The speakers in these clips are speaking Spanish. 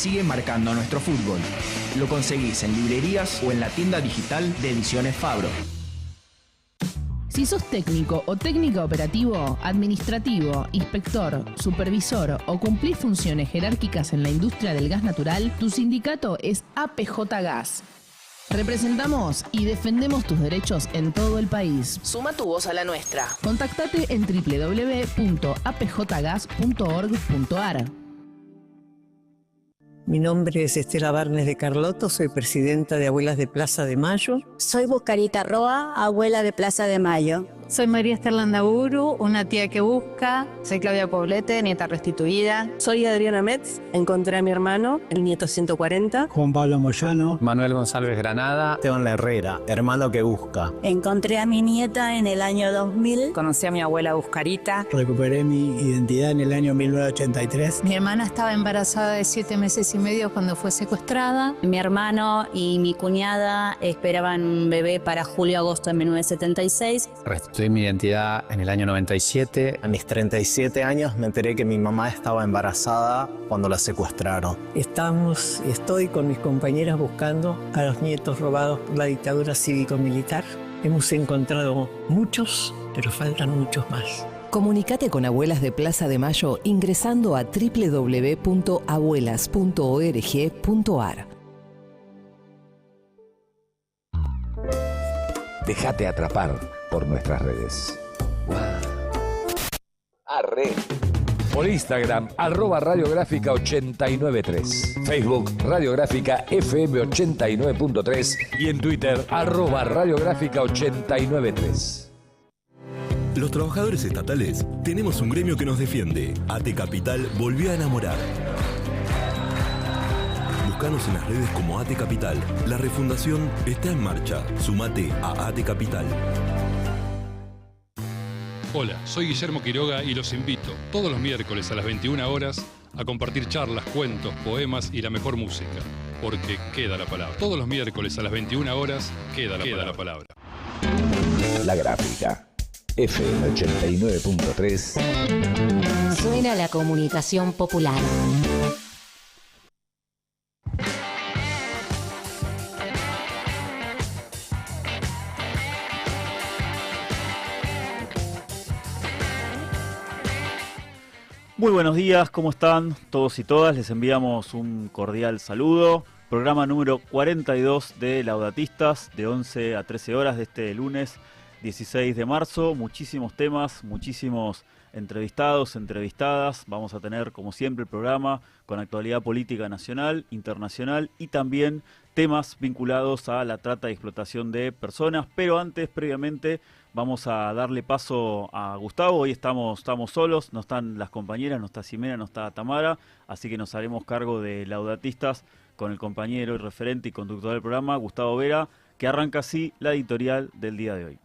Sigue marcando nuestro fútbol. Lo conseguís en librerías o en la tienda digital de Ediciones Fabro. Si sos técnico o técnica operativo, administrativo, inspector, supervisor o cumplís funciones jerárquicas en la industria del gas natural, tu sindicato es APJ Gas. Representamos y defendemos tus derechos en todo el país. Suma tu voz a la nuestra. Contactate en www.apjgas.org.ar. Mi nombre es Estela Barnes de Carlotto, soy presidenta de Abuelas de Plaza de Mayo. Soy Buscarita Roa, abuela de Plaza de Mayo. Soy María Esther Landaburu, una tía que busca. Soy Claudia Poblete, nieta restituida. Soy Adriana Metz, encontré a mi hermano, el nieto 140. Juan Pablo Moyano. Manuel González Granada. Esteban La Herrera, hermano que busca. Encontré a mi nieta en el año 2000. Conocí a mi abuela Buscarita. Recuperé mi identidad en el año 1983. Mi hermana estaba embarazada de 7 meses y medio cuando fue secuestrada. Mi hermano y mi cuñada esperaban un bebé para julio-agosto de 1976. Restituí mi identidad en el año 97. A mis 37 años me enteré que mi mamá estaba embarazada cuando la secuestraron. Estoy con mis compañeras buscando a los nietos robados por la dictadura cívico-militar. Hemos encontrado muchos, pero faltan muchos más. Comunicate con Abuelas de Plaza de Mayo ingresando a www.abuelas.org.ar. Déjate atrapar por nuestras redes. Arre. Por Instagram, @radiográfica 893. Facebook, Radiográfica FM 89.3. Y en Twitter, @radiográfica 893. Los trabajadores estatales tenemos un gremio que nos defiende. AT Capital volvió a enamorar. Búscanos en las redes como AT Capital. La refundación está en marcha. Sumate a AT Capital. Hola, soy Guillermo Quiroga y los invito todos los miércoles a las 21 horas a compartir charlas, cuentos, poemas y la mejor música. Porque queda la palabra. Todos los miércoles a las 21 horas queda la palabra. La Gráfica. FM 89.3. Suena la comunicación popular. Muy buenos días, ¿cómo están todos y todas? Les enviamos un cordial saludo. Programa número 42 de Laudatistas, de 11 a 13 horas de este lunes 16 de marzo. Muchísimos temas, muchísimos entrevistados, entrevistadas. Vamos a tener, como siempre, el programa con actualidad política nacional, internacional y también temas vinculados a la trata y explotación de personas. Pero antes, previamente, vamos a darle paso a Gustavo. Hoy estamos solos, no están las compañeras, no está Ximena, no está Tamara, así que nos haremos cargo de Laudatistas con el compañero y referente y conductor del programa, Gustavo Vera, que arranca así la editorial del día de hoy.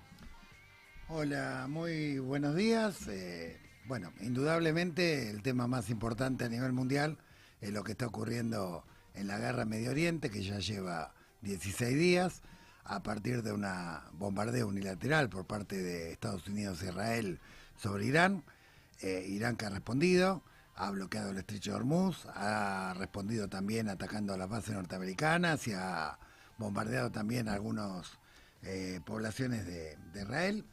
Hola, muy buenos días. Bueno, indudablemente el tema más importante a nivel mundial es lo que está ocurriendo en la guerra en Medio Oriente, que ya lleva 16 días, a partir de un bombardeo unilateral por parte de Estados Unidos e Israel sobre Irán. Irán que ha respondido, ha bloqueado el estrecho de Hormuz, ha respondido también atacando a las bases norteamericanas y ha bombardeado también algunas poblaciones de Israel.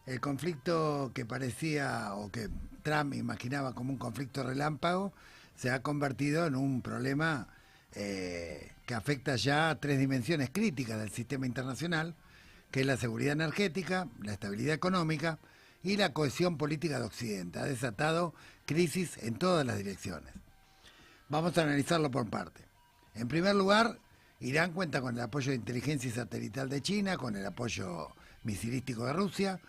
El conflicto que parecía o que Trump imaginaba como un conflicto relámpago se ha convertido en un problema que afecta ya a 3 dimensiones críticas del sistema internacional, que es la seguridad energética, la estabilidad económica y la cohesión política de Occidente. Ha desatado crisis en todas las direcciones. Vamos a analizarlo por parte. En primer lugar, Irán cuenta con el apoyo de inteligencia satelital de China, con el apoyo misilístico de Rusia,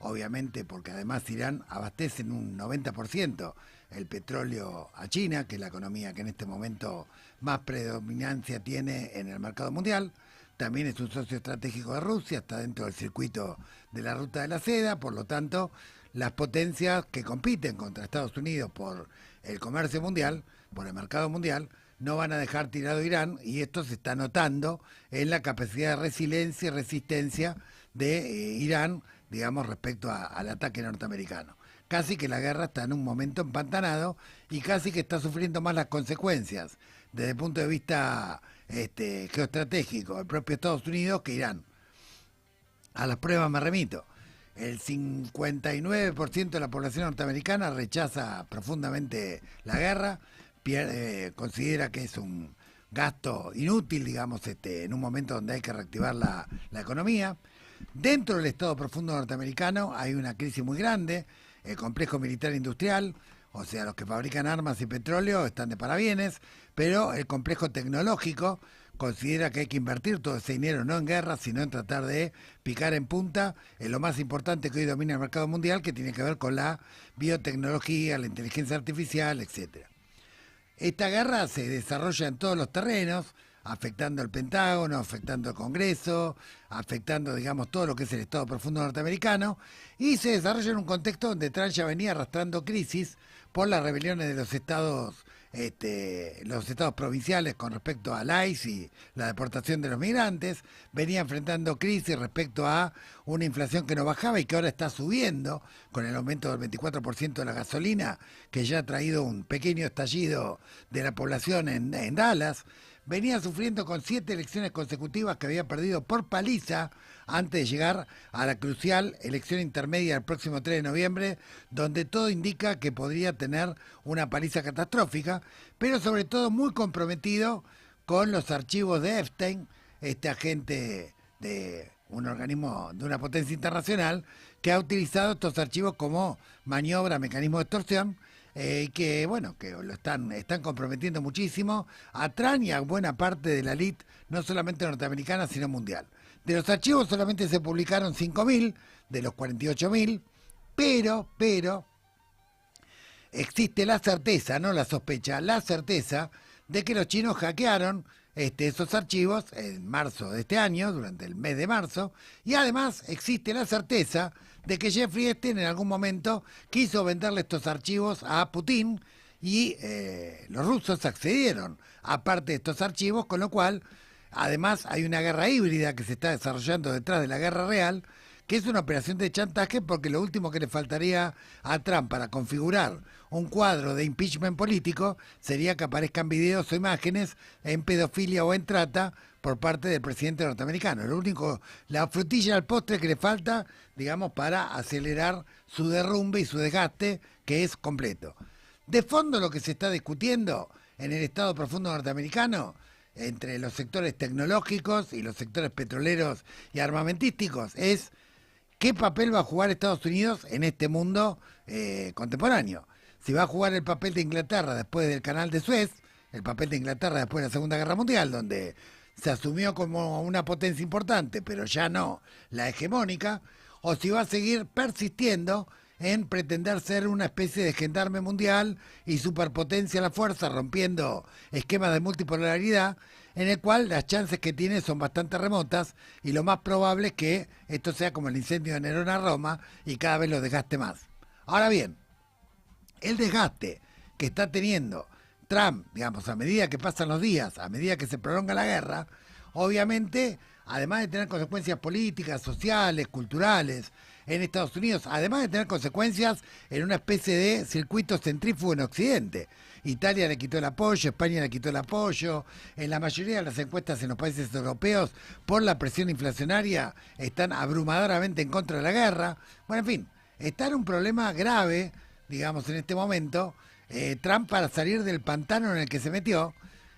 obviamente porque además Irán abastece en un 90% el petróleo a China, que es la economía que en este momento más predominancia tiene en el mercado mundial. También es un socio estratégico de Rusia, está dentro del circuito de la ruta de la seda, por lo tanto, las potencias que compiten contra Estados Unidos por el comercio mundial, por el mercado mundial, no van a dejar tirado a Irán, y esto se está notando en la capacidad de resiliencia y resistencia de Irán, digamos, respecto al ataque norteamericano. Casi que la guerra está en un momento empantanado y casi que está sufriendo más las consecuencias desde el punto de vista geoestratégico, el propio Estados Unidos, que Irán. A las pruebas me remito. El 59% de la población norteamericana rechaza profundamente la guerra, considera que es un gasto inútil, digamos, en un momento donde hay que reactivar la economía. Dentro del Estado profundo norteamericano hay una crisis muy grande, el complejo militar industrial, o sea, los que fabrican armas y petróleo están de parabienes, pero el complejo tecnológico considera que hay que invertir todo ese dinero no en guerra, sino en tratar de picar en punta en lo más importante que hoy domina el mercado mundial, que tiene que ver con la biotecnología, la inteligencia artificial, etcétera. Esta guerra se desarrolla en todos los terrenos, afectando al Pentágono, afectando al Congreso, afectando, digamos, todo lo que es el Estado profundo norteamericano, y se desarrolla en un contexto donde Trump ya venía arrastrando crisis por las rebeliones de los estados provinciales con respecto al ICE y la deportación de los migrantes, venía enfrentando crisis respecto a una inflación que no bajaba y que ahora está subiendo con el aumento del 24% de la gasolina, que ya ha traído un pequeño estallido de la población en Dallas. Venía sufriendo con 7 elecciones consecutivas que había perdido por paliza antes de llegar a la crucial elección intermedia el próximo 3 de noviembre, donde todo indica que podría tener una paliza catastrófica, pero sobre todo muy comprometido con los archivos de Epstein, este agente de un organismo de una potencia internacional que ha utilizado estos archivos como maniobra, mecanismo de extorsión, que bueno, que lo están comprometiendo muchísimo a Trump y a buena parte de la elite, no solamente norteamericana, sino mundial. De los archivos solamente se publicaron 5.000 de los 48.000, pero existe la certeza, no la sospecha, la certeza de que los chinos hackearon esos archivos en marzo de este año, durante el mes de marzo, y además existe la certeza de que Jeffrey Epstein en algún momento quiso venderle estos archivos a Putin y los rusos accedieron a parte de estos archivos, con lo cual además hay una guerra híbrida que se está desarrollando detrás de la guerra real, que es una operación de chantaje, porque lo último que le faltaría a Trump para configurar un cuadro de impeachment político sería que aparezcan videos o imágenes en pedofilia o en trata por parte del presidente norteamericano. Lo único, la frutilla al postre que le falta, digamos, para acelerar su derrumbe y su desgaste, que es completo. De fondo, lo que se está discutiendo en el Estado profundo norteamericano, entre los sectores tecnológicos y los sectores petroleros y armamentísticos, es qué papel va a jugar Estados Unidos en este mundo contemporáneo. Si va a jugar el papel de Inglaterra después del Canal de Suez, el papel de Inglaterra después de la Segunda Guerra Mundial, donde se asumió como una potencia importante, pero ya no la hegemónica, o si va a seguir persistiendo en pretender ser una especie de gendarme mundial y superpotencia a la fuerza, rompiendo esquemas de multipolaridad, en el cual las chances que tiene son bastante remotas, y lo más probable es que esto sea como el incendio de Nerón a Roma y cada vez lo desgaste más. Ahora bien, el desgaste que está teniendo Trump, digamos, a medida que pasan los días, a medida que se prolonga la guerra, obviamente, además de tener consecuencias políticas, sociales, culturales en Estados Unidos, además de tener consecuencias en una especie de circuito centrífugo en Occidente. Italia le quitó el apoyo, España le quitó el apoyo, en la mayoría de las encuestas en los países europeos, por la presión inflacionaria, están abrumadoramente en contra de la guerra. Bueno, en fin, está en un problema grave, digamos, en este momento, Trump, para salir del pantano en el que se metió,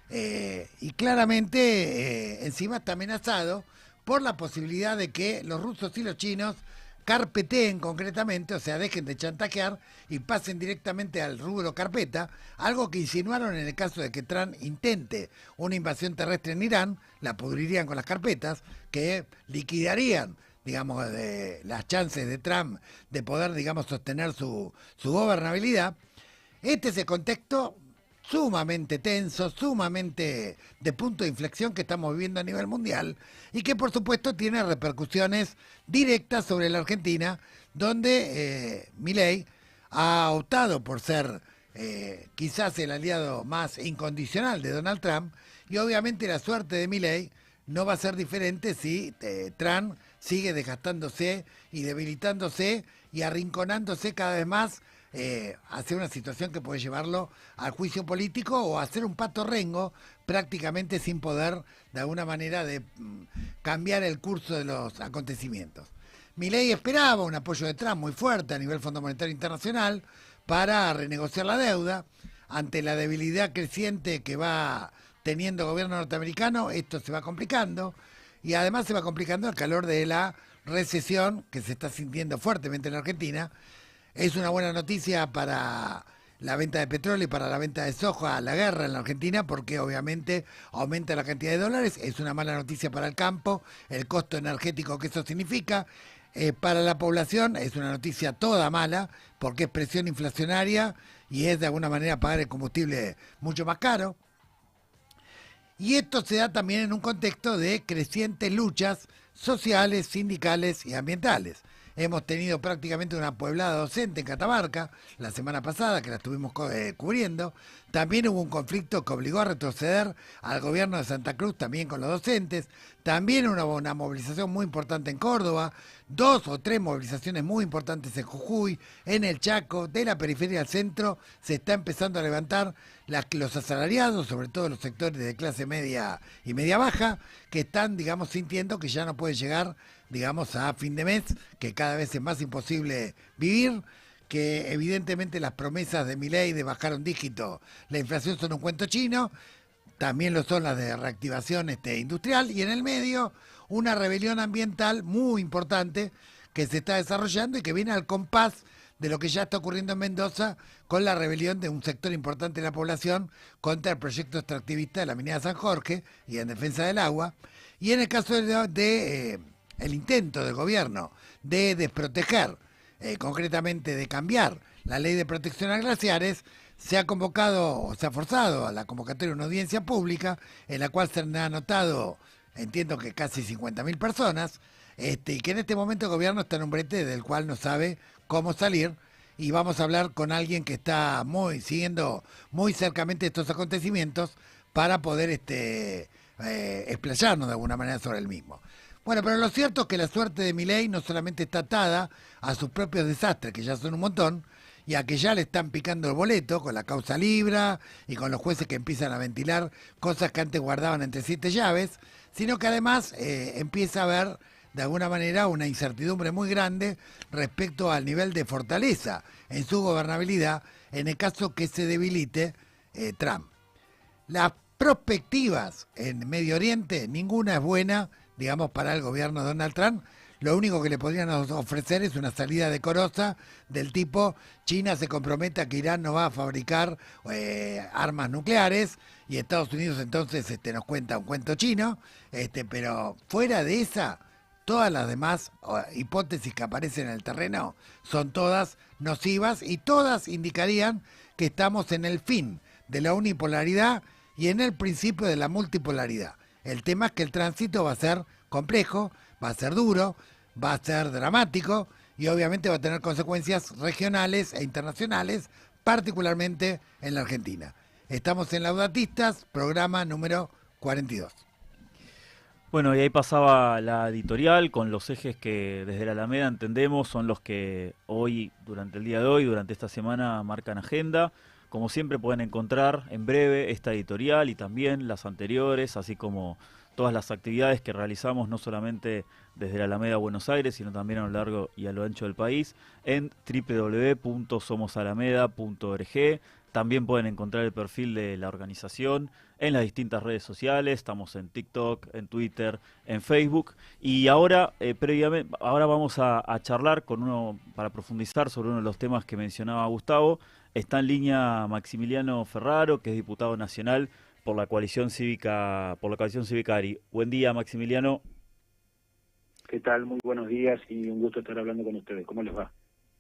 y claramente encima está amenazado por la posibilidad de que los rusos y los chinos carpeteen concretamente, o sea, dejen de chantajear y pasen directamente al rubro carpeta, algo que insinuaron en el caso de que Trump intente una invasión terrestre en Irán, la pudrirían con las carpetas, que liquidarían, digamos, las chances de Trump de poder, digamos, sostener su gobernabilidad. Este es el contexto sumamente tenso, sumamente de punto de inflexión que estamos viviendo a nivel mundial, y que por supuesto tiene repercusiones directas sobre la Argentina, donde Milei ha optado por ser quizás el aliado más incondicional de Donald Trump, y obviamente la suerte de Milei no va a ser diferente si Trump sigue desgastándose y debilitándose y arrinconándose cada vez más hacer una situación que puede llevarlo al juicio político o hacer un pato rengo prácticamente sin poder de alguna manera de cambiar el curso de los acontecimientos. Milei esperaba un apoyo de Trump muy fuerte a nivel Fondo Monetario Internacional para renegociar la deuda. Ante la debilidad creciente que va teniendo el gobierno norteamericano, esto se va complicando y además se va complicando al calor de la recesión que se está sintiendo fuertemente en la Argentina. Es una buena noticia para la venta de petróleo y para la venta de soja, la guerra en la Argentina, porque obviamente aumenta la cantidad de dólares. Es una mala noticia para el campo, el costo energético que eso significa. Para la población es una noticia toda mala, porque es presión inflacionaria y es de alguna manera pagar el combustible mucho más caro. Y esto se da también en un contexto de crecientes luchas sociales, sindicales y ambientales. Hemos tenido prácticamente una pueblada docente en Catamarca la semana pasada, que la estuvimos cubriendo. También hubo un conflicto que obligó a retroceder al gobierno de Santa Cruz, también con los docentes. También hubo una movilización muy importante en Córdoba, 2 o 3 movilizaciones muy importantes en Jujuy, en el Chaco, de la periferia al centro. Se está empezando a levantar los asalariados, sobre todo los sectores de clase media y media baja, que están, digamos, sintiendo que ya no pueden llegar, digamos, a fin de mes, que cada vez es más imposible vivir, que evidentemente las promesas de Milei de bajar un dígito la inflación son un cuento chino, también lo son las de reactivación industrial, y en el medio una rebelión ambiental muy importante que se está desarrollando y que viene al compás de lo que ya está ocurriendo en Mendoza con la rebelión de un sector importante de la población contra el proyecto extractivista de la minera San Jorge y en defensa del agua. Y en el caso de el intento del gobierno de desproteger, concretamente de cambiar la ley de protección a glaciares, se ha convocado o se ha forzado a la convocatoria de una audiencia pública en la cual se han anotado, entiendo que casi 50.000 personas, y que en este momento el gobierno está en un brete del cual no sabe cómo salir, y vamos a hablar con alguien que está siguiendo muy cercamente estos acontecimientos para poder explayarnos de alguna manera sobre el mismo. Bueno, pero lo cierto es que la suerte de Milei no solamente está atada a sus propios desastres, que ya son un montón, y a que ya le están picando el boleto con la causa Libra y con los jueces que empiezan a ventilar cosas que antes guardaban entre 7 llaves, sino que además empieza a haber de alguna manera una incertidumbre muy grande respecto al nivel de fortaleza en su gobernabilidad en el caso que se debilite Trump. Las perspectivas en Medio Oriente, ninguna es buena, digamos, para el gobierno de Donald Trump. Lo único que le podrían ofrecer es una salida decorosa del tipo: China se compromete a que Irán no va a fabricar armas nucleares, y Estados Unidos entonces nos cuenta un cuento chino, pero fuera de esa, todas las demás hipótesis que aparecen en el terreno son todas nocivas y todas indicarían que estamos en el fin de la unipolaridad y en el principio de la multipolaridad. El tema es que el tránsito va a ser complejo, va a ser duro, va a ser dramático y obviamente va a tener consecuencias regionales e internacionales, particularmente en la Argentina. Estamos en Laudatistas, programa número 42. Bueno, y ahí pasaba la editorial con los ejes que desde la Alameda entendemos son los que hoy, durante el día de hoy, durante esta semana, marcan agenda. Como siempre pueden encontrar en breve esta editorial y también las anteriores, así como todas las actividades que realizamos no solamente desde la Alameda Buenos Aires, sino también a lo largo y a lo ancho del país, en www.somosalameda.org. También pueden encontrar el perfil de la organización en las distintas redes sociales. Estamos en TikTok, en Twitter, en Facebook. Y ahora, ahora vamos a charlar con uno, para profundizar sobre uno de los temas que mencionaba Gustavo. Está en línea Maximiliano Ferraro, que es diputado nacional por la coalición cívica ARI. Buen día, Maximiliano. ¿Qué tal? Muy buenos días y un gusto estar hablando con ustedes. ¿Cómo les va?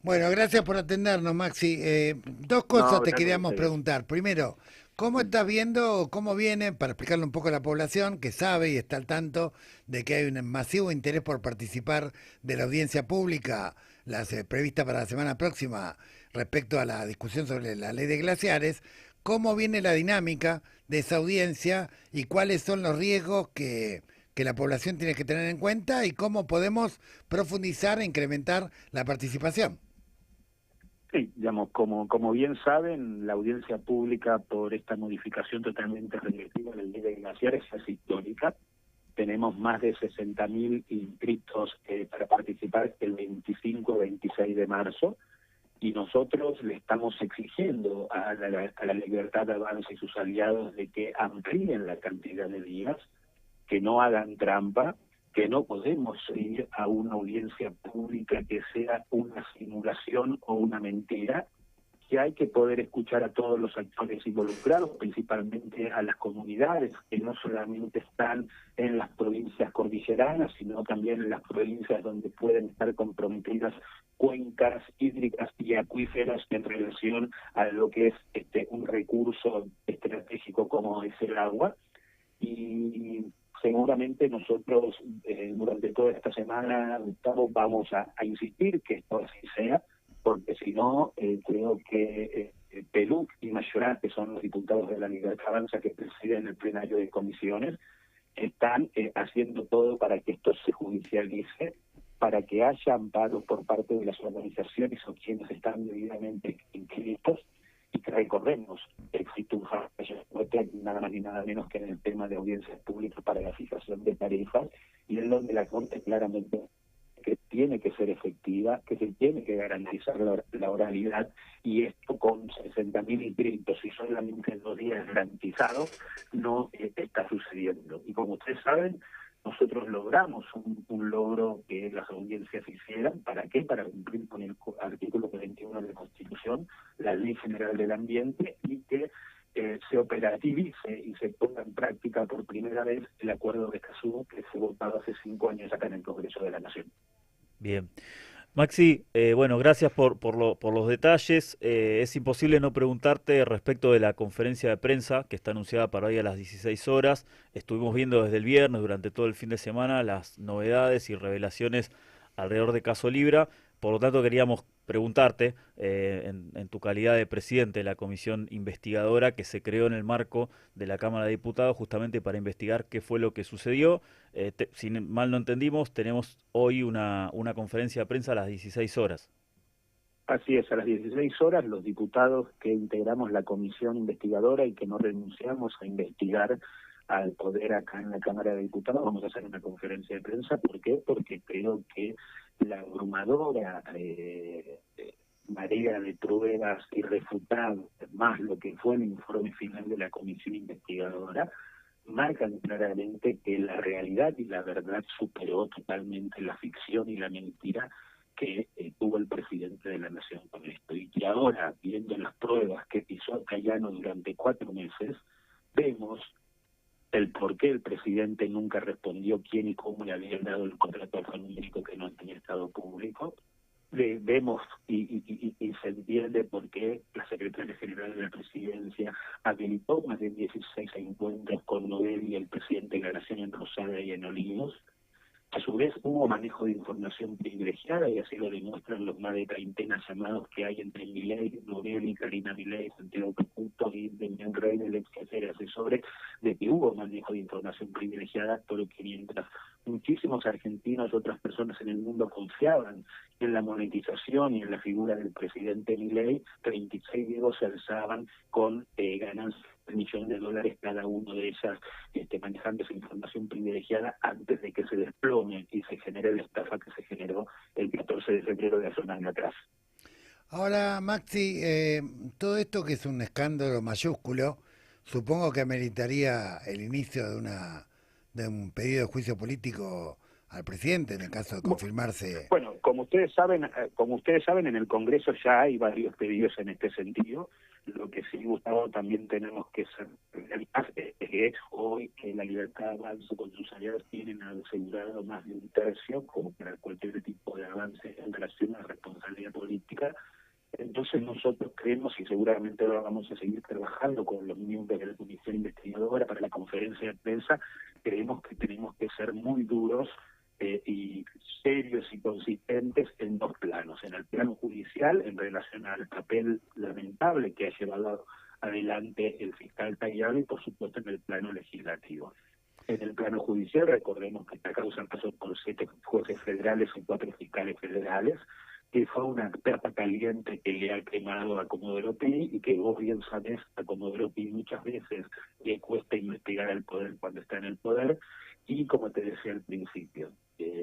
Bueno, gracias por atendernos, Maxi. Dos cosas te queríamos preguntar. Primero, ¿cómo estás viendo, cómo viene, para explicarle un poco a la población que sabe y está al tanto de que hay un masivo interés por participar de la audiencia pública prevista para la semana próxima respecto a la discusión sobre la ley de glaciares? ¿Cómo viene la dinámica de esa audiencia y cuáles son los riesgos que la población tiene que tener en cuenta y cómo podemos profundizar e incrementar la participación? Sí, digamos, como bien saben, la audiencia pública por esta modificación totalmente regresiva del ley de glaciares es histórica. Tenemos más de 60.000 inscritos para participar el 25-26 de marzo y nosotros le estamos exigiendo a la Libertad Avanza y sus aliados de que amplíen la cantidad de días, que no hagan trampa, que no podemos ir a una audiencia pública que sea una simulación o una mentira, que hay que poder escuchar a todos los actores involucrados, principalmente a las comunidades, que no solamente están en las provincias cordilleranas, sino también en las provincias donde pueden estar comprometidas cuencas hídricas y acuíferas en relación a lo que es un recurso estratégico como es el agua. Y seguramente nosotros durante toda esta semana, Gustavo, vamos a insistir que esto así sea, porque si no, creo que Peluc y Mayorat, que son los diputados de la Libertad Avanza que presiden el plenario de comisiones, están haciendo todo para que esto se judicialice, para que haya amparos por parte de las organizaciones o quienes están debidamente inscritos, y que recordemos, existe un fallo nada más ni nada menos que en el tema de audiencias públicas para la fijación de tarifas, y en donde la Corte claramente que tiene que ser efectiva, que se tiene que garantizar la oralidad, y esto con 60.000 inscritos y solamente 2 días garantizados no está sucediendo. Y como ustedes saben, nosotros logramos un logro que las audiencias hicieran. ¿Para qué? Para cumplir con el artículo 41 de la Constitución, la Ley General del Ambiente, y que se operativice y se ponga en práctica por primera vez el Acuerdo de Escazú, que fue votado hace 5 años acá en el Congreso de la Nación. Bien. Maxi, bueno, gracias por los detalles. Es imposible no preguntarte respecto de la conferencia de prensa que está anunciada para hoy a las 16 horas. Estuvimos viendo desde el viernes, durante todo el fin de semana, las novedades y revelaciones alrededor de Caso Libra. Por lo tanto, queríamos preguntarte, en tu calidad de presidente de la comisión investigadora que se creó en el marco de la Cámara de Diputados justamente para investigar qué fue lo que sucedió. Si mal no entendimos, tenemos hoy una conferencia de prensa a las 16 horas. Así es, a las 16 horas los diputados que integramos la comisión investigadora y que no renunciamos a investigar al poder acá en la Cámara de Diputados, vamos a hacer una conferencia de prensa. ¿Por qué? Porque creo que la abrumadora marea de pruebas irrefutables, más lo que fue el informe final de la comisión investigadora, marcan claramente que la realidad y la verdad superó totalmente la ficción y la mentira que tuvo el presidente de la Nación con esto. Y que ahora, viendo las pruebas que pisó Cayano durante 4 meses, vemos el por qué el presidente nunca respondió quién y cómo le habían dado el contrato alfanumérico que no tenía estado público. Vemos y se entiende por qué la secretaria general de la presidencia habilitó más de 16 encuentros con Noel y el presidente de la Nación en Rosada y en Olivos. A su vez hubo manejo de información privilegiada, y así lo demuestran los más de 30 llamados que hay entre Milei, Noel y Karina Milei, Santiago Caputo y Demian Rey, el ex jefe de asesores, de que hubo manejo de información privilegiada, pero que mientras muchísimos argentinos y otras personas en el mundo confiaban en la monetización y en la figura del presidente Milei, 36 griegos se alzaban con ganancias de $1.000.000 cada uno de ellas, manejando esa información privilegiada antes de que se desplome y se genere la estafa que se generó el 14 de febrero de hace un año atrás. Ahora, Maxi, todo esto que es un escándalo mayúsculo, supongo que ameritaría el inicio de un pedido de juicio político al presidente en el caso de confirmarse. Bueno, como ustedes saben, en el Congreso ya hay varios pedidos en este sentido. Lo que sí, Gustavo, también tenemos que ser realistas, es que hoy que la Libertad Avanza con sus aliados tienen asegurado más de 1/3, como para cualquier tipo de avance en relación a la responsabilidad política. Entonces nosotros creemos, y seguramente lo vamos a seguir trabajando con los miembros de la comisión investigadora para la conferencia de prensa, creemos que tenemos que ser muy duros y serios y consistentes en 2 planos. En el plano judicial, en relación al papel lamentable que ha llevado adelante el fiscal Tagliani, y por supuesto en el plano legislativo. En el plano judicial, recordemos que esta causa pasó por 7 jueces federales y 4 fiscales federales. que fue una perpa caliente que le ha quemado a Comodoro Pi y que vos bien sabés, a Comodoro Pi muchas veces le cuesta investigar al poder cuando está en el poder. Y como te decía al principio,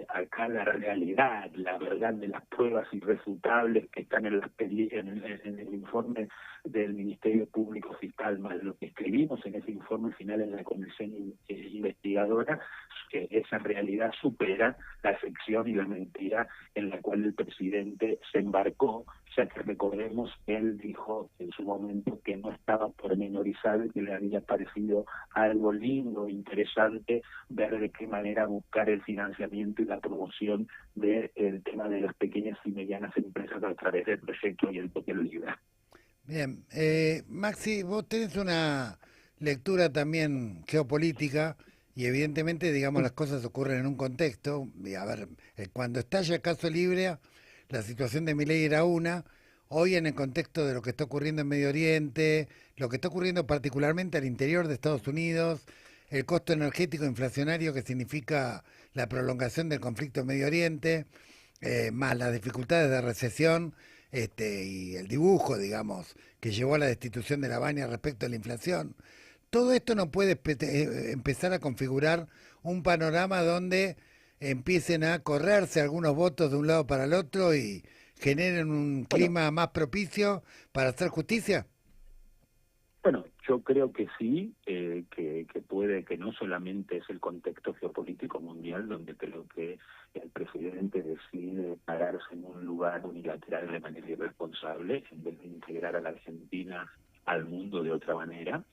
acá la realidad, la verdad de las pruebas irrefutables que están en el informe del Ministerio Público Fiscal, más lo que escribimos en ese informe final en la comisión investigadora, que esa realidad supera la ficción y la mentira en la cual el presidente se embarcó, ya que recordemos, él dijo en su momento que no estaba pormenorizado y que le había parecido algo lindo, interesante, ver de qué manera buscar el financiamiento y la promoción del tema de las pequeñas y medianas empresas a través del proyecto y el toque libre. Bien, Maxi, vos tenés una lectura también geopolítica y evidentemente, digamos, las cosas ocurren en un contexto. Y a ver, cuando estalla el caso Libia, la situación de Milei era una. Hoy en el contexto de lo que está ocurriendo en Medio Oriente, lo que está ocurriendo particularmente al interior de Estados Unidos, el costo energético inflacionario que significa la prolongación del conflicto en Medio Oriente, más las dificultades de recesión y el dibujo, digamos, que llevó a la destitución de la Baña respecto a la inflación. Todo esto no puede empezar a configurar un panorama donde empiecen a correrse algunos votos de un lado para el otro y generen un clima más propicio para hacer justicia. Bueno, yo creo que sí, que puede, que no solamente es el contexto geopolítico mundial, donde creo que el presidente decide pararse en un lugar unilateral de manera irresponsable, en vez de integrar a la Argentina al mundo de otra manera.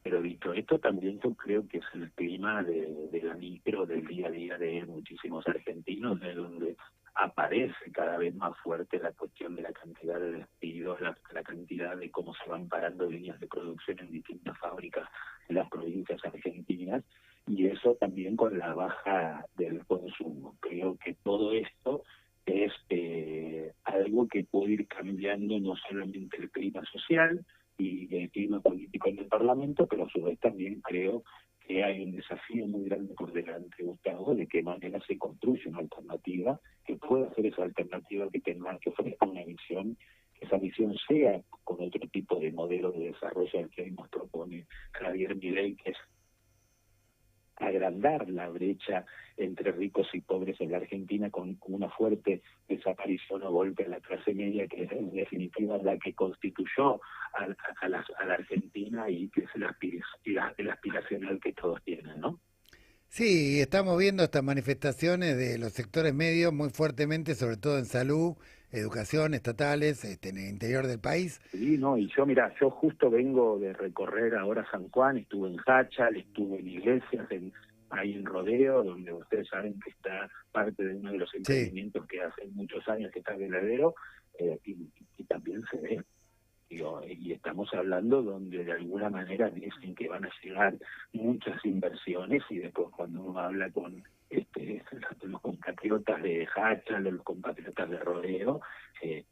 Pero dicho esto, también yo creo que es el clima de la micro, del día a día de muchísimos argentinos, de donde aparece cada vez más fuerte la cuestión de la cantidad de despidos, la cantidad de cómo se van parando líneas de producción en distintas fábricas en las provincias argentinas, y eso también con la baja del consumo. Creo que todo esto es algo que puede ir cambiando no solamente el clima social y el clima político en el Parlamento, pero a su vez también creo que hay un desafío muy grande por delante, Gustavo, de qué manera se construye una alternativa que pueda ser esa alternativa que tenga, que ofrezca una visión, que esa visión sea con otro tipo de modelo de desarrollo al que hoy nos propone Javier Milei, que es agrandar la brecha entre ricos y pobres en la Argentina con una fuerte desaparición o golpe a la clase media, que es en definitiva la que constituyó a la Argentina y que es el aspiracional que todos tienen, ¿no? Sí, estamos viendo estas manifestaciones de los sectores medios muy fuertemente, sobre todo en salud, educación, estatales, en el interior del país. Sí, no, y yo, mira, yo justo vengo de recorrer ahora San Juan, estuve en Háchal, estuve en Iglesias, ahí en Rodeo, donde ustedes saben que está parte de uno de los emprendimientos que hace muchos años que está en Veladero, y también se ve. Y estamos hablando donde de alguna manera dicen que van a llegar muchas inversiones, y después cuando uno habla con los compatriotas de Háchal, los compatriotas de Rodeo,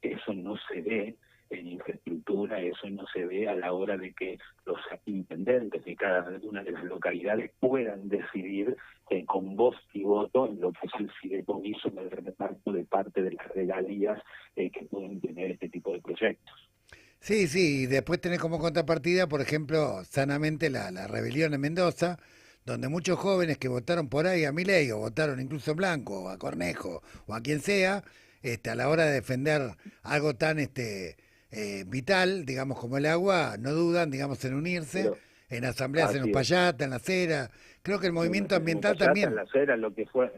eso no se ve en infraestructura, eso no se ve a la hora de que los intendentes de cada una de las localidades puedan decidir con voz y voto en lo que es el fideicomiso del reparto de parte de las regalías que pueden tener este tipo de proyectos. Sí, y después tenés como contrapartida, por ejemplo, sanamente la rebelión en Mendoza, donde muchos jóvenes que votaron por ahí a Milei, o votaron incluso en blanco, o a Cornejo, o a quien sea, a la hora de defender algo tan vital, digamos, como el agua, no dudan, digamos, en unirse, en asambleas en Uspallata, en La Cera. Creo que el movimiento ambiental también... En La Cera, lo que fue...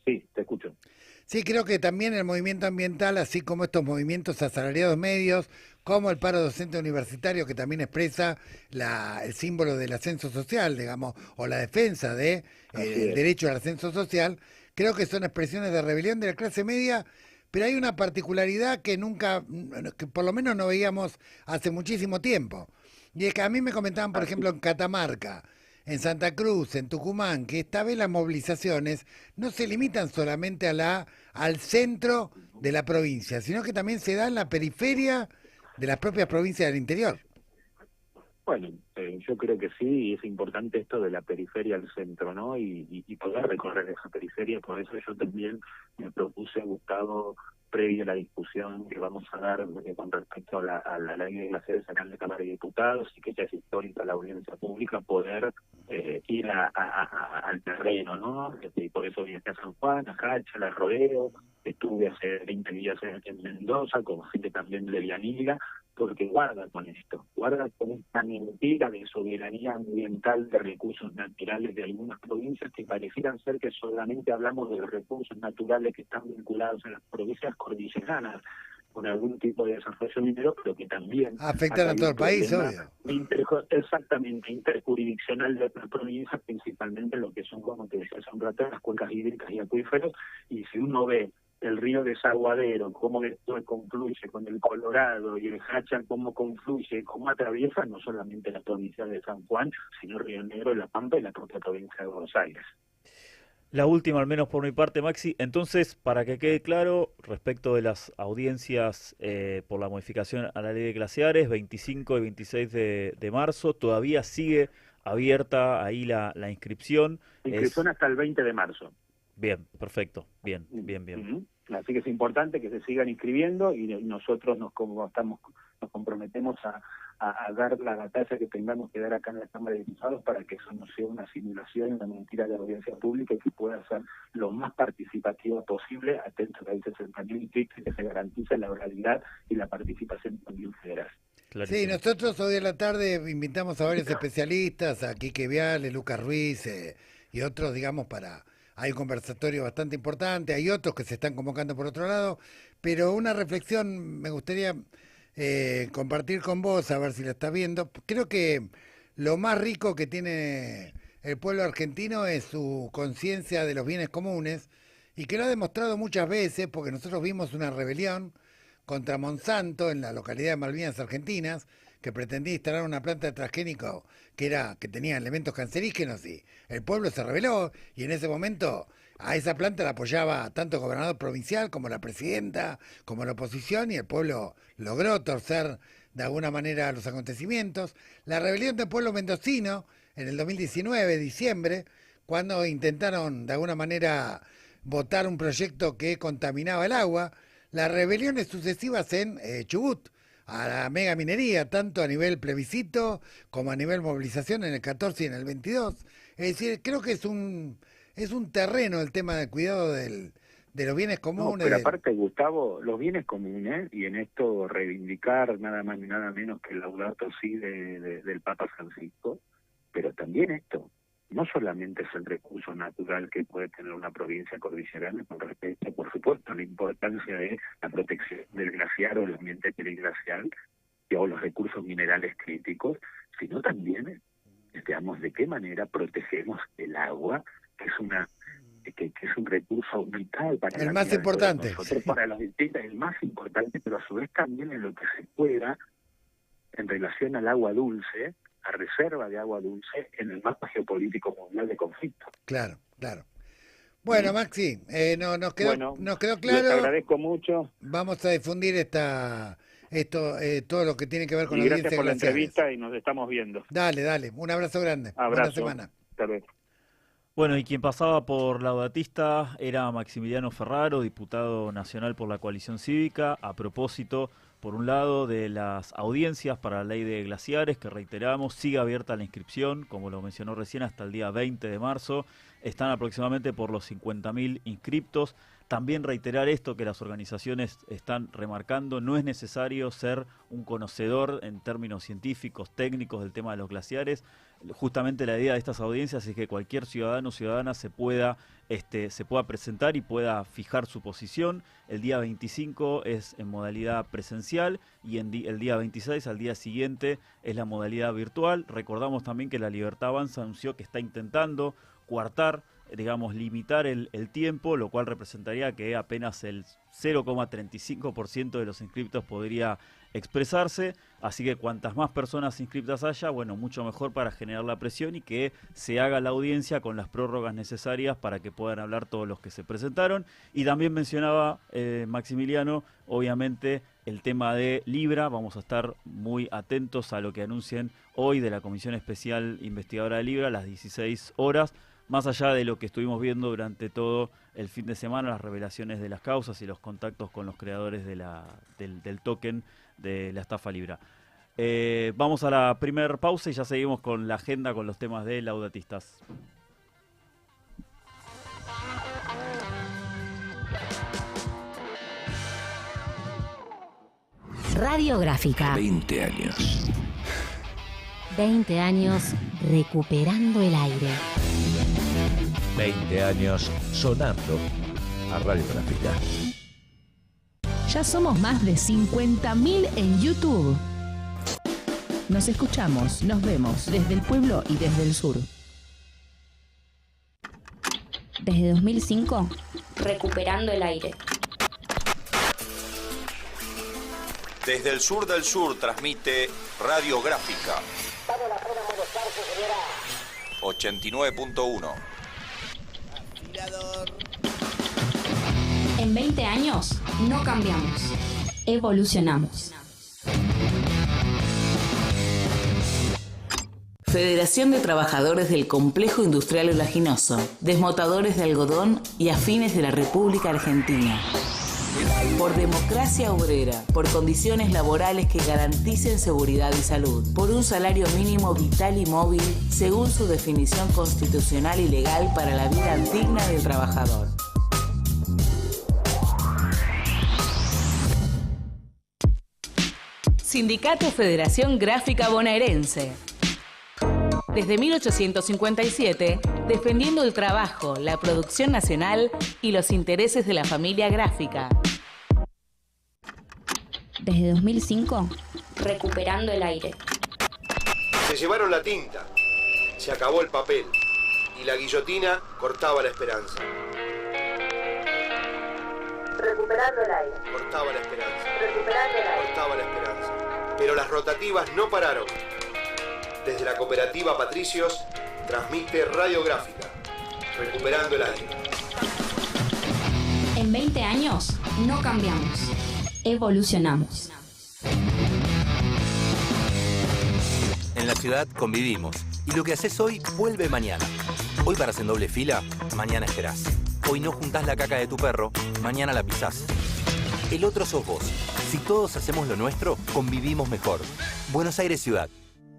Sí, te escucho. Sí, creo que también el movimiento ambiental, así como estos movimientos asalariados medios, como el paro docente universitario, que también expresa el símbolo del ascenso social, digamos, o la defensa del derecho al ascenso social, creo que son expresiones de rebelión de la clase media, pero hay una particularidad que que por lo menos no veíamos hace muchísimo tiempo. Y es que a mí me comentaban, por ejemplo, en Catamarca, en Santa Cruz, en Tucumán, que esta vez las movilizaciones no se limitan solamente al centro de la provincia, sino que también se da en la periferia de las propias provincias del interior. Bueno, yo creo que sí, y es importante esto de la periferia al centro, ¿no? Y poder recorrer esa periferia. Por eso yo también me propuse, Gustavo, previo a la discusión que vamos a dar con respecto a la ley de glaciares acá en la Cámara de Diputados, y que ya es histórica la audiencia pública, poder ir al terreno, ¿no? Y por eso viajé a San Juan, a Hacha, la Rodeo, estuve hace 20 días en Mendoza, con gente también de Vianilla, porque guarda con esto, guarda con esta mentira de soberanía ambiental de recursos naturales de algunas provincias que parecieran ser que solamente hablamos de los recursos naturales que están vinculados a las provincias cordilleranas con algún tipo de desarrollo minero, pero que también afectan a todo el país, obvio. Exactamente, interjurisdiccional de otras provincias, principalmente lo que son, como te decía hace un rato, las cuencas hídricas y acuíferos, y si uno ve el río Desaguadero, cómo después confluye con el Colorado, y el Hacha, cómo confluye, cómo atraviesa no solamente la provincia de San Juan, sino Río Negro, La Pampa y la propia provincia de Buenos Aires. La última, al menos por mi parte, Maxi. Entonces, para que quede claro, respecto de las audiencias por la modificación a la ley de glaciares, 25 y 26 de marzo, todavía sigue abierta ahí la inscripción. Inscripción hasta el 20 de marzo. Bien, perfecto, bien. Así que es importante que se sigan inscribiendo, y nosotros nos comprometemos a dar la batalla que tengamos que dar acá en la Cámara de Diputados para que eso no sea una simulación, una mentira de la audiencia pública, y que pueda ser lo más participativa posible, atento a que hay 60.000 inscritos, y que se garantice la oralidad y la participación también federal. Sí, nosotros hoy en la tarde invitamos a varios especialistas, a Quique Viale, Lucas Ruiz y otros, digamos, hay un conversatorio bastante importante, hay otros que se están convocando por otro lado, pero una reflexión me gustaría compartir con vos, a ver si la estás viendo. Creo que lo más rico que tiene el pueblo argentino es su conciencia de los bienes comunes, y que lo ha demostrado muchas veces, porque nosotros vimos una rebelión contra Monsanto en la localidad de Malvinas Argentinas, que pretendía instalar una planta de transgénico que tenía elementos cancerígenos, y el pueblo se rebeló, y en ese momento a esa planta la apoyaba tanto el gobernador provincial como la presidenta, como la oposición, y el pueblo logró torcer de alguna manera los acontecimientos. La rebelión del pueblo mendocino en el 2019, diciembre, cuando intentaron de alguna manera votar un proyecto que contaminaba el agua. Las rebeliones sucesivas en Chubut, a la mega minería, tanto a nivel plebiscito como a nivel movilización en el 14 y en el 22. Es decir, creo que es un terreno el tema del cuidado de los bienes comunes. No, pero aparte, Gustavo, los bienes comunes, y en esto reivindicar nada más ni nada menos que el Laudato Si del Papa Francisco, pero también esto no solamente es el recurso natural que puede tener una provincia cordillerana con respecto, por supuesto, a la importancia de la protección del glaciar o el ambiente periglacial o los recursos minerales críticos, sino también, digamos, de qué manera protegemos el agua, que es un recurso vital para el más importante. Nosotros, para los distintos, el más importante, pero a su vez también en lo que se pueda en relación al agua dulce, a reserva de agua dulce en el mapa geopolítico mundial de conflicto. Claro. Bueno, Maxi, nos quedó claro. Les agradezco mucho. Vamos a difundir todo lo que tiene que ver con la audiencia. Gracias por la entrevista, y nos estamos viendo. Dale, un abrazo grande. Abrazo. Buena semana. Hasta luego. Bueno, y quien pasaba por Laudatista era Maximiliano Ferraro, diputado nacional por la Coalición Cívica, a propósito, por un lado, de las audiencias para la ley de glaciares, que reiteramos, sigue abierta la inscripción, como lo mencionó recién, hasta el día 20 de marzo. Están aproximadamente por los 50.000 inscriptos. También reiterar esto que las organizaciones están remarcando: no es necesario ser un conocedor en términos científicos, técnicos del tema de los glaciares. Justamente la idea de estas audiencias es que cualquier ciudadano o ciudadana se pueda presentar y pueda fijar su posición. El día 25 es en modalidad presencial, y el día 26, al día siguiente, es la modalidad virtual. Recordamos también que La Libertad Avanza anunció que está intentando limitar el tiempo, lo cual representaría que apenas el 0,35% de los inscriptos podría expresarse, así que cuantas más personas inscriptas haya, mucho mejor para generar la presión y que se haga la audiencia con las prórrogas necesarias para que puedan hablar todos los que se presentaron. Y también mencionaba Maximiliano, obviamente, el tema de Libra. Vamos a estar muy atentos a lo que anuncien hoy de la Comisión Especial Investigadora de Libra a las 16 horas. Más allá de lo que estuvimos viendo durante todo el fin de semana, las revelaciones de las causas y los contactos con los creadores del token de la estafa Libra. Vamos a la primer pausa y ya seguimos con la agenda, con los temas de Laudatistas. Radiográfica. 20 años. 20 años recuperando el aire. 20 años sonando a Radiográfica. Ya somos más de 50.000 en YouTube. Nos escuchamos, nos vemos desde el pueblo y desde el sur. Desde 2005, recuperando el aire. Desde el sur del sur transmite Radiográfica 89.1. En 20 años, no cambiamos, evolucionamos. Federación de Trabajadores del Complejo Industrial Olaginoso, desmotadores de algodón y afines de la República Argentina. Por democracia obrera, por condiciones laborales que garanticen seguridad y salud, por un salario mínimo vital y móvil según su definición constitucional y legal para la vida digna del trabajador. Sindicato Federación Gráfica Bonaerense. Desde 1857, defendiendo el trabajo, la producción nacional y los intereses de la familia gráfica. Desde 2005, recuperando el aire. Se llevaron la tinta, se acabó el papel y la guillotina cortaba la esperanza. Recuperando el aire. Cortaba la esperanza. Recuperando el aire. Cortaba la esperanza. Pero las rotativas no pararon. Desde la cooperativa Patricios transmite Radiográfica, recuperando el aire. En 20 años, no cambiamos, evolucionamos. En la ciudad convivimos y lo que haces hoy vuelve mañana. Hoy paras en doble fila, mañana esperás. Hoy no juntás la caca de tu perro, mañana la pisás. El otro sos vos. Si todos hacemos lo nuestro, convivimos mejor. Buenos Aires Ciudad.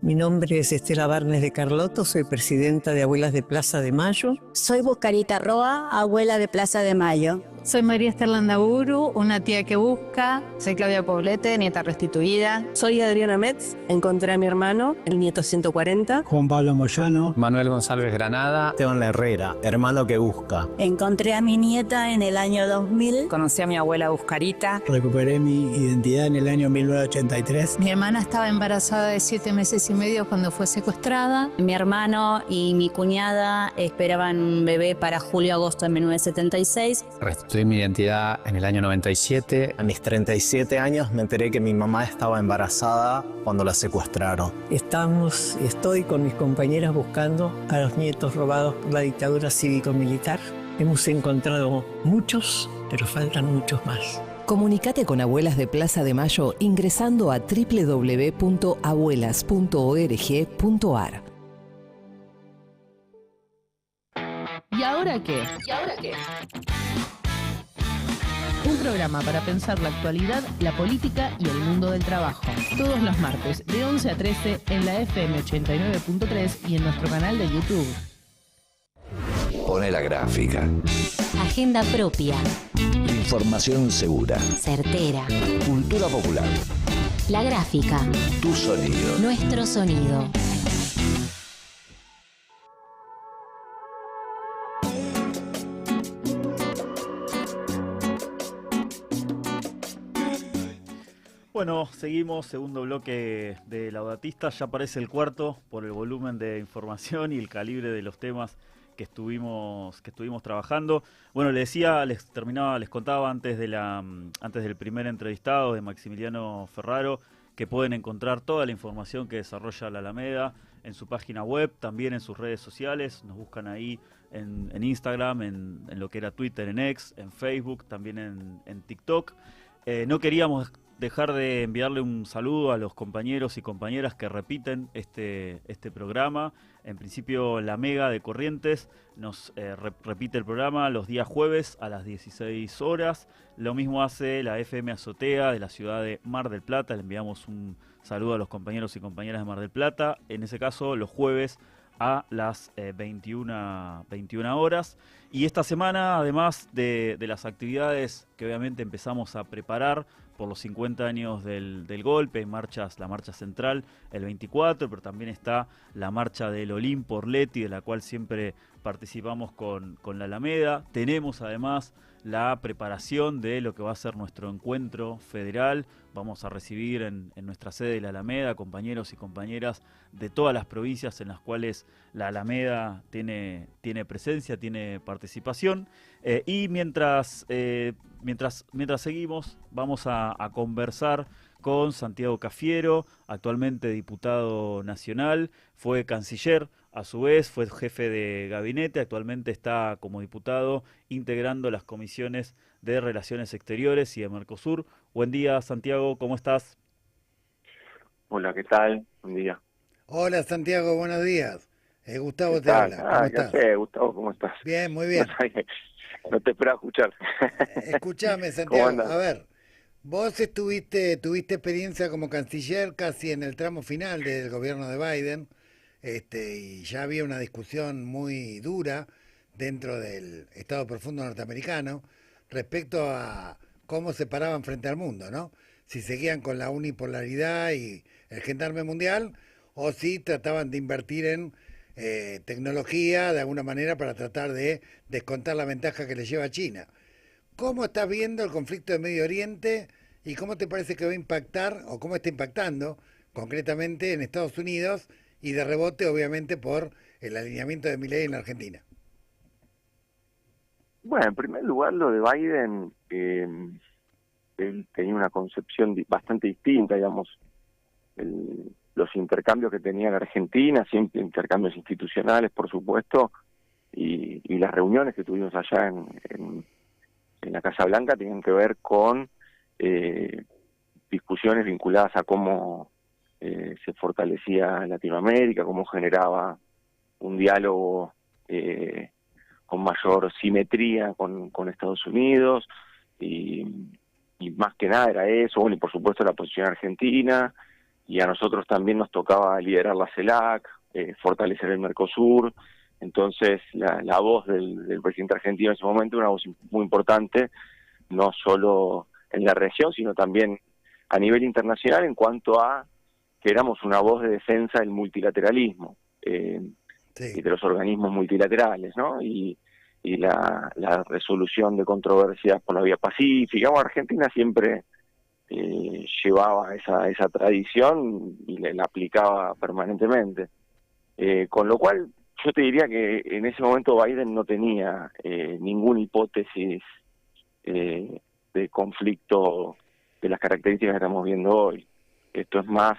Mi nombre es Estela Barnes de Carlotto, soy presidenta de Abuelas de Plaza de Mayo. Soy Buscarita Roa, abuela de Plaza de Mayo. Soy María Esther Landaburu, una tía que busca. Soy Claudia Poblete, nieta restituida. Soy Adriana Metz, encontré a mi hermano, el nieto 140. Juan Pablo Moyano. Manuel González Granada. Esteban Herrera, hermano que busca. Encontré a mi nieta en el año 2000. Conocí a mi abuela Buscarita. Recuperé mi identidad en el año 1983. Mi hermana estaba embarazada de 7 meses y medio cuando fue secuestrada. Mi hermano y mi cuñada esperaban un bebé para julio-agosto de 1976. Restituí mi identidad en el año 97. A mis 37 años me enteré que mi mamá estaba embarazada cuando la secuestraron. Estoy con mis compañeras buscando a los nietos robados por la dictadura cívico-militar. Hemos encontrado muchos, pero faltan muchos más. Comunicate con Abuelas de Plaza de Mayo ingresando a www.abuelas.org.ar. ¿Y ahora qué? Un programa para pensar la actualidad, la política y el mundo del trabajo. Todos los martes de 11 a 13 en la FM 89.3 y en nuestro canal de YouTube. Pone la gráfica. Agenda propia. Información segura. Certera. Cultura popular. La gráfica. Tu sonido. Nuestro sonido. Bueno, seguimos, segundo bloque de Laudatistas, ya aparece el cuarto por el volumen de información y el calibre de los temas que estuvimos trabajando. Bueno, les contaba antes del primer entrevistado de Maximiliano Ferraro que pueden encontrar toda la información que desarrolla la Alameda en su página web, también en sus redes sociales, nos buscan ahí en Instagram, en lo que era Twitter, en X, en Facebook, también en TikTok. No queríamos dejar de enviarle un saludo a los compañeros y compañeras que repiten este programa. En principio, la Mega de Corrientes nos repite el programa los días jueves a las 16 horas. Lo mismo hace la FM Azotea de la ciudad de Mar del Plata. Le enviamos un saludo a los compañeros y compañeras de Mar del Plata. En ese caso, los jueves a las 21 horas. Y esta semana, además de las actividades que obviamente empezamos a preparar por los 50 años del golpe, la marcha central el 24, pero también está la marcha del Olimpo Orleti, de la cual siempre participamos con la Alameda. Tenemos además la preparación de lo que va a ser nuestro encuentro federal. Vamos a recibir en nuestra sede de la Alameda compañeros y compañeras de todas las provincias en las cuales la Alameda tiene presencia, tiene participación. Y mientras seguimos, vamos a conversar con Santiago Cafiero, actualmente diputado nacional, fue canciller, a su vez fue jefe de gabinete, actualmente está como diputado integrando las comisiones de Relaciones Exteriores y de Mercosur. Buen día, Santiago, ¿cómo estás? Hola, ¿qué tal? Buen día. Hola, Santiago, buenos días. Gustavo te tal? habla. ¿Cómo estás? Ya sé, Gustavo, ¿cómo estás? Bien, muy bien. No te esperaba escuchar. Escuchame, Santiago, a ver, vos tuviste experiencia como canciller casi en el tramo final del gobierno de Biden, y ya había una discusión muy dura dentro del Estado Profundo norteamericano respecto a cómo se paraban frente al mundo, ¿no? Si seguían con la unipolaridad y el gendarme mundial, o si trataban de invertir en tecnología de alguna manera para tratar de descontar la ventaja que le lleva China. ¿Cómo estás viendo el conflicto de Medio Oriente y cómo te parece que va a impactar o cómo está impactando concretamente en Estados Unidos y de rebote obviamente por el alineamiento de Milei en la Argentina? Bueno, en primer lugar lo de Biden, él tenía una concepción bastante distinta, digamos, los intercambios que tenía en Argentina, siempre intercambios institucionales, por supuesto, y las reuniones que tuvimos allá en la Casa Blanca tenían que ver con discusiones vinculadas a cómo se fortalecía Latinoamérica, cómo generaba un diálogo con mayor simetría con Estados Unidos, y más que nada era eso, bueno, y por supuesto la posición argentina, y a nosotros también nos tocaba liderar la CELAC, fortalecer el Mercosur. Entonces la voz del presidente argentino en ese momento era una voz muy importante, no solo en la región, sino también a nivel internacional en cuanto a que éramos una voz de defensa del multilateralismo, y de los organismos multilaterales, ¿no? Y la resolución de controversias por la vía pacífica. Bueno, Argentina siempre llevaba esa tradición y la aplicaba permanentemente. Con lo cual, yo te diría que en ese momento Biden no tenía ninguna hipótesis de conflicto de las características que estamos viendo hoy. Esto es más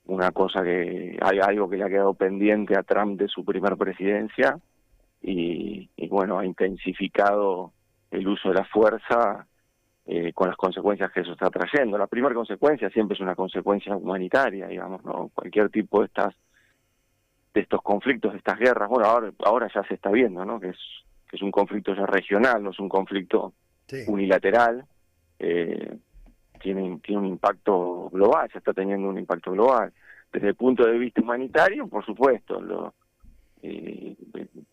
una cosa que hay algo que le ha quedado pendiente a Trump de su primer presidencia, y bueno, ha intensificado el uso de la fuerza con las consecuencias que eso está trayendo. La primera consecuencia siempre es una consecuencia humanitaria, digamos, ¿no? Cualquier tipo de estos conflictos, de estas guerras, bueno, ahora ya se está viendo, ¿no? Que es un conflicto ya regional, no es un conflicto unilateral, tiene un impacto global, ya está teniendo un impacto global. Desde el punto de vista humanitario, por supuesto,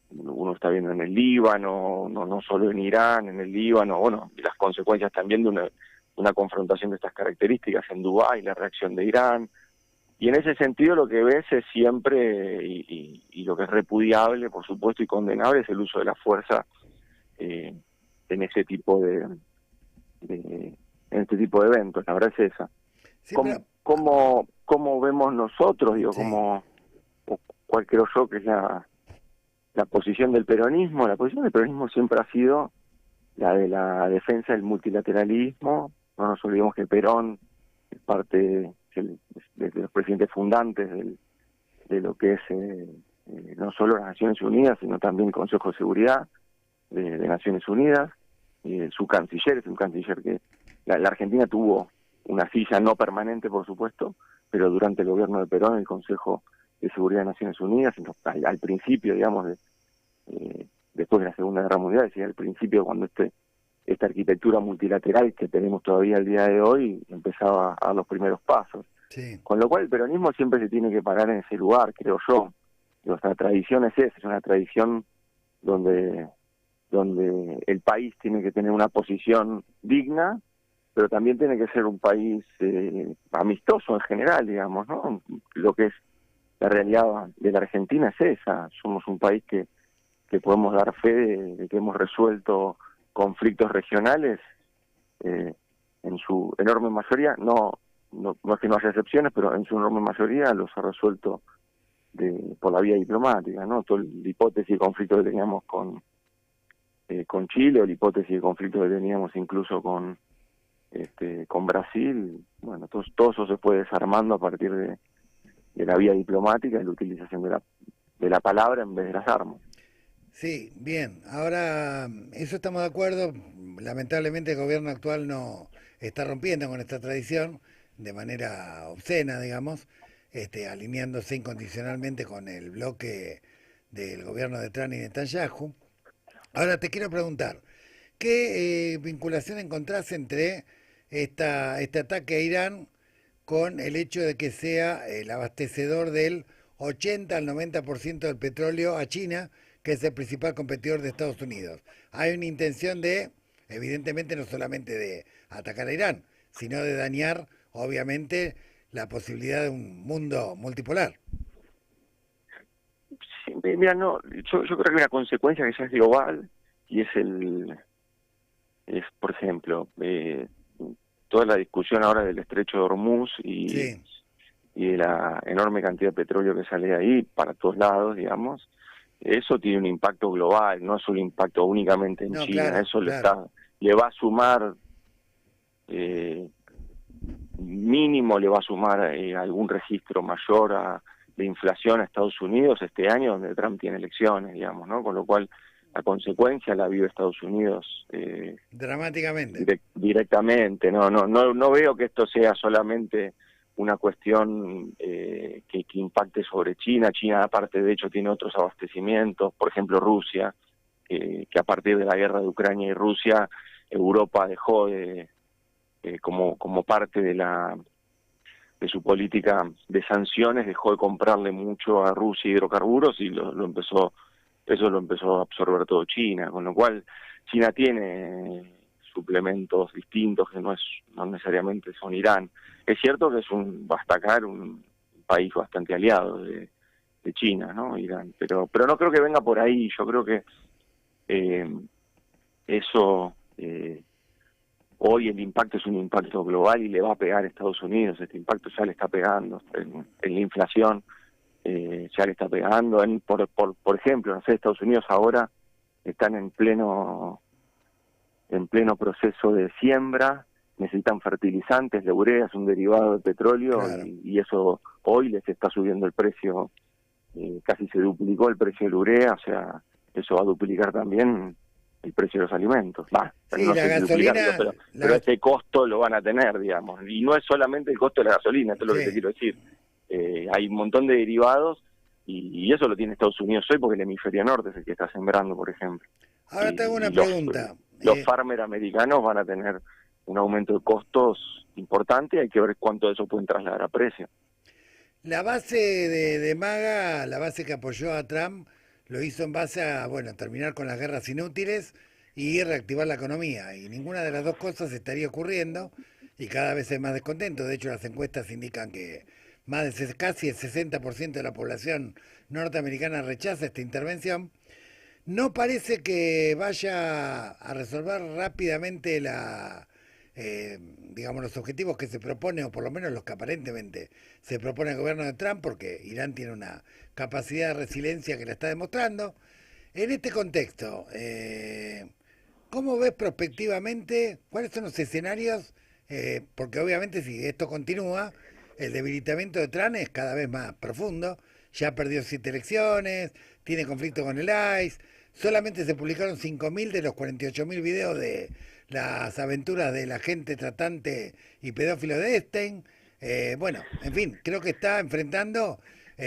uno está viendo en el Líbano, no solo en Irán, en el Líbano, bueno, las consecuencias también de una confrontación de estas características en Dubái, la reacción de Irán. Y en ese sentido lo que ves es siempre, y lo que es repudiable, por supuesto, y condenable, es el uso de la fuerza en este tipo de eventos. La verdad es esa. Sí, ¿Cómo vemos nosotros, digo, cuál creo yo que es la posición del peronismo? La posición del peronismo siempre ha sido la de la defensa del multilateralismo. No nos olvidemos que Perón es parte de los presidentes fundantes de lo que es no solo las Naciones Unidas, sino también el Consejo de Seguridad de Naciones Unidas. Su canciller es un canciller que la Argentina tuvo una silla no permanente, por supuesto, pero durante el gobierno de Perón, el Consejo de Seguridad de Naciones Unidas, al principio, digamos, después de la Segunda Guerra Mundial, es decir, al principio cuando esta arquitectura multilateral que tenemos todavía al día de hoy empezaba a dar los primeros pasos. Sí. Con lo cual el peronismo siempre se tiene que parar en ese lugar, creo yo. Nuestra tradición es esa, es una tradición donde el país tiene que tener una posición digna, pero también tiene que ser un país amistoso en general, digamos, ¿no? Lo que es la realidad de la Argentina es esa. Somos un país que podemos dar fe de que hemos resuelto conflictos regionales en su enorme mayoría, no es que no haya excepciones, pero en su enorme mayoría los ha resuelto por la vía diplomática, ¿no? Toda la hipótesis de conflicto que teníamos con Chile, o la hipótesis de conflicto que teníamos incluso con Brasil, bueno, todo eso se fue desarmando a partir de la vía diplomática y la utilización de la palabra en vez de las armas. Sí, bien. Ahora, eso estamos de acuerdo. Lamentablemente el gobierno actual no está rompiendo con esta tradición de manera obscena, digamos, alineándose incondicionalmente con el bloque del gobierno de Trump y Netanyahu. Ahora te quiero preguntar, ¿qué vinculación encontrás entre este ataque a Irán con el hecho de que sea el abastecedor del 80 al 90% del petróleo a China, que es el principal competidor de Estados Unidos? Hay una intención de, evidentemente, no solamente de atacar a Irán, sino de dañar, obviamente, la posibilidad de un mundo multipolar. Sí, mira, no, yo creo que una consecuencia que ya es global, y es por ejemplo, toda la discusión ahora del estrecho de Hormuz y de la enorme cantidad de petróleo que sale de ahí para todos lados, digamos. Eso tiene un impacto global, no es un impacto únicamente en China, claro, eso le va a sumar, mínimo le va a sumar algún registro mayor de inflación a Estados Unidos este año, donde Trump tiene elecciones, digamos, ¿no? Con lo cual la consecuencia la vive Estados Unidos dramáticamente. Directamente. No veo que esto sea solamente una cuestión que impacte sobre China. China, aparte, de hecho, tiene otros abastecimientos, por ejemplo Rusia, que a partir de la guerra de Ucrania y Rusia, Europa dejó como parte de su política de sanciones, dejó de comprarle mucho a Rusia hidrocarburos y eso lo empezó a absorber todo China, con lo cual China tiene suplementos distintos que no necesariamente son Irán. Es cierto que va a destacar un país bastante aliado de China, ¿no? Irán, pero no creo que venga por ahí. Yo creo que eso hoy el impacto es un impacto global y le va a pegar a Estados Unidos. Este impacto ya le está pegando en la inflación, ya le está pegando. Por ejemplo, no sé, Estados Unidos ahora están en pleno proceso de siembra, necesitan fertilizantes, la urea es un derivado del petróleo, claro, y eso hoy les está subiendo el precio, casi se duplicó el precio de la urea, o sea, eso va a duplicar también el precio de los alimentos. Sí, no la gasolina, pero ese costo lo van a tener, digamos, y no es solamente el costo de la gasolina, esto es lo que te quiero decir. Hay un montón de derivados y eso lo tiene Estados Unidos hoy porque el hemisferio norte es el que está sembrando, por ejemplo. Ahora te hago una pregunta. Los farmers americanos van a tener un aumento de costos importante, hay que ver cuánto de eso pueden trasladar a precio. La base de MAGA, la base que apoyó a Trump, lo hizo en base a, terminar con las guerras inútiles y reactivar la economía. Y ninguna de las dos cosas estaría ocurriendo y cada vez hay más descontento. De hecho, las encuestas indican que casi el 60% de la población norteamericana rechaza esta intervención. No parece que vaya a resolver rápidamente los objetivos que se propone, o por lo menos los que aparentemente se propone el gobierno de Trump, porque Irán tiene una capacidad de resiliencia que la está demostrando. En este contexto, ¿cómo ves prospectivamente cuáles son los escenarios? Porque obviamente si esto continúa, el debilitamiento de Trump es cada vez más profundo. Ya perdió 7 elecciones, tiene conflicto con el ICE. Solamente se publicaron 5.000 de los 48.000 videos de las aventuras del agente tratante y pedófilo de Epstein. Bueno, en fin, creo que está enfrentando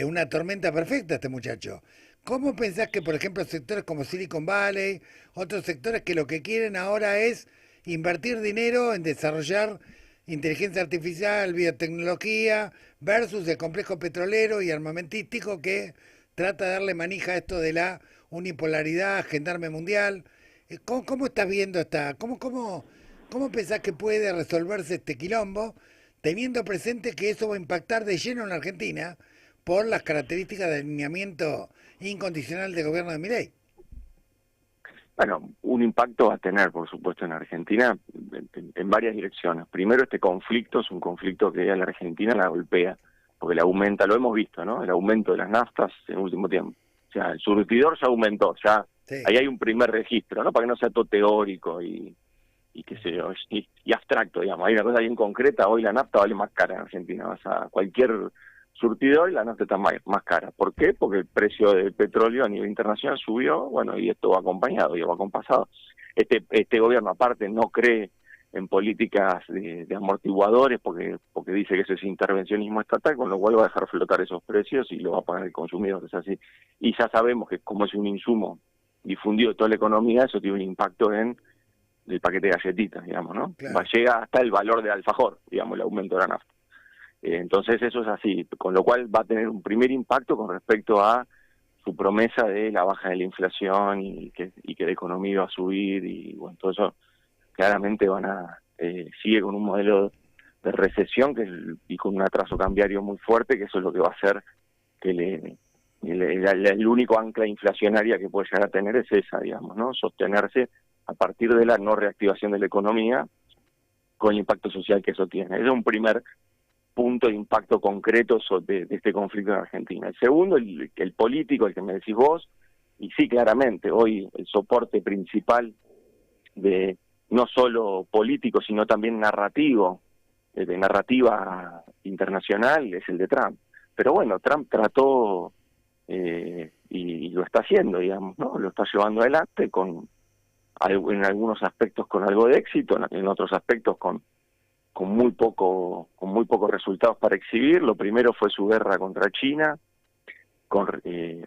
una tormenta perfecta este muchacho. ¿Cómo pensás que, por ejemplo, sectores como Silicon Valley, otros sectores que lo que quieren ahora es invertir dinero en desarrollar inteligencia artificial, biotecnología, versus el complejo petrolero y armamentístico que trata de darle manija a esto de la unipolaridad, gendarme mundial? ¿Cómo estás viendo cómo pensás que puede resolverse este quilombo, teniendo presente que eso va a impactar de lleno en la Argentina por las características de alineamiento incondicional del gobierno de Milei? Bueno, un impacto va a tener, por supuesto, en Argentina en varias direcciones. Primero, este conflicto es un conflicto que a la Argentina la golpea, porque le aumenta, lo hemos visto, ¿no? El aumento de las naftas en el último tiempo. O sea, el surtidor ya aumentó, ya sí. Ahí hay un primer registro, ¿no? Para que no sea todo teórico y qué sé yo, y abstracto, digamos. Hay una cosa bien concreta, hoy la nafta vale más cara en Argentina. Vas a cualquier surtidor y la nafta está más cara. ¿Por qué? Porque el precio del petróleo a nivel internacional subió, bueno, y esto va acompañado y va acompasado. Este gobierno, aparte, no cree en políticas de amortiguadores porque dice que eso es intervencionismo estatal, con lo cual va a dejar flotar esos precios y lo va a pagar el consumidor, es así. Y ya sabemos que como es un insumo difundido en toda la economía, eso tiene un impacto en el paquete de galletitas, digamos, ¿no? Claro. Llega hasta el valor del alfajor, digamos, el aumento de la nafta. Entonces eso es así, con lo cual va a tener un primer impacto con respecto a su promesa de la baja de la inflación y que la economía va a subir, y bueno, todo eso claramente sigue con un modelo de recesión y con un atraso cambiario muy fuerte, que eso es lo que va a hacer que el único ancla inflacionaria que puede llegar a tener es esa, digamos, ¿no? Sostenerse a partir de la no reactivación de la economía con el impacto social que eso tiene. Ese es un primer punto de impacto concreto de este conflicto en Argentina. El segundo, el político, el que me decís vos, y sí, claramente, hoy el soporte principal de no solo político, sino también narrativo, de narrativa internacional, es el de Trump. Pero bueno, Trump trató, y lo está haciendo, digamos, ¿no? Lo está llevando adelante en algunos aspectos con algo de éxito, en otros aspectos con muy pocos resultados para exhibir. Lo primero fue su guerra contra China,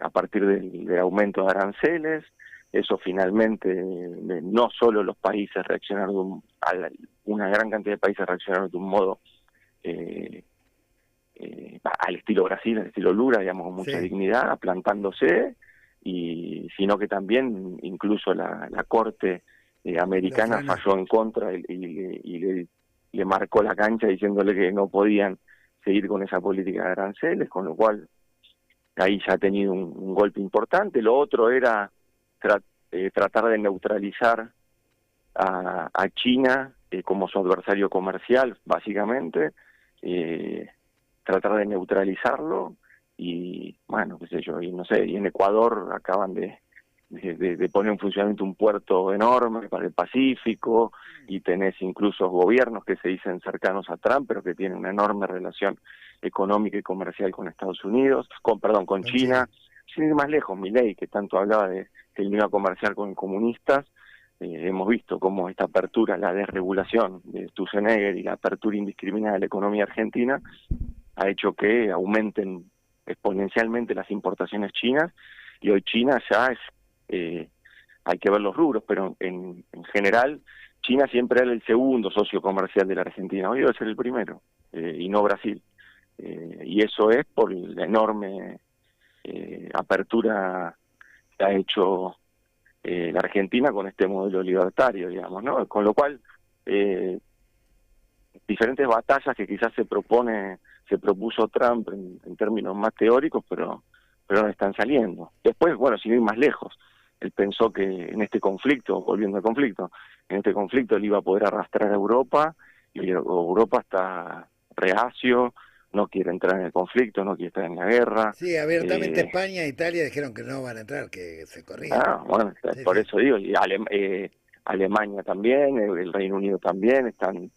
a partir del aumento de aranceles. Eso finalmente, no solo los países reaccionaron, una gran cantidad de países reaccionaron de un modo al estilo Brasil, al estilo Lula, digamos, con mucha dignidad, plantándose, sino que también incluso la Corte americana falló en contra y le marcó la cancha diciéndole que no podían seguir con esa política de aranceles, con lo cual ahí ya ha tenido un golpe importante. Lo otro era tratar de neutralizar a China como su adversario comercial, básicamente, tratar de neutralizarlo, y bueno, qué sé yo, y no sé, y en Ecuador acaban de poner en funcionamiento un puerto enorme para el Pacífico, y tenés incluso gobiernos que se dicen cercanos a Trump, pero que tienen una enorme relación económica y comercial con Estados Unidos, con China. Sin ir más lejos, Milei, que tanto hablaba de que él no iba a comerciar con comunistas, hemos visto cómo esta apertura, la desregulación de Sturzenegger y la apertura indiscriminada de la economía argentina ha hecho que aumenten exponencialmente las importaciones chinas, y hoy China ya es, hay que ver los rubros, pero en general China siempre era el segundo socio comercial de la Argentina, hoy debe ser el primero, y no Brasil, y eso es por la enorme apertura que ha hecho la Argentina con este modelo libertario, digamos, ¿no? Con lo cual, diferentes batallas que quizás se propuso Trump en términos más teóricos, pero no están saliendo. Después, bueno, sin ir más lejos, él pensó que en este conflicto, volviendo al conflicto, en este conflicto él iba a poder arrastrar a Europa, y Europa está reacio, no quiere entrar en el conflicto, no quiere estar en la guerra. Sí, abiertamente España e Italia dijeron que no van a entrar, que se corrían. Bueno, sí, por eso digo, y Alemania también, el Reino Unido también, están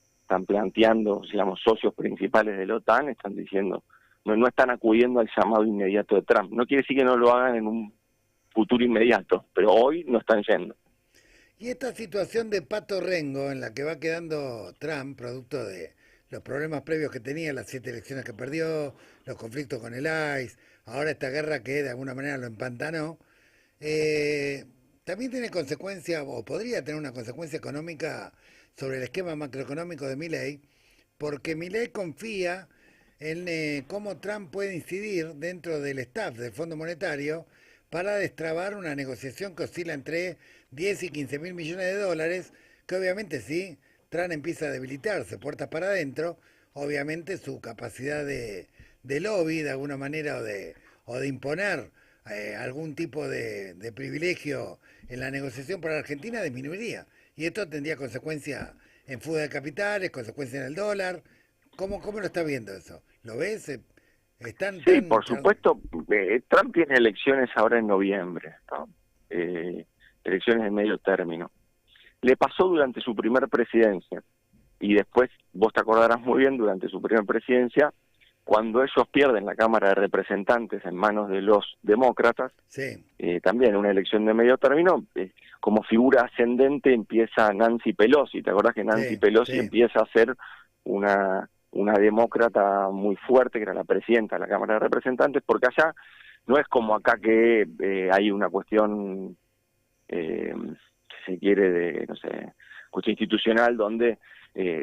planteando, digamos, socios principales de la OTAN, están diciendo, no están acudiendo al llamado inmediato de Trump. No quiere decir que no lo hagan en un futuro inmediato, pero hoy no están yendo. Y esta situación de pato rengo en la que va quedando Trump, producto de los problemas previos que tenía, las 7 elecciones que perdió, los conflictos con el ICE, ahora esta guerra que de alguna manera lo empantanó, también tiene consecuencia, o podría tener una consecuencia económica sobre el esquema macroeconómico de Milei, porque Milei confía en cómo Trump puede incidir dentro del staff del Fondo Monetario para destrabar una negociación que oscila entre 10 y 15 mil millones de dólares, que obviamente si Trump empieza a debilitarse, puertas para adentro, obviamente su capacidad de lobby de alguna manera o de imponer algún tipo de privilegio en la negociación para Argentina disminuiría. Y esto tendría consecuencias en fuga de capitales, consecuencias en el dólar. ¿Cómo lo está viendo eso? ¿Lo ves? Sí, por supuesto. Trump tiene elecciones ahora en noviembre, ¿no? Elecciones de medio término. Le pasó durante su primer presidencia y después, vos te acordarás muy bien, durante su primera presidencia, cuando ellos pierden la Cámara de Representantes en manos de los demócratas, sí. También una elección de medio término, como figura ascendente empieza Nancy Pelosi. ¿Te acordás que Nancy Pelosi empieza a ser una demócrata muy fuerte, que era la presidenta de la Cámara de Representantes? Porque allá no es como acá que hay una cuestión, si se quiere, de, no sé, cuestión institucional, donde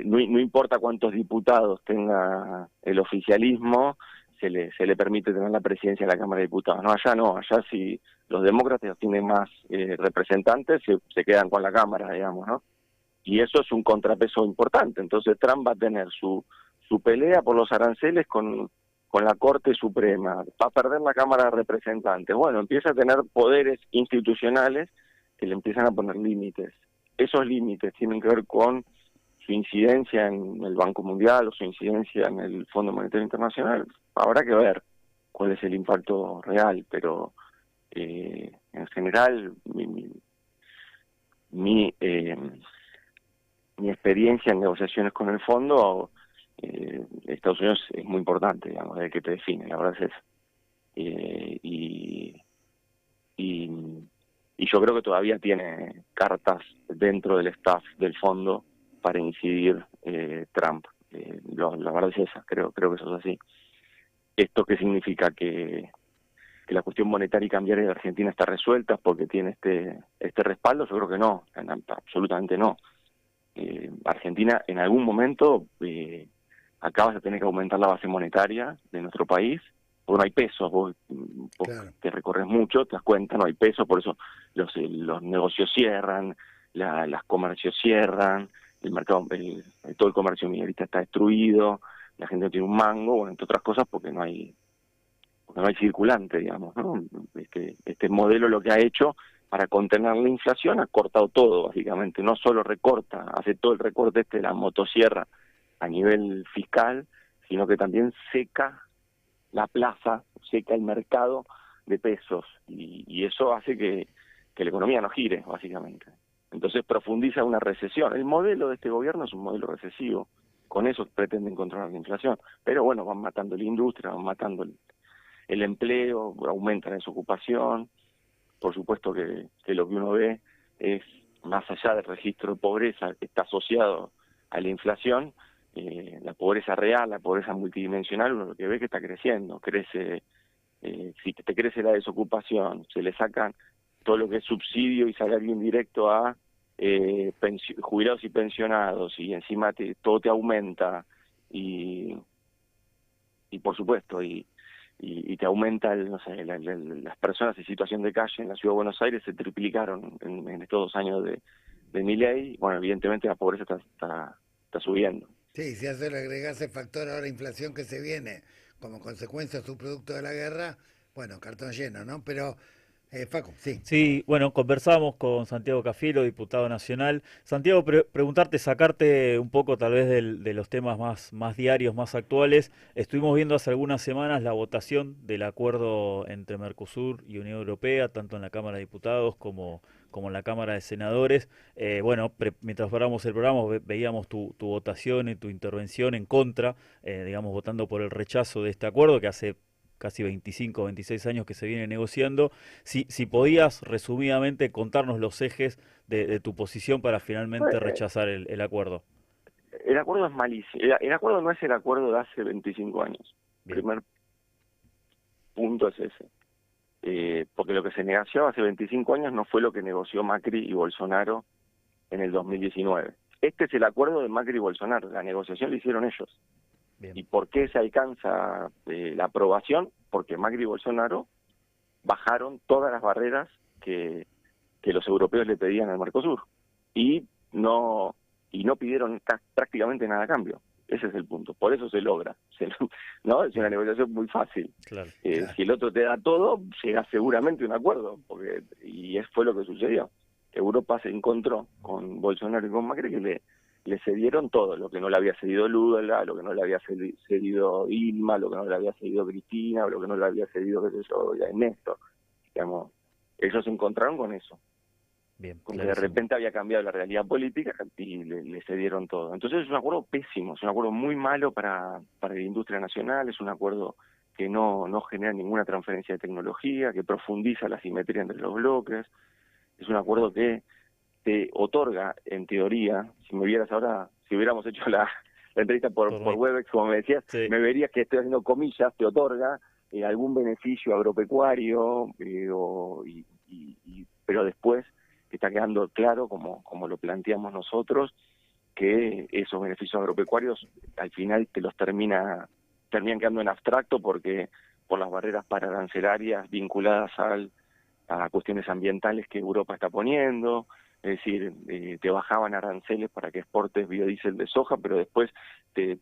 no importa cuántos diputados tenga el oficialismo, se le permite tener la presidencia de la Cámara de Diputados. No, allá no, allá si los demócratas tienen más representantes, se quedan con la Cámara, digamos, ¿no? Y eso es un contrapeso importante. Entonces Trump va a tener su pelea por los aranceles con la Corte Suprema, va a perder la Cámara de Representantes. Bueno, empieza a tener poderes institucionales que le empiezan a poner límites. Esos límites tienen que ver con su incidencia en el Banco Mundial o su incidencia en el Fondo Monetario Internacional. Habrá que ver cuál es el impacto real, pero en general mi experiencia en negociaciones con el fondo, Estados Unidos es muy importante, digamos, el que te define, la verdad es eso. Y yo creo que todavía tiene cartas dentro del staff del fondo para incidir Trump. La verdad es esa, creo que eso es así. ¿Esto qué significa? Que la cuestión monetaria y cambiaria de Argentina está resuelta porque tiene este respaldo. Yo creo que no, absolutamente no. Argentina en algún momento acabas de tener que aumentar la base monetaria de nuestro país, porque no hay pesos. Vos claro. Te recorres mucho, te das cuenta, no hay pesos, por eso los negocios cierran, las comercios cierran, el mercado, todo el comercio minorista está destruido, la gente no tiene un mango, bueno, entre otras cosas porque no hay circulante, digamos, ¿no? Este modelo lo que ha hecho para contener la inflación ha cortado todo, básicamente, no solo recorta, hace todo el recorte de la motosierra a nivel fiscal, sino que también seca la plaza, seca el mercado de pesos, y eso hace que la economía no gire, básicamente. Entonces profundiza una recesión. El modelo de este gobierno es un modelo recesivo, con eso pretenden controlar la inflación, pero bueno, van matando la industria, van matando el empleo, aumenta la desocupación. Por supuesto que lo que uno ve es, más allá del registro de pobreza que está asociado a la inflación, la pobreza real, la pobreza multidimensional, uno lo que ve es que está creciendo, si te crece la desocupación, se le sacan todo lo que es subsidio y salario indirecto a jubilados y pensionados, y encima todo te aumenta, y por supuesto, y te aumenta, no sé, las personas en situación de calle en la Ciudad de Buenos Aires se triplicaron en estos 2 años de Milei. Bueno, evidentemente la pobreza está subiendo. Sí, si le agregás el factor ahora inflación que se viene como consecuencia subproducto de la guerra, bueno, cartón lleno, ¿no? Pero Facu, sí. Sí, bueno, conversamos con Santiago Cafiero, diputado nacional. Santiago, preguntarte, sacarte un poco tal vez de los temas más diarios, más actuales. Estuvimos viendo hace algunas semanas la votación del acuerdo entre Mercosur y Unión Europea, tanto en la Cámara de Diputados como en la Cámara de Senadores. Bueno, mientras paramos el programa veíamos tu votación y tu intervención en contra, digamos, votando por el rechazo de este acuerdo que hace casi 25, 26 años que se viene negociando. Si podías resumidamente contarnos los ejes de tu posición para finalmente rechazar el acuerdo. El acuerdo es malísimo. El acuerdo no es el acuerdo de hace 25 años. El primer punto es ese. Porque lo que se negoció hace 25 años no fue lo que negoció Macri y Bolsonaro en el 2019. Este es el acuerdo de Macri y Bolsonaro. La negociación la hicieron ellos. Bien. ¿Y por qué se alcanza la aprobación? Porque Macri y Bolsonaro bajaron todas las barreras que los europeos le pedían al Mercosur. Y no pidieron prácticamente nada a cambio. Ese es el punto. Por eso se logra. ¿No? Es una negociación muy fácil. Claro. Si el otro te da todo, llega seguramente a un acuerdo. Y fue lo que sucedió. Europa se encontró con Bolsonaro y con Macri que le cedieron todo, lo que no le había cedido Lula, lo que no le había cedido Dilma, lo que no le había cedido Cristina, lo que no le había cedido, qué sé yo, Néstor. Digamos, ellos se encontraron con eso. Bien, con que de repente había cambiado la realidad política y le cedieron todo. Entonces es un acuerdo pésimo, es un acuerdo muy malo para la industria nacional, es un acuerdo que no genera ninguna transferencia de tecnología, que profundiza la asimetría entre los bloques. Es un acuerdo que te otorga, en teoría, si hubiéramos hecho la entrevista por Webex, como me decías, me verías que estoy haciendo comillas, te otorga algún beneficio agropecuario, pero después está quedando claro, como lo planteamos nosotros, que esos beneficios agropecuarios al final te los terminan quedando en abstracto porque por las barreras pararancelarias vinculadas a cuestiones ambientales que Europa está poniendo, es decir, te bajaban aranceles para que exportes biodiesel de soja, pero después te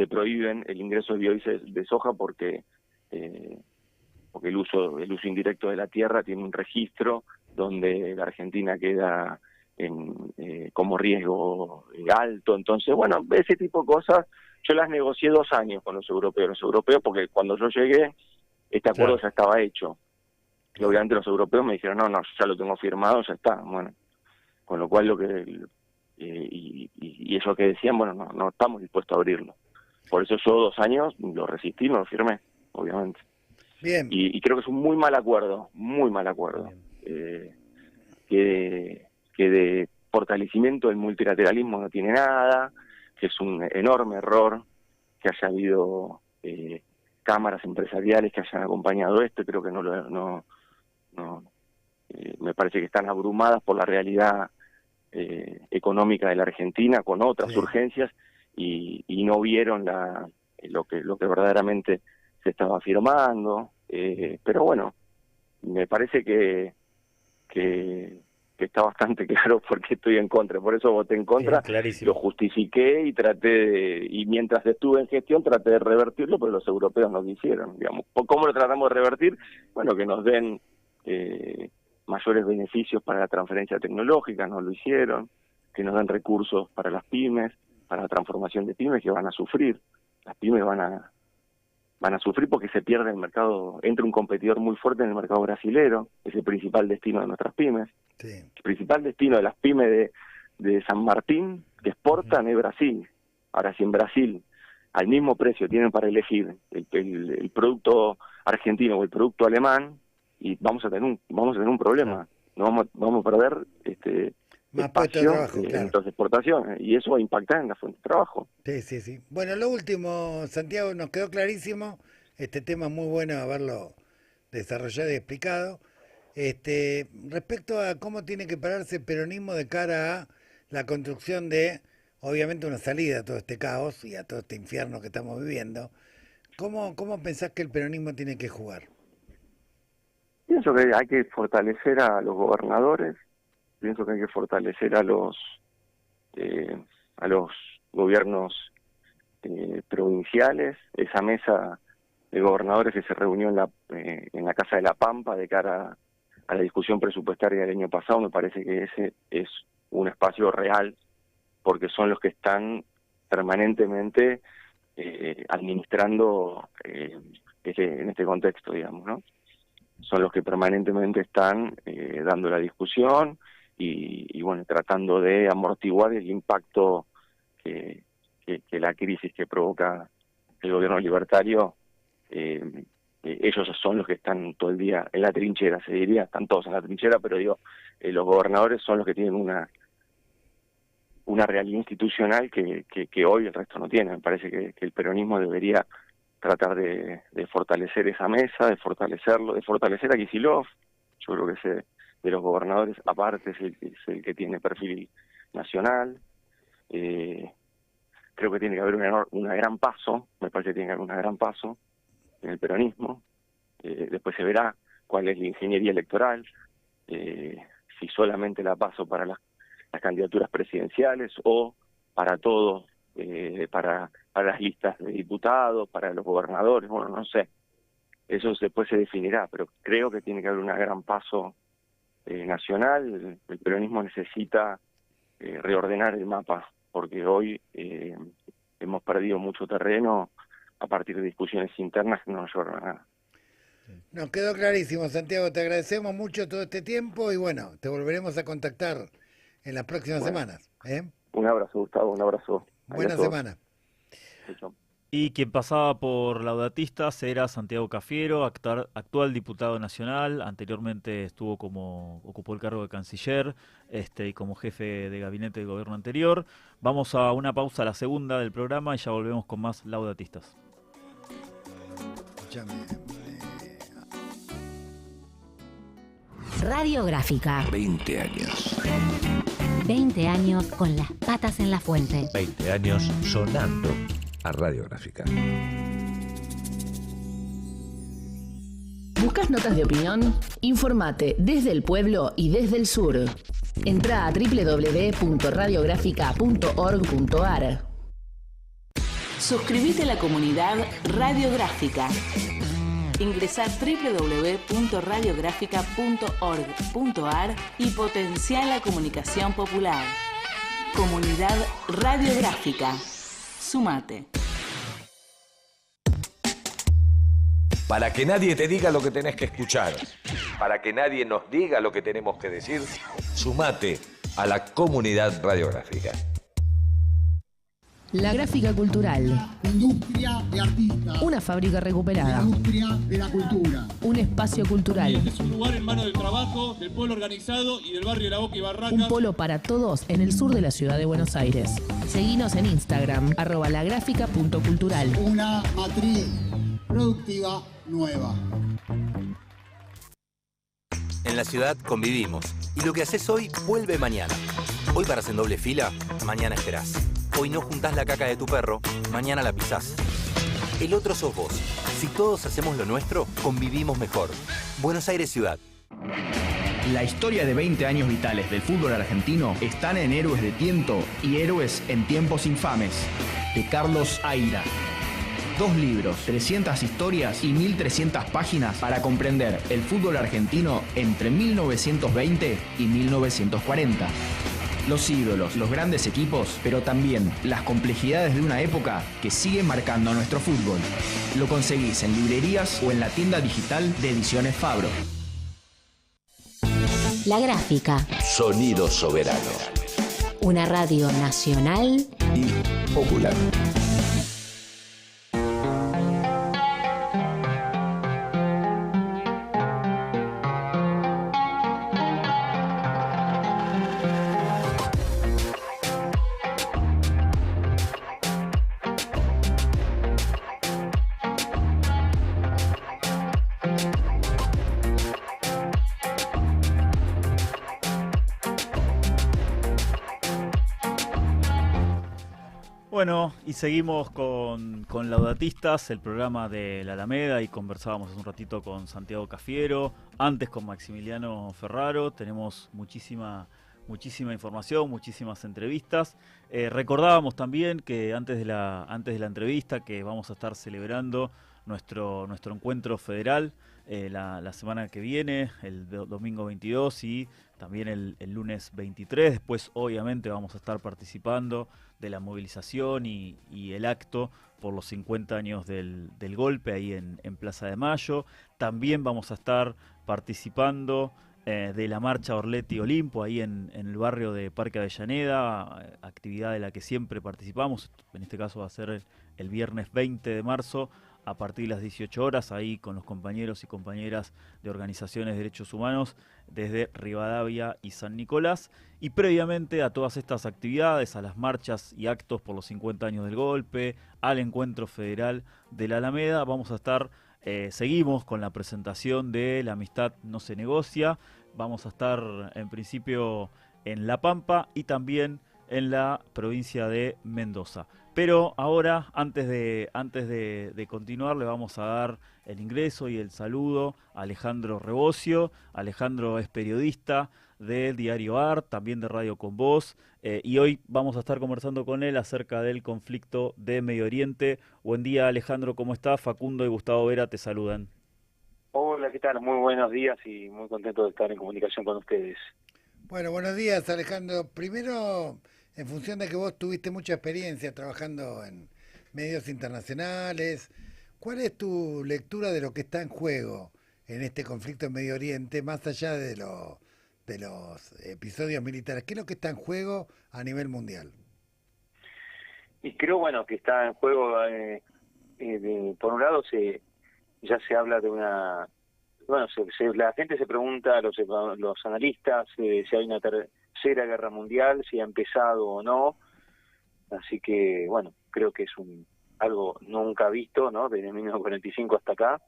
prohíben el ingreso de biodiesel de soja porque el uso indirecto de la tierra tiene un registro donde la Argentina queda como riesgo alto. Entonces, bueno, ese tipo de cosas yo las negocié 2 años con los europeos, porque cuando yo llegué este acuerdo ya estaba hecho. Y obviamente los europeos me dijeron, no, ya lo tengo firmado, ya está. Bueno, con lo cual y eso que decían, bueno, no estamos dispuestos a abrirlo. Por eso yo 2 años lo resistí, no lo firmé, obviamente. Bien. Y creo que es un muy mal acuerdo, que de fortalecimiento del multilateralismo no tiene nada, que es un enorme error que haya habido cámaras empresariales que hayan acompañado esto. Creo que me parece que están abrumadas por la realidad económica de la Argentina con otras urgencias y no vieron lo que verdaderamente se estaba firmando, pero bueno, me parece que está bastante claro por qué estoy en contra, por eso voté en contra, lo justifiqué y mientras estuve en gestión traté de revertirlo, pero los europeos no quisieron, digamos. ¿Cómo lo tratamos de revertir? Bueno, que nos den mayores beneficios para la transferencia tecnológica, no lo hicieron, que nos den recursos para las pymes, para la transformación de pymes, que van a sufrir. Las pymes van a sufrir porque se pierde el mercado, entra un competidor muy fuerte en el mercado brasilero, es el principal destino de nuestras pymes. Sí. El principal destino de las pymes de San Martín que exportan es Brasil. Ahora, si en Brasil al mismo precio tienen para elegir el producto argentino o el producto alemán, y vamos a tener un problema. Vamos a perder más puestos de trabajo, en nuestras exportaciones, y eso va a impactar en la fuente de trabajo. Sí. Bueno, lo último, Santiago, nos quedó clarísimo, este tema muy bueno haberlo desarrollado y explicado. Respecto a cómo tiene que pararse el peronismo de cara a la construcción de, obviamente, una salida a todo este caos y a todo este infierno que estamos viviendo, ¿cómo pensás que el peronismo tiene que jugar? Pienso que hay que fortalecer a los gobernadores, pienso que hay que fortalecer a los gobiernos provinciales, esa mesa de gobernadores que se reunió en la Casa de la Pampa de cara a la discusión presupuestaria del año pasado, me parece que ese es un espacio real, porque son los que están permanentemente administrando en este contexto, digamos, ¿no? Son los que permanentemente están dando la discusión y bueno, tratando de amortiguar el impacto que la crisis que provoca el gobierno libertario ellos son los que están todo el día en la trinchera, se diría, están todos en la trinchera, pero digo, los gobernadores son los que tienen una realidad institucional que hoy el resto no tiene. Me parece que el peronismo debería tratar de fortalecer esa mesa, de fortalecer a Kicillof. Yo creo que ese de los gobernadores aparte es el que tiene perfil nacional. Creo que tiene que haber una gran paso, me parece que tiene que haber una gran paso en el peronismo. Después se verá cuál es la ingeniería electoral, si solamente la paso para las candidaturas presidenciales o para todo, para las listas de diputados, para los gobernadores, bueno, no sé. Eso después se definirá, pero creo que tiene que haber una gran paso nacional. El peronismo necesita reordenar el mapa, porque hoy hemos perdido mucho terreno a partir de discusiones internas que no nos llevaron a nada. Nos quedó clarísimo, Santiago. Te agradecemos mucho todo este tiempo y bueno, te volveremos a contactar en las próximas semanas. Un abrazo, Gustavo, un abrazo. Buena semana. Y quien pasaba por Laudatistas era Santiago Cafiero, actual diputado nacional. Anteriormente ocupó el cargo de canciller y como jefe de gabinete del gobierno anterior. Vamos a una pausa, la segunda del programa, y ya volvemos con más Laudatistas. Radiográfica. 20 años. 20 años con las patas en la fuente. 20 años sonando a Radiográfica. ¿Buscas notas de opinión? Informate desde el pueblo y desde el sur. Entra a www.radiográfica.org.ar. Suscríbete a la comunidad Radiográfica. Ingresá a www.radiográfica.org.ar y potenciá la comunicación popular. Comunidad Radiográfica. Sumate. Para que nadie te diga lo que tenés que escuchar, para que nadie nos diga lo que tenemos que decir, sumate a la comunidad radiográfica. La Gráfica Cultural. Industria de artistas. Una fábrica recuperada. Industria de la cultura. Un espacio cultural. Es un lugar en manos del trabajo, del pueblo organizado y del barrio de La Boca y Barracas. Un polo para todos en el sur de la ciudad de Buenos Aires. Seguinos en Instagram, @lagráfica.cultural. Una matriz productiva nueva. En la ciudad convivimos. Y lo que haces hoy vuelve mañana. Hoy paras en doble fila, mañana esperás. Hoy no juntás la caca de tu perro, mañana la pisás. El otro sos vos. Si todos hacemos lo nuestro, convivimos mejor. Buenos Aires Ciudad. La historia de 20 años vitales del fútbol argentino están en Héroes de Tiento y Héroes en Tiempos Infames, de Carlos Aira. 2 libros, 300 historias y 1300 páginas para comprender el fútbol argentino entre 1920 y 1940. Los ídolos, los grandes equipos, pero también las complejidades de una época que sigue marcando a nuestro fútbol. Lo conseguís en librerías o en la tienda digital de Ediciones Fabro. La Gráfica. Sonido soberano. Una radio nacional y popular. Bueno, y seguimos con Laudatistas, el programa de la Alameda, y conversábamos hace un ratito con Santiago Cafiero, antes con Maximiliano Ferraro. Tenemos muchísima información, muchísimas entrevistas. Recordábamos también que antes de la entrevista que vamos a estar celebrando nuestro encuentro federal la semana que viene, el domingo 22 y también el lunes 23. Después obviamente vamos a estar participando de la movilización y el acto por los 50 años del golpe ahí en Plaza de Mayo. También vamos a estar participando de la marcha Orletti-Olimpo ahí en el barrio de Parque Avellaneda, actividad de la que siempre participamos. En este caso va a ser el viernes 20 de marzo a partir de las 18 horas, ahí con los compañeros y compañeras de organizaciones de derechos humanos desde Rivadavia y San Nicolás. Y previamente a todas estas actividades, a las marchas y actos por los 50 años del golpe, al encuentro federal de la Alameda, vamos a estar, seguimos con la presentación de La amistad no se negocia. Vamos a estar en principio en La Pampa y también en la provincia de Mendoza. Pero ahora, antes de continuar, le vamos a dar el ingreso y el saludo a Alejandro Rebocio. Alejandro es periodista del diario AR, también de Radio Con Voz, y hoy vamos a estar conversando con él acerca del conflicto de Medio Oriente. Buen día, Alejandro, ¿cómo estás? Facundo y Gustavo Vera te saludan. Hola, ¿qué tal? Muy buenos días y muy contento de estar en comunicación con ustedes. Bueno, buenos días, Alejandro. Primero, en función de que vos tuviste mucha experiencia trabajando en medios internacionales, ¿cuál es tu lectura de lo que está en juego en este conflicto en Medio Oriente, más allá de los episodios militares? ¿Qué es lo que está en juego a nivel mundial? Y creo, que está en juego, por un lado, ya se habla de una... la gente se pregunta, los analistas, si hay una tercera guerra mundial, si ha empezado o no. Así que, creo que es algo nunca visto, ¿no? Desde 1945 hasta acá.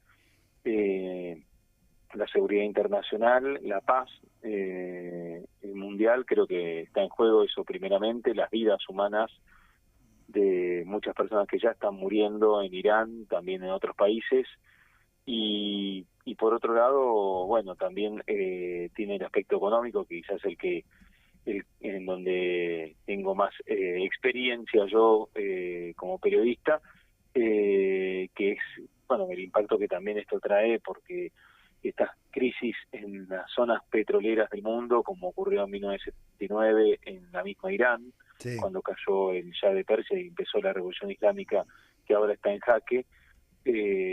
La seguridad internacional, la paz mundial, creo que está en juego eso primeramente, las vidas humanas de muchas personas que ya están muriendo en Irán, también en otros países. Y por otro lado, también tiene el aspecto económico, que quizás en donde tengo más experiencia yo como periodista, que es el impacto que también esto trae, porque estas crisis en las zonas petroleras del mundo, como ocurrió en 1979 en la misma Irán, sí, cuando cayó el Shah de Persia y empezó la revolución islámica que ahora está en jaque.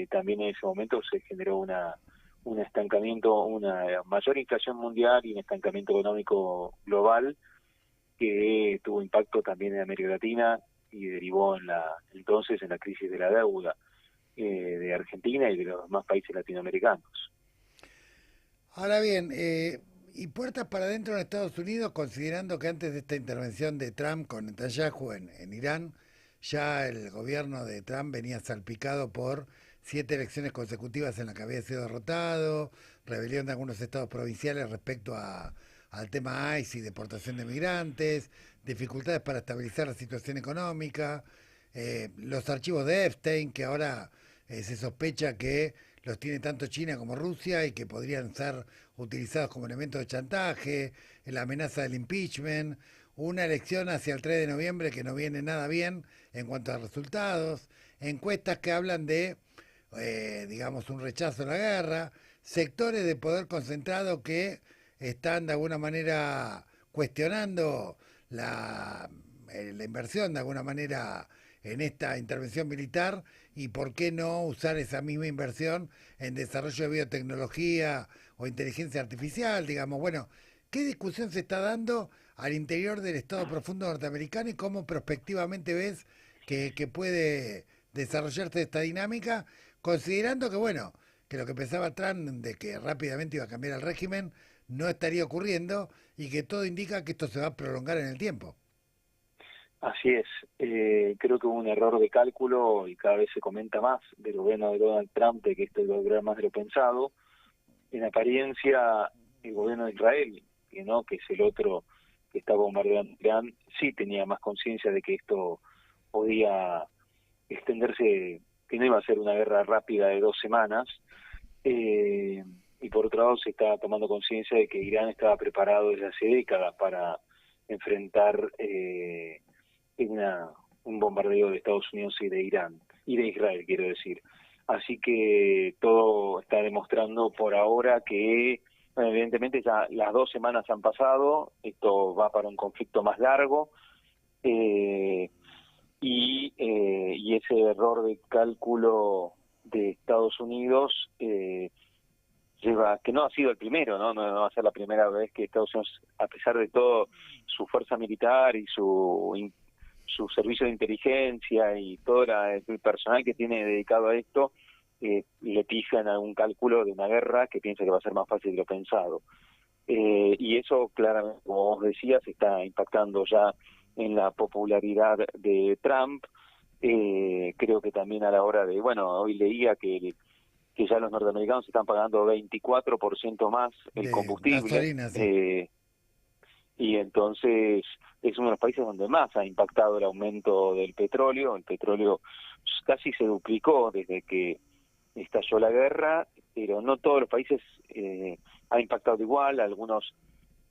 También en ese momento se generó un estancamiento, una mayor inflación mundial y un estancamiento económico global que tuvo impacto también en América Latina y derivó entonces en la crisis de la deuda de Argentina y de los demás países latinoamericanos. Ahora bien, y puertas para adentro en Estados Unidos, considerando que antes de esta intervención de Trump con Netanyahu en Irán, ya el gobierno de Trump venía salpicado por 7 elecciones consecutivas en las que había sido derrotado, rebelión de algunos estados provinciales respecto al tema ICE y deportación de migrantes, dificultades para estabilizar la situación económica, los archivos de Epstein, que ahora se sospecha que los tiene tanto China como Rusia y que podrían ser utilizados como elementos de chantaje, la amenaza del impeachment, una elección hacia el 3 de noviembre que no viene nada bien en cuanto a resultados, encuestas que hablan de, un rechazo a la guerra, sectores de poder concentrado que están de alguna manera cuestionando la inversión de alguna manera en esta intervención militar y por qué no usar esa misma inversión en desarrollo de biotecnología o inteligencia artificial, ¿qué discusión se está dando al interior del Estado Profundo norteamericano y cómo prospectivamente ves que puede desarrollarse esta dinámica, considerando que lo que pensaba Trump de que rápidamente iba a cambiar el régimen no estaría ocurriendo y que todo indica que esto se va a prolongar en el tiempo? Así es, creo que hubo un error de cálculo y cada vez se comenta más del gobierno de Donald Trump de que esto iba a durar más de lo pensado. En apariencia, el gobierno de Israel, que es el otro que está bombardeando Irán, sí tenía más conciencia de que esto podía extenderse, que no iba a ser una guerra rápida de 2 semanas, y por otro lado se está tomando conciencia de que Irán estaba preparado desde hace décadas para enfrentar un bombardeo de Estados Unidos y de Irán, y de Israel, quiero decir. Así que todo está demostrando por ahora que, evidentemente ya las 2 semanas han pasado, esto va para un conflicto más largo, y ese error de cálculo de Estados Unidos lleva, que no ha sido el primero, no va a ser la primera vez que Estados Unidos, a pesar de todo su fuerza militar y su su servicio de inteligencia y todo el personal que tiene dedicado a esto le pifian algún cálculo de una guerra que piensa que va a ser más fácil de lo pensado. Y eso claramente, como vos decías, está impactando ya en la popularidad de Trump. Creo que también a la hora de, hoy leía que ya los norteamericanos están pagando 24% más el combustible. Gasolina, sí. Y entonces es uno de los países donde más ha impactado el aumento del petróleo. El petróleo casi se duplicó desde que estalló la guerra, pero no todos los países ha impactado igual. Algunos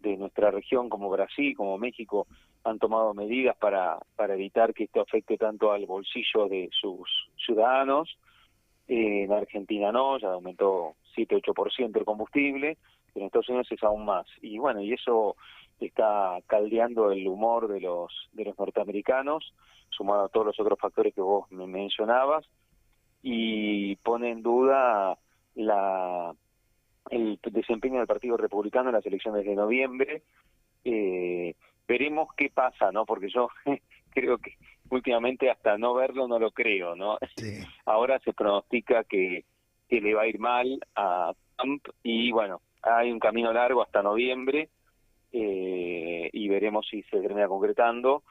de nuestra región, como Brasil, como México, han tomado medidas para evitar que esto afecte tanto al bolsillo de sus ciudadanos. En Argentina no, ya aumentó 7-8% el combustible, pero en Estados Unidos es aún más. Y eso está caldeando el humor de los norteamericanos, sumado a todos los otros factores que vos me mencionabas, y pone en duda el desempeño del Partido Republicano en las elecciones de noviembre. Veremos qué pasa, ¿no? Porque yo creo que últimamente hasta no verlo no lo creo, ¿no? Sí. Ahora se pronostica que le va a ir mal a Trump y hay un camino largo hasta noviembre y veremos si se termina concretando,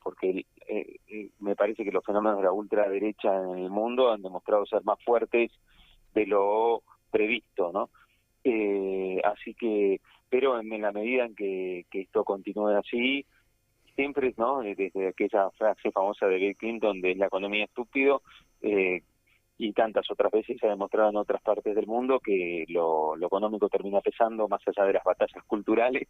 porque me parece que los fenómenos de la ultraderecha en el mundo han demostrado ser más fuertes de lo previsto, ¿no? Así que, pero en la medida en que esto continúe así, siempre, ¿no? Desde aquella frase famosa de Bill Clinton de la economía estúpido, y tantas otras veces se ha demostrado en otras partes del mundo que lo económico termina pesando más allá de las batallas culturales,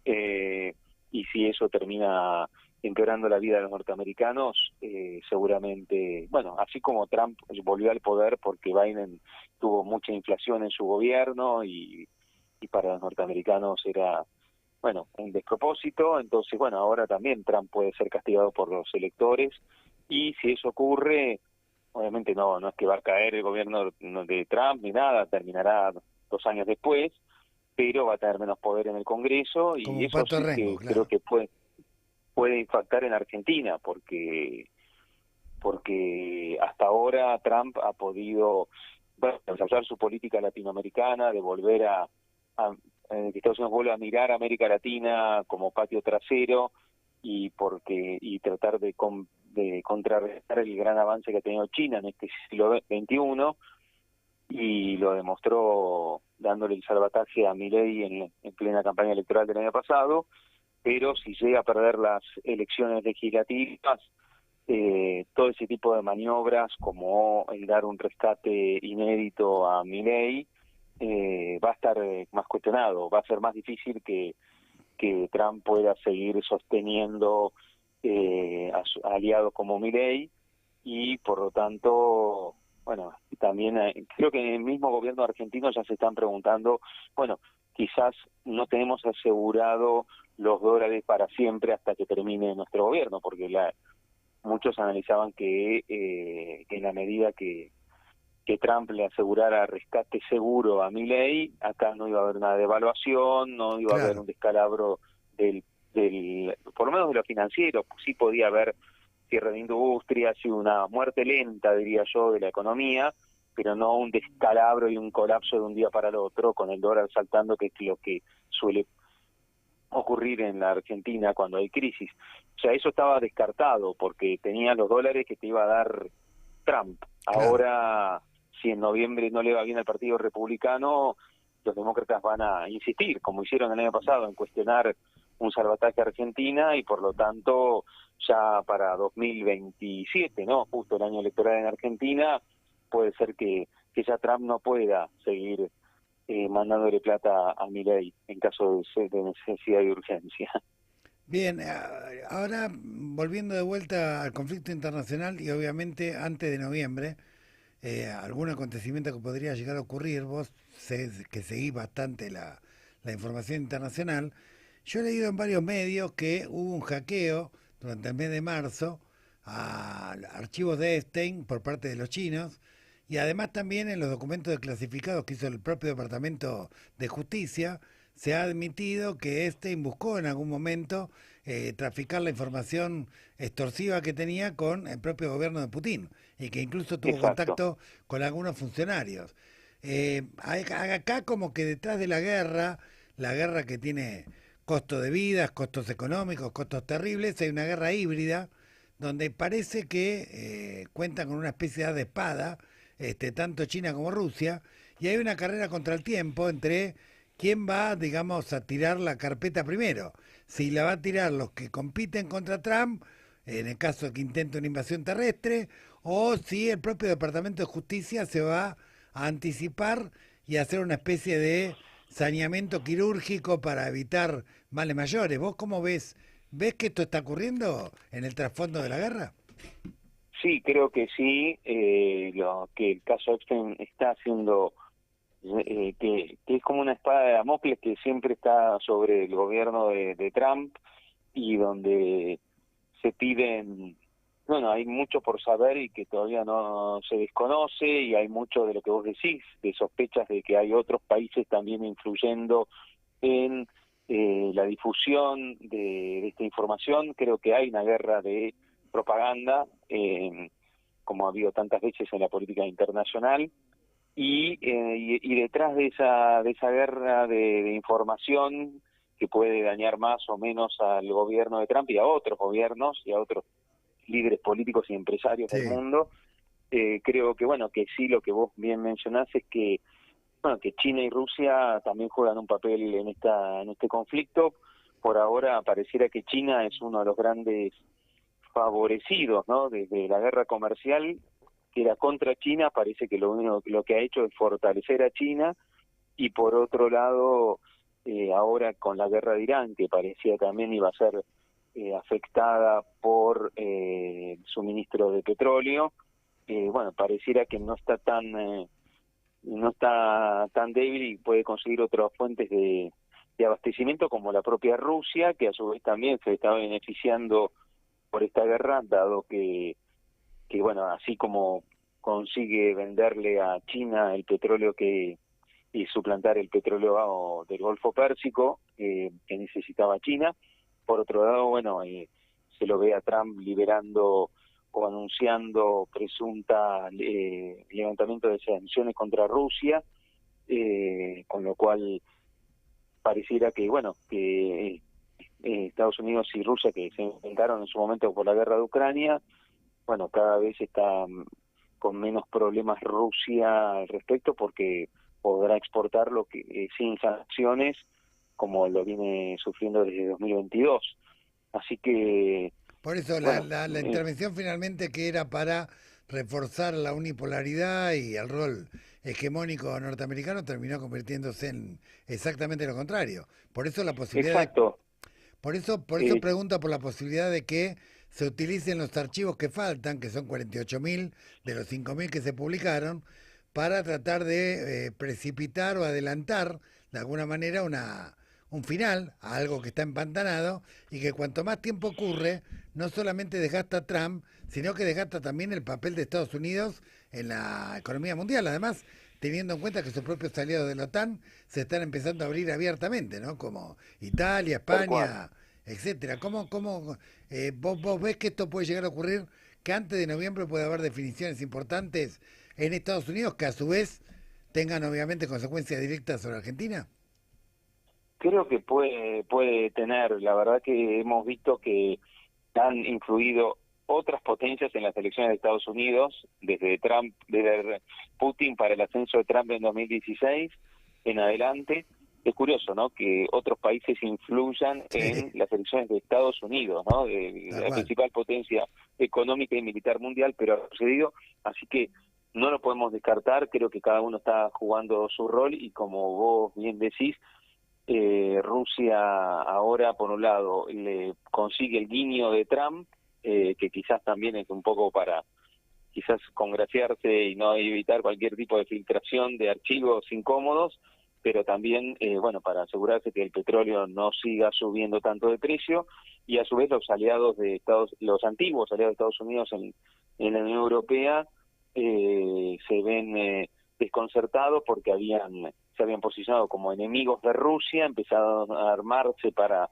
y si eso termina empeorando la vida de los norteamericanos, seguramente, así como Trump volvió al poder porque Biden tuvo mucha inflación en su gobierno y para los norteamericanos era un despropósito, entonces ahora también Trump puede ser castigado por los electores, y si eso ocurre, obviamente no es que va a caer el gobierno de Trump ni nada, terminará 2 años después, pero va a tener menos poder en el Congreso, y como eso sí que creo que puede impactar en Argentina, porque hasta ahora Trump ha podido desarrollar su política latinoamericana, de volver que Estados Unidos vuelva a mirar a América Latina como patio trasero, y tratar de contrarrestar el gran avance que ha tenido China en este siglo XXI, y lo demostró dándole el salvataje a Milei en plena campaña electoral del año pasado. Pero si llega a perder las elecciones legislativas, todo ese tipo de maniobras, como el dar un rescate inédito a Milei, va a estar más cuestionado. Va a ser más difícil que Trump pueda seguir sosteniendo a aliados como Milei, y por lo tanto, también creo que en el mismo gobierno argentino ya se están preguntando, quizás no tenemos asegurado los dólares para siempre hasta que termine nuestro gobierno, porque muchos analizaban que en la medida que Trump le asegurara rescate seguro a Milei, acá no iba a haber una devaluación, no iba a haber un descalabro del por lo menos de lo financiero. Sí podía haber cierre de industrias y una muerte lenta, diría yo, de la economía, pero no un descalabro y un colapso de un día para el otro, con el dólar saltando, que es lo que suele ocurrir en la Argentina cuando hay crisis. O sea, eso estaba descartado, porque tenía los dólares que te iba a dar Trump. Ahora, si en noviembre no le va bien al Partido Republicano, los demócratas van a insistir, como hicieron el año pasado, en cuestionar un salvataje a Argentina, y por lo tanto ya para 2027, ¿no? Justo el año electoral en Argentina, puede ser que ya Trump no pueda seguir mandándole plata a Milei en caso de necesidad y urgencia. Bien, ahora volviendo de vuelta al conflicto internacional, y obviamente antes de noviembre, algún acontecimiento que podría llegar a ocurrir, vos que seguís bastante la información internacional, yo he leído en varios medios que hubo un hackeo durante el mes de marzo a archivos de Epstein por parte de los chinos, y además también en los documentos desclasificados que hizo el propio Departamento de Justicia se ha admitido que Epstein buscó en algún momento traficar la información extorsiva que tenía con el propio gobierno de Putin y que incluso tuvo contacto con algunos funcionarios. Acá como que detrás de la guerra que tiene costos de vidas, costos económicos, costos terribles, hay una guerra híbrida donde parece que cuentan con una especie de espada, tanto China como Rusia, y hay una carrera contra el tiempo entre quién va, digamos, a tirar la carpeta primero. Si la va a tirar los que compiten contra Trump, en el caso de que intente una invasión terrestre, o si el propio Departamento de Justicia se va a anticipar y hacer una especie de saneamiento quirúrgico para evitar males mayores. ¿Vos cómo ves? ¿Ves que esto está ocurriendo en el trasfondo de la guerra? Sí, creo que sí. Lo que el caso Epstein está haciendo, que es como una espada de Damocles que siempre está sobre el gobierno de Trump, y donde se piden, bueno, hay mucho por saber y que todavía no se desconoce, y hay mucho de lo que vos decís, de sospechas de que hay otros países también influyendo en la difusión de esta información. Creo que hay una guerra de propaganda, como ha habido tantas veces en la política internacional, y detrás de esa guerra de información que puede dañar más o menos al gobierno de Trump y a otros gobiernos y a otros líderes políticos y empresarios del mundo, creo que bueno, que sí, lo que vos bien mencionás es que bueno, que China y Rusia también juegan un papel en este conflicto. Por ahora pareciera que China es uno de los grandes favorecidos, ¿no? Desde la guerra comercial que era contra China, parece que lo que ha hecho es fortalecer a China, y por otro lado, ahora con la guerra de Irán, que parecía también iba a ser afectada por el suministro de petróleo, bueno, pareciera que no está tan débil y puede conseguir otras fuentes de abastecimiento, como la propia Rusia, que a su vez también se está beneficiando por esta guerra, dado que bueno, así como consigue venderle a China el petróleo y suplantar el petróleo del Golfo Pérsico que necesitaba China, por otro lado, bueno, se lo ve a Trump liberando o anunciando presunta levantamiento de sanciones contra Rusia, con lo cual pareciera que, bueno, que Estados Unidos y Rusia, que se enfrentaron en su momento por la guerra de Ucrania, bueno, cada vez está con menos problemas Rusia al respecto, porque podrá exportar lo que sin sanciones, como lo viene sufriendo desde 2022. Así que por eso bueno, la intervención finalmente, que era para reforzar la unipolaridad y el rol hegemónico norteamericano, terminó convirtiéndose en exactamente lo contrario. Por eso la posibilidad. Exacto. Por eso pregunto por la posibilidad de que se utilicen los archivos que faltan, que son 48.000 de los 5.000 que se publicaron, para tratar de precipitar o adelantar de alguna manera un final a algo que está empantanado, y que cuanto más tiempo ocurre, no solamente desgasta Trump, sino que desgasta también el papel de Estados Unidos en la economía mundial. Además, teniendo en cuenta que sus propios aliados de la OTAN se están empezando a abrir abiertamente, ¿no? Como Italia, España, etcétera. ¿Cómo vos ves que esto puede llegar a ocurrir, que antes de noviembre puede haber definiciones importantes en Estados Unidos que a su vez tengan obviamente consecuencias directas sobre Argentina? Creo que puede tener. La verdad que hemos visto que han influido otras potencias en las elecciones de Estados Unidos, desde Putin para el ascenso de Trump en 2016 en adelante. Es curioso, ¿no?, que otros países influyan en las elecciones de Estados Unidos, ¿no?, la principal potencia económica y militar mundial, pero ha sucedido. Así que no lo podemos descartar. Creo que cada uno está jugando su rol, y como vos bien decís, Rusia ahora, por un lado, le consigue el guiño de Trump, que quizás también es un poco para quizás congraciarse y no evitar cualquier tipo de filtración de archivos incómodos, pero también, bueno, para asegurarse que el petróleo no siga subiendo tanto de precio, y a su vez los antiguos aliados de Estados Unidos en la Unión Europea se ven desconcertados porque se habían posicionado como enemigos de Rusia, empezaron a armarse para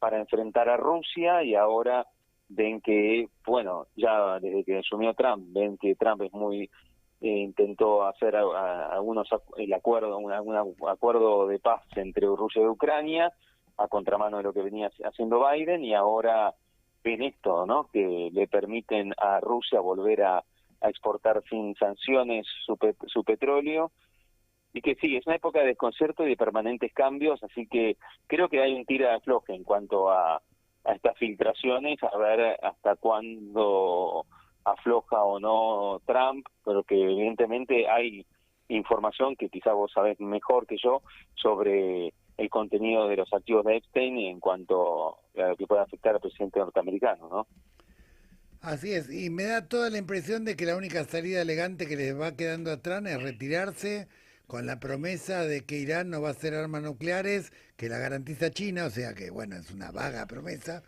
para enfrentar a Rusia, y ahora ven que, bueno, ya desde que asumió Trump, ven que Trump es muy intentó hacer un acuerdo de paz entre Rusia y Ucrania, a contramano de lo que venía haciendo Biden, y ahora ven esto, ¿no? Que le permiten a Rusia volver a exportar sin sanciones su petróleo, y que sí, es una época de desconcierto y de permanentes cambios, así que creo que hay un tira de afloje en cuanto a estas filtraciones, a ver hasta cuándo afloja o no Trump, pero que evidentemente hay información que quizá vos sabés mejor que yo sobre el contenido de los activos de Epstein en cuanto a lo que puede afectar al presidente norteamericano, ¿no? Así es, y me da toda la impresión de que la única salida elegante que les va quedando atrás es retirarse con la promesa de que Irán no va a hacer armas nucleares, que la garantiza China, o sea que, bueno, es una vaga promesa,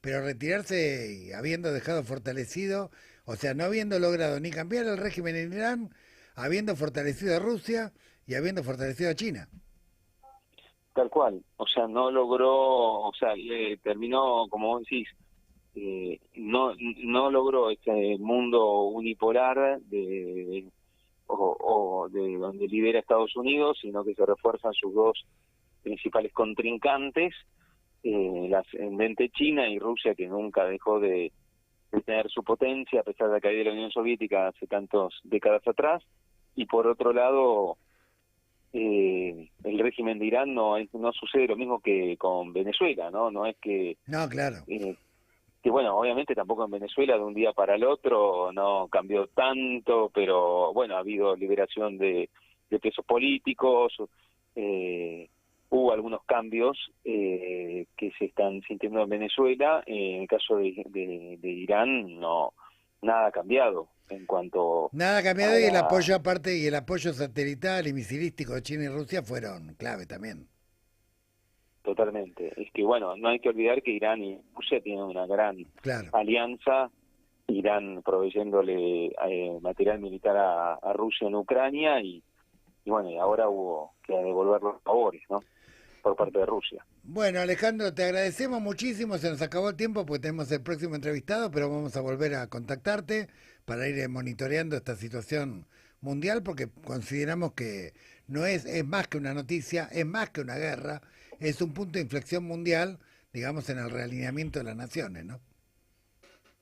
pero retirarse y habiendo dejado fortalecido, o sea, no habiendo logrado ni cambiar el régimen en Irán, habiendo fortalecido a Rusia y habiendo fortalecido a China. Tal cual, o sea, no logró, o sea, terminó, como vos decís, no logró ese mundo unipolar de donde lidera Estados Unidos, sino que se refuerzan sus dos principales contrincantes, la ascendente China y Rusia, que nunca dejó de tener su potencia a pesar de la caída de la Unión Soviética hace tantas décadas atrás, y por otro lado el régimen de Irán no sucede lo mismo que con Venezuela, no es que claro, que bueno, obviamente tampoco en Venezuela de un día para el otro no cambió tanto, pero bueno, ha habido liberación de presos políticos, hubo algunos cambios que se están sintiendo en Venezuela. En el caso de Irán, no, nada ha cambiado en cuanto nada ha cambiado, y el apoyo aparte, y el apoyo satelital y misilístico de China y Rusia fueron clave también. Totalmente. Es que bueno, no hay que olvidar que Irán y Rusia tienen una gran alianza, Irán proveyéndole material militar a Rusia en Ucrania, y bueno, y ahora hubo que devolver los favores, ¿no?, por parte de Rusia. Bueno, Alejandro, te agradecemos muchísimo, se nos acabó el tiempo porque tenemos el próximo entrevistado, pero vamos a volver a contactarte para ir monitoreando esta situación mundial, porque consideramos que no es más que una noticia, es más que una guerra, es un punto de inflexión mundial, digamos, en el realineamiento de las naciones, ¿no?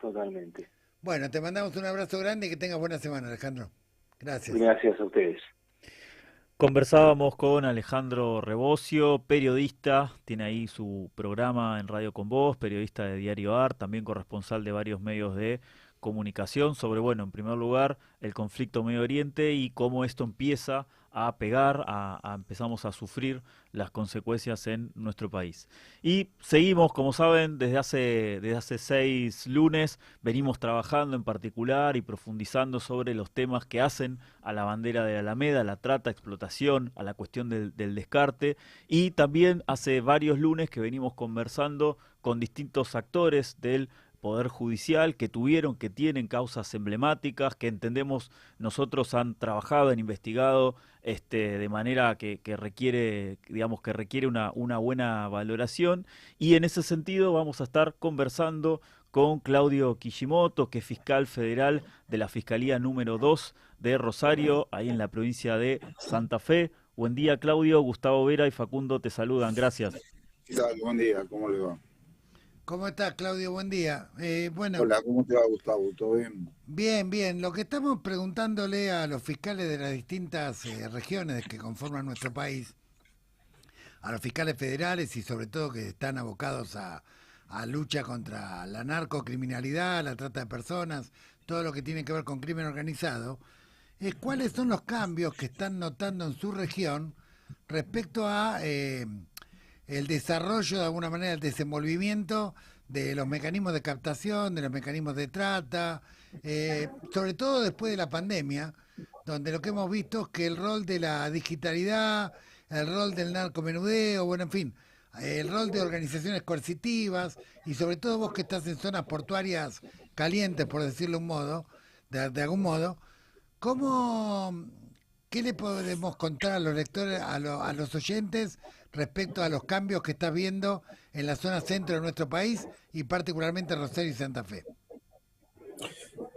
Totalmente. Bueno, te mandamos un abrazo grande y que tengas buena semana, Alejandro. Gracias. Gracias a ustedes. Conversábamos con Alejandro Rebocio, periodista, tiene ahí su programa en Radio Con Vos, periodista de Diario AR, también corresponsal de varios medios de comunicación, sobre, bueno, en primer lugar, el conflicto Medio Oriente y cómo esto empieza a pegar, empezamos a sufrir las consecuencias en nuestro país. Y seguimos, como saben, desde hace 6 lunes, venimos trabajando en particular y profundizando sobre los temas que hacen a la bandera de la Alameda, la trata, explotación, a la cuestión del descarte, y también hace varios lunes que venimos conversando con distintos actores del Poder Judicial que tienen causas emblemáticas, que entendemos nosotros han trabajado, han investigado de manera que requiere, digamos, que requiere una buena valoración, y en ese sentido vamos a estar conversando con Claudio Kishimoto, que es fiscal federal de la Fiscalía número 2 de Rosario, ahí en la provincia de Santa Fe. Buen día, Claudio. Gustavo Vera y Facundo te saludan. Gracias. ¿Qué tal? Buen día. ¿Cómo le va? ¿Cómo estás, Claudio? Buen día. Bueno, hola, ¿cómo te va, Gustavo? ¿Todo bien? Bien, bien. Lo que estamos preguntándole a los fiscales de las distintas regiones que conforman nuestro país, a los fiscales federales y sobre todo que están abocados a lucha contra la narcocriminalidad, la trata de personas, todo lo que tiene que ver con crimen organizado, es cuáles son los cambios que están notando en su región respecto a el desarrollo, de alguna manera, el desenvolvimiento de los mecanismos de captación, de los mecanismos de trata, sobre todo después de la pandemia, donde lo que hemos visto es que el rol de la digitalidad, el rol del narcomenudeo, bueno, en fin, el rol de organizaciones coercitivas, y sobre todo vos que estás en zonas portuarias calientes, por decirlo de algún modo, ¿cómo ¿qué le podemos contar a los lectores, a los oyentes respecto a los cambios que estás viendo en la zona centro de nuestro país y particularmente Rosario y Santa Fe?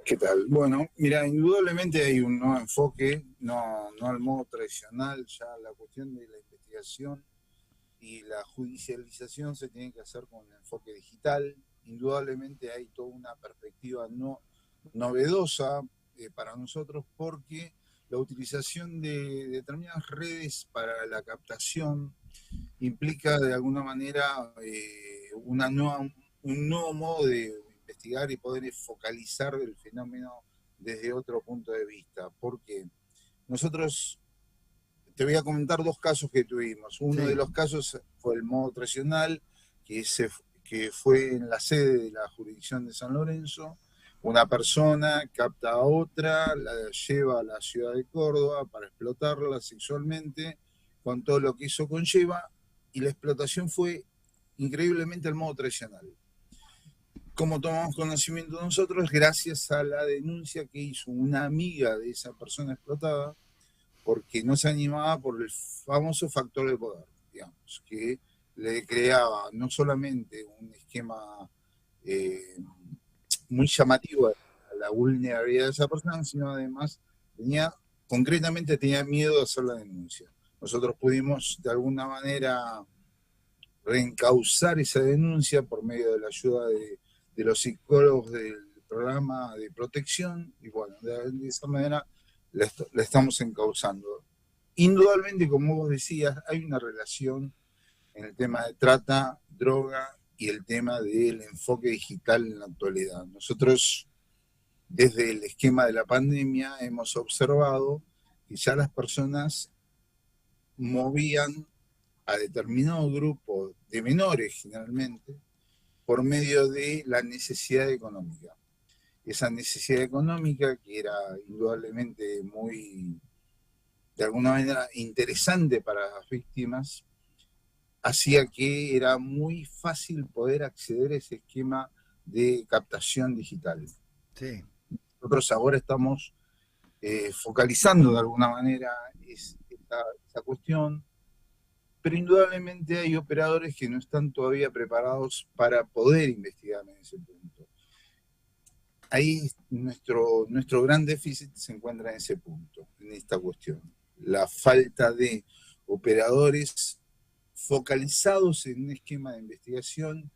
¿Qué tal? Bueno, mira, indudablemente hay un nuevo enfoque, no al modo tradicional, ya la cuestión de la investigación y la judicialización se tiene que hacer con el enfoque digital. Indudablemente hay toda una perspectiva novedosa para nosotros, porque la utilización de determinadas redes para la captación implica de alguna manera un nuevo modo de investigar y poder focalizar el fenómeno desde otro punto de vista. Porque nosotros, te voy a comentar 2 casos que tuvimos. Uno de los casos fue el modo tradicional, que fue en la sede de la jurisdicción de San Lorenzo. Una persona capta a otra, la lleva a la ciudad de Córdoba para explotarla sexualmente, con todo lo que eso conlleva, y la explotación fue increíblemente al modo tradicional. ¿Cómo tomamos conocimiento nosotros? Gracias a la denuncia que hizo una amiga de esa persona explotada, porque no se animaba por el famoso factor de poder, digamos, que le creaba no solamente un esquema muy llamativo a la vulnerabilidad de esa persona, sino además concretamente tenía miedo de hacer la denuncia. Nosotros pudimos de alguna manera reencauzar esa denuncia por medio de la ayuda de los psicólogos del programa de protección, y bueno, de esa manera la estamos encauzando. Indudablemente, como vos decías, hay una relación en el tema de trata, droga y el tema del enfoque digital en la actualidad. Nosotros, desde el esquema de la pandemia, hemos observado que ya las personas movían a determinado grupo de menores, generalmente, por medio de la necesidad económica. Esa necesidad económica, que era indudablemente muy, de alguna manera, interesante para las víctimas, hacía que era muy fácil poder acceder a ese esquema de captación digital. Sí. Nosotros ahora estamos focalizando de alguna manera esa cuestión, pero indudablemente hay operadores que no están todavía preparados para poder investigar en ese punto. Ahí nuestro gran déficit se encuentra en ese punto, en esta cuestión. La falta de operadores focalizados en un esquema de investigación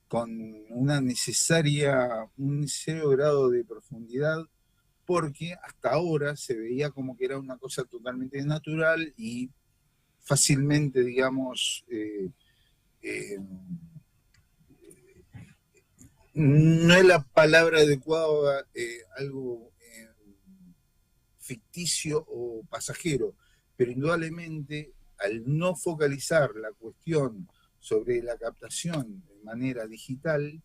con un necesario grado de profundidad, porque hasta ahora se veía como que era una cosa totalmente natural y fácilmente, digamos, no es la palabra adecuada, algo ficticio o pasajero, pero indudablemente al no focalizar la cuestión sobre la captación de manera digital,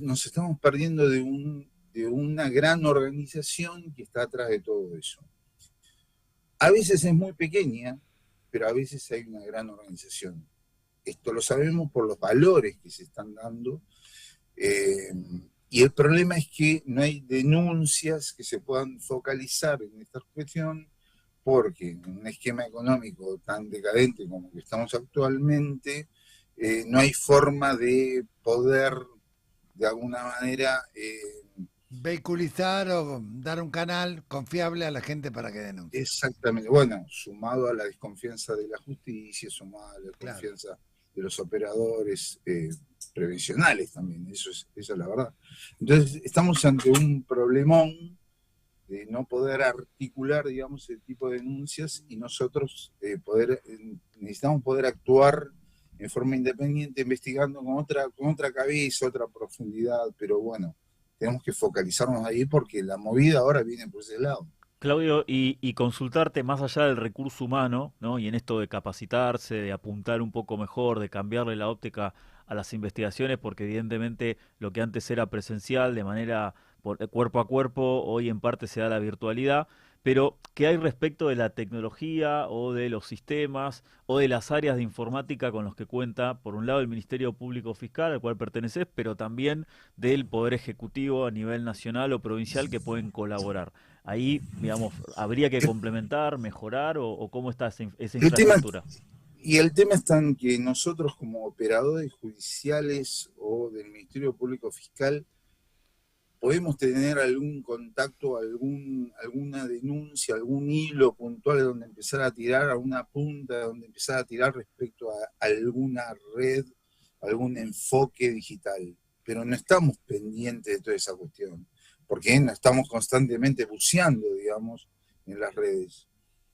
nos estamos perdiendo de una gran organización que está atrás de todo eso. A veces es muy pequeña, pero a veces hay una gran organización. Esto lo sabemos por los valores que se están dando, y el problema es que no hay denuncias que se puedan focalizar en esta cuestión, porque en un esquema económico tan decadente como que estamos actualmente, no hay forma de poder, de alguna manera, vehiculizar o dar un canal confiable a la gente para que denuncie. Exactamente. Bueno, sumado a la desconfianza de la justicia, sumado a la desconfianza de los operadores prevencionales también, esa es la verdad. Entonces, estamos ante un problemón de no poder articular, digamos, el tipo de denuncias, y nosotros necesitamos poder actuar en forma independiente, investigando con otra cabeza, otra profundidad, pero bueno, tenemos que focalizarnos ahí porque la movida ahora viene por ese lado. Claudio, y consultarte más allá del recurso humano, ¿no? Y en esto de capacitarse, de apuntar un poco mejor, de cambiarle la óptica a las investigaciones, porque evidentemente lo que antes era presencial, de manera cuerpo a cuerpo, hoy en parte se da la virtualidad, pero ¿qué hay respecto de la tecnología o de los sistemas o de las áreas de informática con los que cuenta, por un lado, el Ministerio Público Fiscal, al cual perteneces, pero también del Poder Ejecutivo a nivel nacional o provincial que pueden colaborar? Ahí, digamos, ¿habría que complementar, mejorar o cómo está esa El infraestructura? El tema está en que nosotros como operadores judiciales o del Ministerio Público Fiscal podemos tener algún contacto, alguna denuncia, algún hilo puntual donde empezar a tirar, alguna punta donde empezar a tirar respecto a alguna red, algún enfoque digital. Pero no estamos pendientes de toda esa cuestión, porque no estamos constantemente buceando, digamos, en las redes.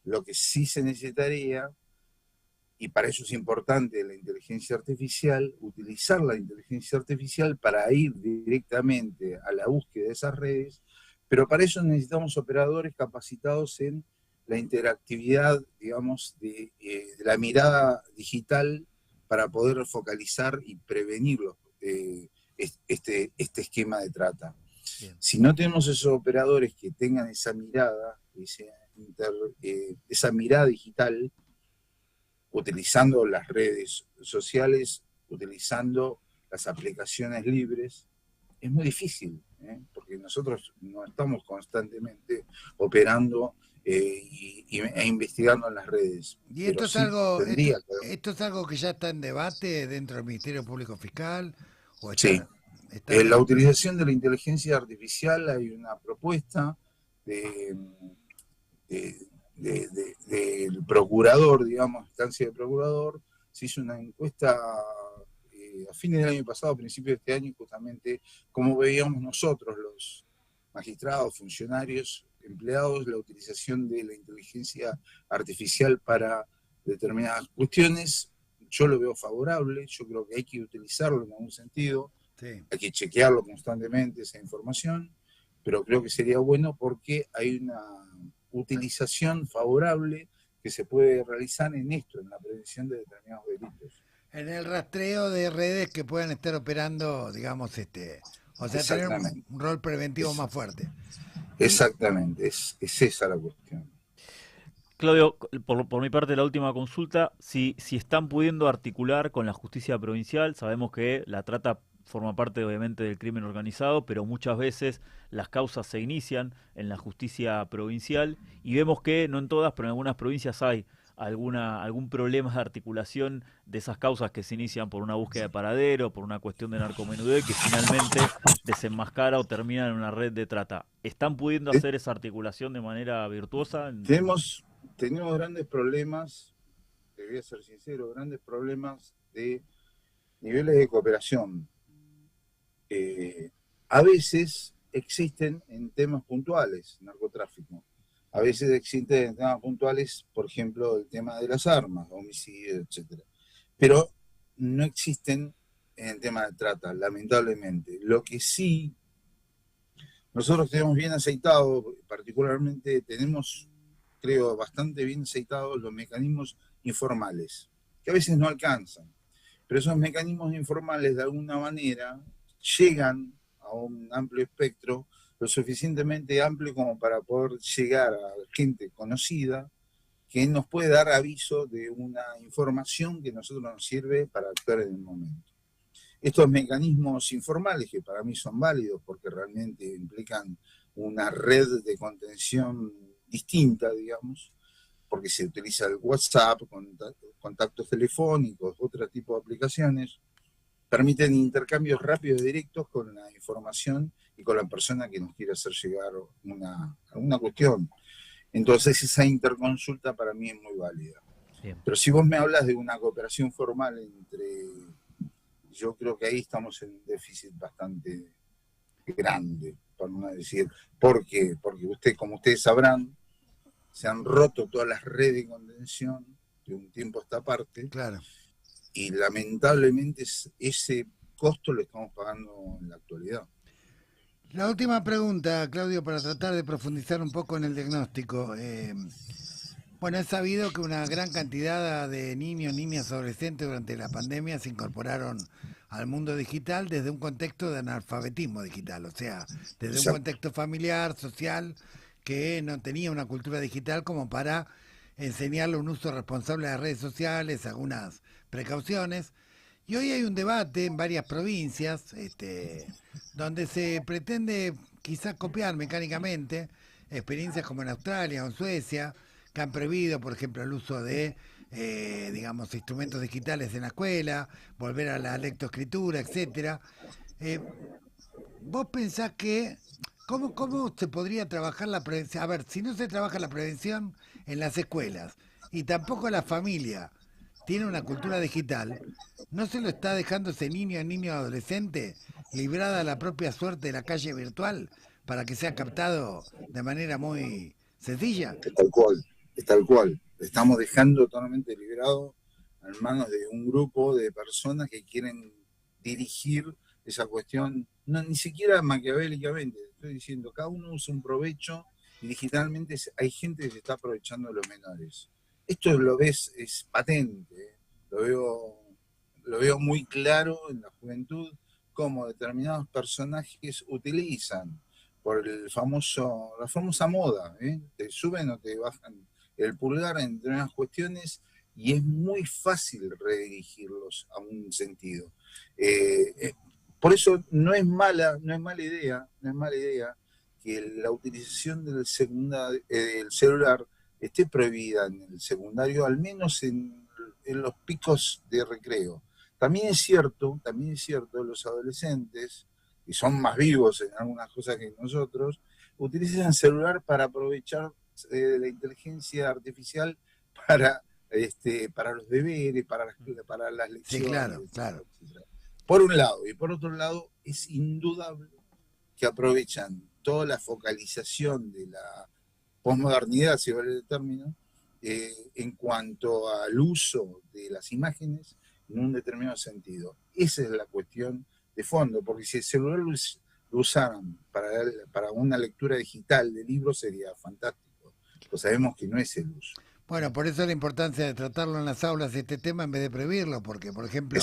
Lo que sí se necesitaría, y para eso es importante la inteligencia artificial, utilizar la inteligencia artificial para ir directamente a la búsqueda de esas redes, pero para eso necesitamos operadores capacitados en la interactividad, digamos, de la mirada digital para poder focalizar y prevenir este esquema de trata. Bien. Si no tenemos esos operadores que tengan esa mirada, esa mirada digital, utilizando las redes sociales, utilizando las aplicaciones libres, es muy difícil, porque nosotros no estamos constantemente operando e investigando en las redes. ¿Y esto es, esto es algo que ya está en debate dentro del Ministerio Público Fiscal? ¿O está, sí, la utilización de la inteligencia artificial, hay una propuesta del procurador, digamos, instancia de procurador. Se hizo una encuesta a fines del año pasado, a principios de este año, justamente cómo veíamos nosotros, los magistrados, funcionarios, empleados, la utilización de la inteligencia artificial para determinadas cuestiones. Yo lo veo favorable, yo creo que hay que utilizarlo en algún sentido, hay que chequearlo constantemente, esa información, pero creo que sería bueno porque hay una utilización favorable que se puede realizar en esto, en la prevención de determinados delitos. En el rastreo de redes que puedan estar operando, digamos, o sea, tener un rol preventivo más fuerte. Exactamente, es esa la cuestión. Claudio, por mi parte, la última consulta, si están pudiendo articular con la justicia provincial, sabemos que la trata forma parte obviamente del crimen organizado, pero muchas veces las causas se inician en la justicia provincial y vemos que, no en todas, pero en algunas provincias hay algún problema de articulación de esas causas que se inician por una búsqueda de paradero, por una cuestión de narcomenudeo y que finalmente desenmascara o termina en una red de trata. ¿Están pudiendo hacer esa articulación de manera virtuosa? Tenemos grandes problemas, te voy a ser sincero, grandes problemas de niveles de cooperación. A veces existen en temas puntuales, narcotráfico. A veces existen en temas puntuales, por ejemplo, el tema de las armas, homicidios, etc. Pero no existen en el tema de trata, lamentablemente. Lo que sí, nosotros tenemos bien aceitado, particularmente tenemos, creo, bastante bien aceitados los mecanismos informales, que a veces no alcanzan. Pero esos mecanismos informales, de alguna manera, llegan a un amplio espectro, lo suficientemente amplio como para poder llegar a gente conocida que nos puede dar aviso de una información que a nosotros nos sirve para actuar en el momento. Estos mecanismos informales, que para mí son válidos porque realmente implican una red de contención distinta, digamos, porque se utiliza el WhatsApp, contactos telefónicos, otro tipo de aplicaciones, permiten intercambios rápidos y directos con la información y con la persona que nos quiere hacer llegar una cuestión. Entonces esa interconsulta para mí es muy válida. Bien. Pero si vos me hablas de una cooperación formal yo creo que ahí estamos en un déficit bastante grande, por no decir. ¿Por qué? Porque como ustedes sabrán, se han roto todas las redes de contención de un tiempo a esta parte. Claro. Y lamentablemente ese costo lo estamos pagando en la actualidad. La última pregunta, Claudio, para tratar de profundizar un poco en el diagnóstico. Bueno, es sabido que una gran cantidad de niños, niñas, adolescentes durante la pandemia se incorporaron al mundo digital desde un contexto de analfabetismo digital, o sea, desde un contexto familiar, social, que no tenía una cultura digital como para enseñarle un uso responsable de las redes sociales, algunas precauciones. Y hoy hay un debate en varias provincias donde se pretende quizás copiar mecánicamente experiencias como en Australia o en Suecia, que han prohibido, por ejemplo, el uso de, digamos, instrumentos digitales en la escuela, volver a la lectoescritura, etcétera. ¿Vos pensás que cómo se podría trabajar la prevención? A ver, si no se trabaja la prevención en las escuelas y tampoco la familia tiene una cultura digital, ¿no se lo está dejando ese niño adolescente librada a la propia suerte de la calle virtual para que sea captado de manera muy sencilla? Es tal cual, es tal cual. Estamos dejando totalmente liberado en manos de un grupo de personas que quieren dirigir esa cuestión, no, ni siquiera maquiavélicamente, estoy diciendo, cada uno usa un provecho y digitalmente hay gente que se está aprovechando de los menores. Esto lo ves, es patente, lo veo muy claro en la juventud, cómo determinados personajes utilizan por la famosa moda, te suben o te bajan el pulgar en determinadas cuestiones y es muy fácil redirigirlos a un sentido. Por eso no es mala idea que la utilización del celular esté prohibida en el secundario, al menos en los picos de recreo. También es cierto, los adolescentes, y son más vivos en algunas cosas que nosotros, utilizan el celular para aprovechar la inteligencia artificial para los deberes, para las lecciones. Sí, claro, claro. Por un lado, y por otro lado, es indudable que aprovechan toda la focalización de la posmodernidad, si vale el término, en cuanto al uso de las imágenes en un determinado sentido. Esa es la cuestión de fondo, porque si el celular lo usaran para una lectura digital de libros sería fantástico. Pues sabemos que no es el uso. Bueno, por eso la importancia de tratarlo en las aulas este tema en vez de prohibirlo, porque, por ejemplo,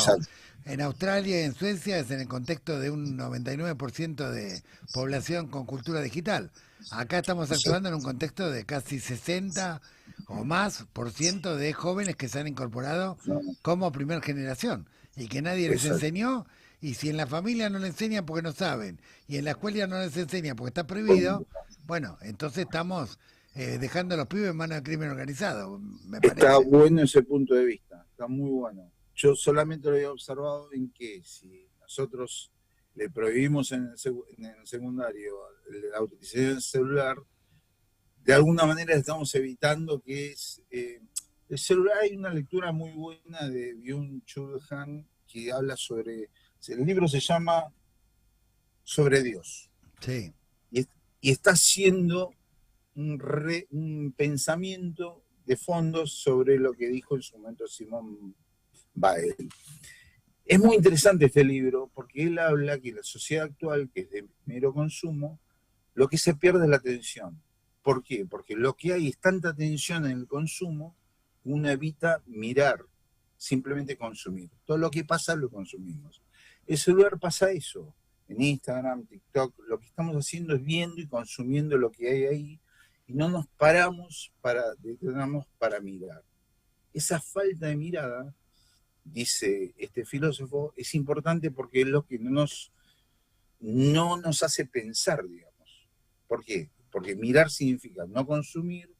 en Australia y en Suecia es en el contexto de un 99% de población con cultura digital. Acá estamos actuando en un contexto de casi 60 o más % de jóvenes que se han incorporado como primer generación y que nadie les enseñó, y si en la familia no le enseñan porque no saben y en la escuela no les enseñan porque está prohibido, bueno, entonces estamos dejando a los pibes en manos del crimen organizado, me parece. Está bueno ese punto de vista, está muy bueno. Yo solamente lo había observado en que si nosotros le prohibimos en el secundario la utilización del celular, de alguna manera estamos evitando que el celular. Hay una lectura muy buena de Byung-Chul Han que habla sobre, el libro se llama Sobre Dios. Sí. Y está haciendo un pensamiento de fondo sobre lo que dijo en su momento Simone Weil. Es muy interesante este libro porque él habla que la sociedad actual, que es de mero consumo, lo que se pierde es la atención. ¿Por qué? Porque lo que hay es tanta atención en el consumo, uno evita mirar, simplemente consumir. Todo lo que pasa lo consumimos. El celular pasa eso. En Instagram, TikTok, lo que estamos haciendo es viendo y consumiendo lo que hay ahí, y no nos paramos detenemos para mirar. Esa falta de mirada, dice este filósofo, es importante porque es lo que no nos hace pensar, digamos. ¿Por qué? Porque mirar significa no consumir,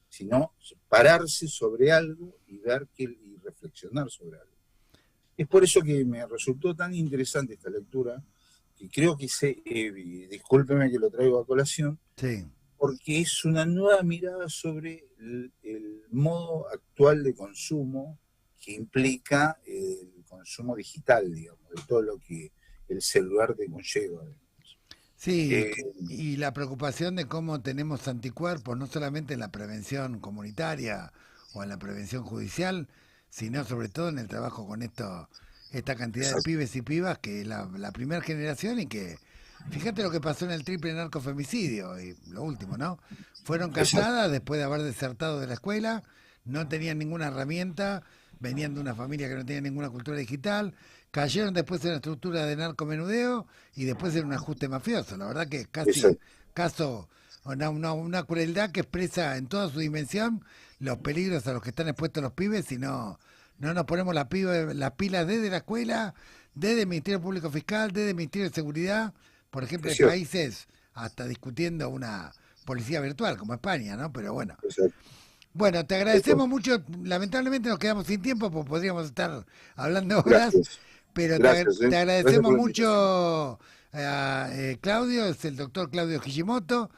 sino pararse sobre algo y y reflexionar sobre algo. Es por eso que me resultó tan interesante esta lectura, que creo que discúlpeme que lo traigo a colación, sí, porque es una nueva mirada sobre el modo actual de consumo que implica el consumo digital, digamos, de todo lo que el celular te conlleva. Sí, y la preocupación de cómo tenemos anticuerpos, no solamente en la prevención comunitaria o en la prevención judicial, sino sobre todo en el trabajo con esta cantidad de pibes y pibas que es la primera generación, y que fíjate lo que pasó en el triple narcofemicidio, y lo último, ¿no? Fueron casadas después de haber desertado de la escuela, no tenían ninguna herramienta, venían de una familia que no tenía ninguna cultura digital, cayeron después en la estructura de narcomenudeo y después en un ajuste mafioso. La verdad que es casi una crueldad que expresa en toda su dimensión los peligros a los que están expuestos los pibes, y no nos ponemos las pilas desde la escuela, desde el Ministerio Público Fiscal, desde el Ministerio de Seguridad. Por ejemplo, hay países hasta discutiendo una policía virtual, como España, ¿no? Pero bueno. Exacto. Bueno, te agradecemos mucho. Lamentablemente nos quedamos sin tiempo, porque podríamos estar hablando horas. Gracias. Pero te agradecemos mucho a Claudio, es el doctor Claudio Kishimoto,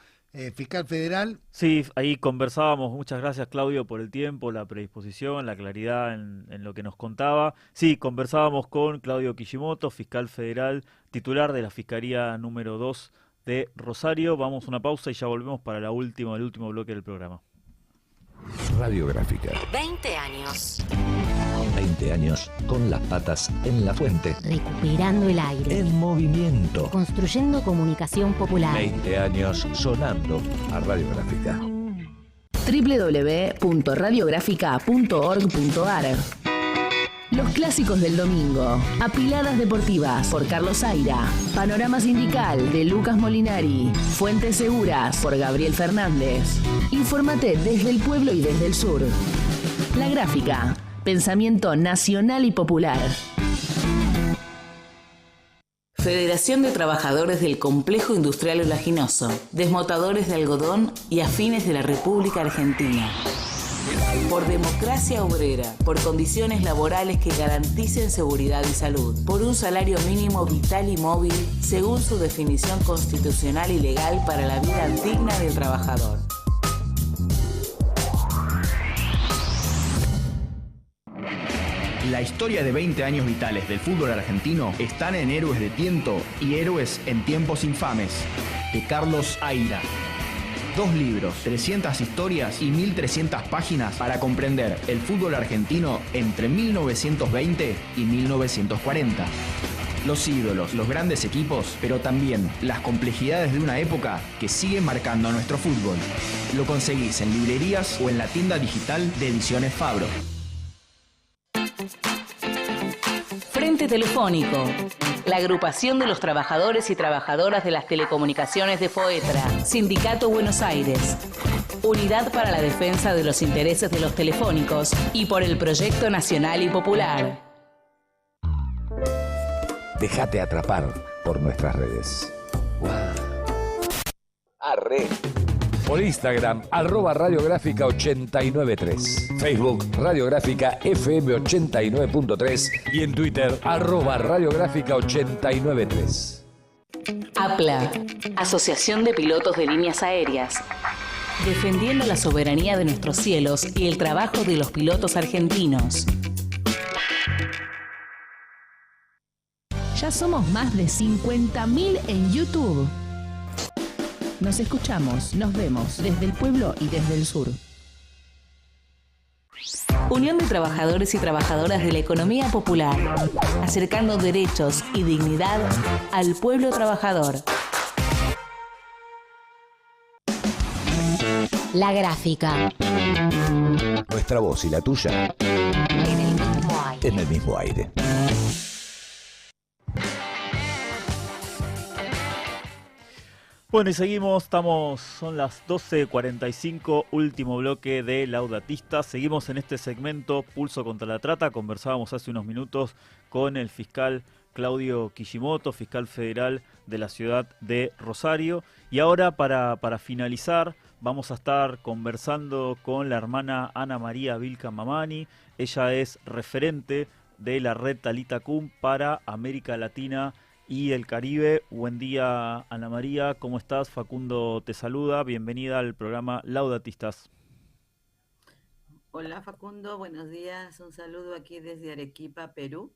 fiscal federal. Sí, ahí conversábamos. Muchas gracias, Claudio, por el tiempo, la predisposición, la claridad en lo que nos contaba. Sí, conversábamos con Claudio Kishimoto, fiscal federal, titular de la Fiscalía número 2 de Rosario. Vamos a una pausa y ya volvemos para el último bloque del programa. Radiográfica. 20 años. 20 años con las patas en la fuente. Recuperando el aire. En movimiento. Construyendo comunicación popular. 20 años sonando a Radiográfica. www.radiográfica.org.ar. Los clásicos del domingo. Apiladas deportivas por Carlos Aira. Panorama sindical de Lucas Molinari. Fuentes seguras por Gabriel Fernández. Infórmate desde el pueblo y desde el sur. La Gráfica. Pensamiento nacional y popular. Federación de Trabajadores del Complejo Industrial Oleaginoso, Desmotadores de Algodón y Afines de la República Argentina. Por democracia obrera, por condiciones laborales que garanticen seguridad y salud, por un salario mínimo vital y móvil, según su definición constitucional y legal para la vida digna del trabajador. La historia de 20 años vitales del fútbol argentino están en Héroes de Tiento y Héroes en Tiempos Infames, de Carlos Aira. 2 libros, 300 historias y 1300 páginas para comprender el fútbol argentino entre 1920 y 1940. Los ídolos, los grandes equipos, pero también las complejidades de una época que sigue marcando a nuestro fútbol. Lo conseguís en librerías o en la tienda digital de Ediciones Fabro. Frente Telefónico, la agrupación de los trabajadores y trabajadoras de las telecomunicaciones de FOETRA, Sindicato Buenos Aires, Unidad para la Defensa de los Intereses de los Telefónicos y por el Proyecto Nacional y Popular. Déjate atrapar por nuestras redes. Arre. Por Instagram, @radiográfica893. Facebook, Radiográfica FM 89.3. Y en Twitter, @radiográfica893. APLA, Asociación de Pilotos de Líneas Aéreas. Defendiendo la soberanía de nuestros cielos y el trabajo de los pilotos argentinos. Ya somos más de 50.000 en YouTube. Nos escuchamos, nos vemos desde el pueblo y desde el sur. Unión de Trabajadores y Trabajadoras de la Economía Popular, acercando derechos y dignidad al pueblo trabajador. La Gráfica. Nuestra voz y la tuya En el mismo aire. en el mismo aire. Bueno, y seguimos, son las 12:45, último bloque de Laudatistas. Seguimos en este segmento Pulso contra la Trata. Conversábamos hace unos minutos con el fiscal Claudio Kishimoto, fiscal federal de la ciudad de Rosario. Y ahora, para finalizar, vamos a estar conversando con la hermana Ana María Vilca Mamani. Ella es referente de la red Talita Kum para América Latina y el Caribe. Buen día, Ana María, ¿cómo estás? Facundo te saluda, bienvenida al programa Laudatistas. Hola Facundo, buenos días, un saludo aquí desde Arequipa, Perú.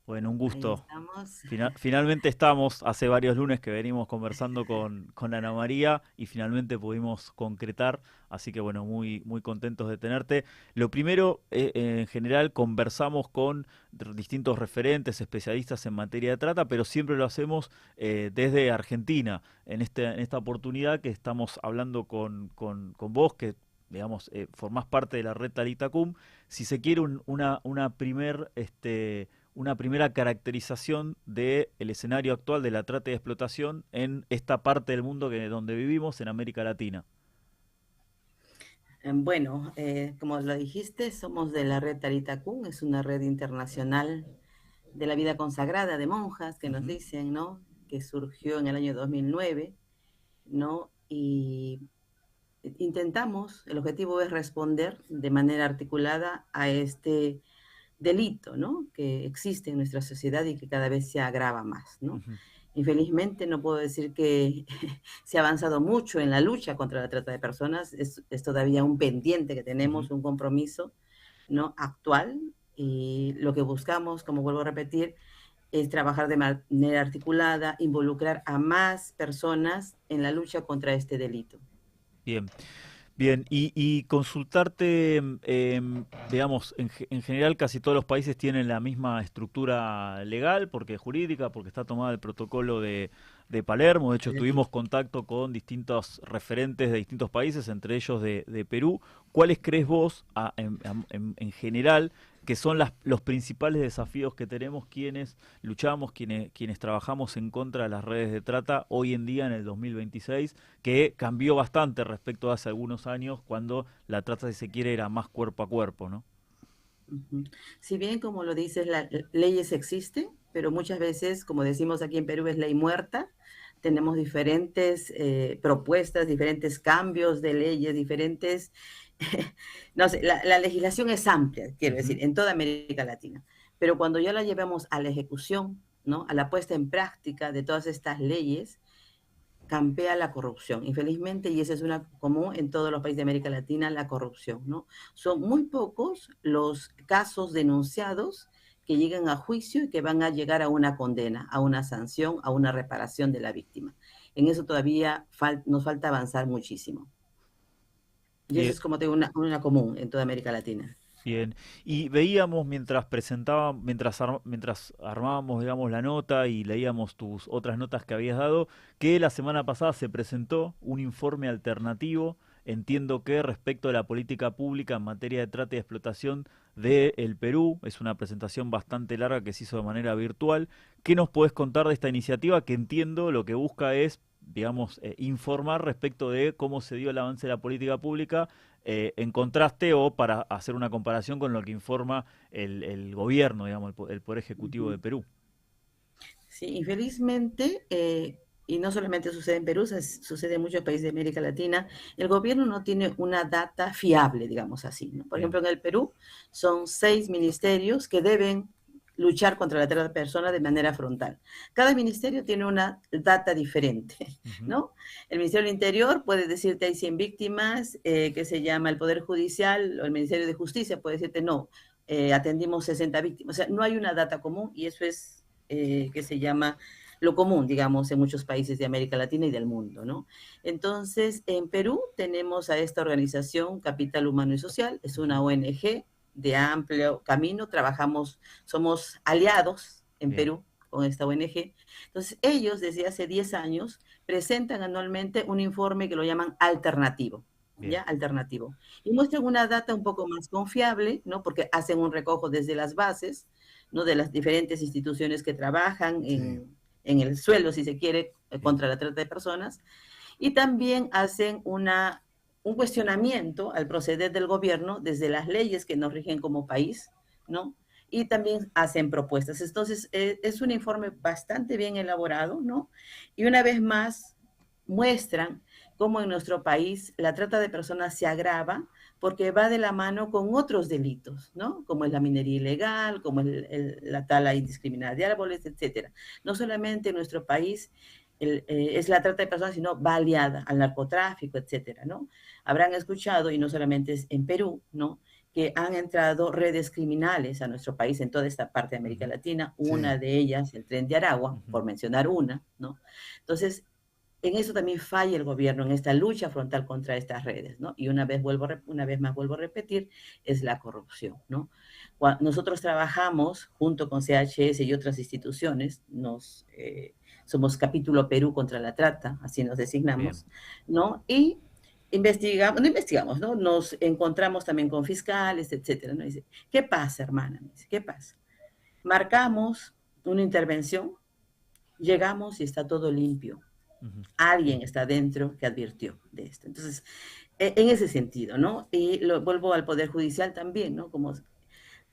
Bueno, un gusto. Ahí estamos. Finalmente estamos, hace varios lunes que venimos conversando con Ana María y finalmente pudimos concretar, así que bueno, muy contentos de tenerte. Lo primero, en general conversamos con distintos referentes, especialistas en materia de trata, pero siempre lo hacemos desde Argentina. En esta oportunidad que estamos hablando con vos, que digamos formás parte de la red Talita Kum, si se quiere una primera caracterización del escenario actual de la trata y explotación en esta parte del mundo donde vivimos, en América Latina. Bueno, como lo dijiste, somos de la red Talita Kum, es una red internacional de la vida consagrada de monjas, que nos dicen, ¿no? Que surgió en el año 2009, ¿no? Y el objetivo es responder de manera articulada a este delito, ¿no?, que existe en nuestra sociedad y que cada vez se agrava más, ¿no? Infelizmente no puedo decir que se ha avanzado mucho en la lucha contra la trata de personas, es todavía un pendiente que tenemos, un compromiso, ¿no?, actual, y lo que buscamos, como vuelvo a repetir, es trabajar de manera articulada, involucrar a más personas en la lucha contra este delito. Bien. Bien, y consultarte, digamos, en general casi todos los países tienen la misma estructura legal, porque jurídica, porque está tomada el protocolo de Palermo. De hecho, tuvimos contacto con distintos referentes de distintos países, entre ellos de Perú. ¿Cuáles crees vos, en general, que son los principales desafíos que tenemos quienes luchamos, quienes trabajamos en contra de las redes de trata hoy en día en el 2026, que cambió bastante respecto a hace algunos años, cuando la trata, si se quiere, era más cuerpo a cuerpo, ¿no? Si bien, como lo dices, las leyes existen, pero muchas veces, como decimos aquí en Perú, es ley muerta. Tenemos diferentes propuestas, diferentes cambios de leyes, diferentes... no sé, la legislación es amplia, quiero decir, en toda América Latina. Pero cuando ya la llevamos a la ejecución, ¿no?, a la puesta en práctica de todas estas leyes, campea la corrupción. Infelizmente, y esa es una común en todos los países de América Latina, la corrupción, ¿no? Son muy pocos los casos denunciados que llegan a juicio y que van a llegar a una condena, a una sanción, a una reparación de la víctima. En eso todavía nos falta avanzar muchísimo. Y eso es, como te digo, una común en toda América Latina. Bien, y veíamos mientras armábamos, digamos, la nota y leíamos tus otras notas que habías dado, que la semana pasada se presentó un informe alternativo, entiendo que respecto de la política pública en materia de trata y explotación del Perú. Es una presentación bastante larga que se hizo de manera virtual. ¿Qué nos podés contar de esta iniciativa, que entiendo lo que busca es, digamos, informar respecto de cómo se dio el avance de la política pública, en contraste o para hacer una comparación con lo que informa el gobierno, digamos, el Poder Ejecutivo de Perú? Sí, infelizmente, y no solamente sucede en Perú, sucede en muchos países de América Latina, el gobierno no tiene una data fiable, digamos así, ¿no? Por ejemplo, en el Perú son 6 ministerios que deben luchar contra la trata de personas de manera frontal. Cada ministerio tiene una data diferente, ¿no? El Ministerio del Interior puede decirte hay 100 víctimas, que se llama el Poder Judicial, o el Ministerio de Justicia puede decirte no, atendimos 60 víctimas. O sea, no hay una data común, y eso es que se llama lo común, digamos, en muchos países de América Latina y del mundo, ¿no? Entonces, en Perú tenemos a esta organización, Capital Humano y Social, es una ONG de amplio camino, somos aliados en Perú con esta ONG. Entonces, ellos desde hace 10 años presentan anualmente un informe que lo llaman alternativo, ¿ya? Alternativo. Y muestran una data un poco más confiable, ¿no? Porque hacen un recojo desde las bases, ¿no?, de las diferentes instituciones que trabajan en el suelo, si se quiere, contra la trata de personas. Y también hacen un cuestionamiento al proceder del gobierno desde las leyes que nos rigen como país, ¿no? Y también hacen propuestas. Entonces, es un informe bastante bien elaborado, ¿no? Y una vez más muestran cómo en nuestro país la trata de personas se agrava porque va de la mano con otros delitos, ¿no? Como es la minería ilegal, como es la tala indiscriminada de árboles, etcétera. No solamente en nuestro país es la trata de personas, sino va aliada al narcotráfico, etcétera, ¿no? Habrán escuchado, y no solamente es en Perú, ¿no?, que han entrado redes criminales a nuestro país en toda esta parte de América Latina, una de ellas, el Tren de Aragua, por mencionar una, ¿no? Entonces, en eso también falla el gobierno, en esta lucha frontal contra estas redes, ¿no? Y una vez más vuelvo a repetir, es la corrupción, ¿no? Nosotros trabajamos junto con CHS y otras instituciones, somos capítulo Perú contra la trata, así nos designamos, ¿no? Y ¿no? Nos encontramos también con fiscales, etcétera, ¿no? Dice, ¿qué pasa, hermana? Me dice, ¿qué pasa? Marcamos una intervención, llegamos y está todo limpio. Alguien está dentro que advirtió de esto. Entonces, en ese sentido, ¿no? Y vuelvo al Poder Judicial también, ¿no? Como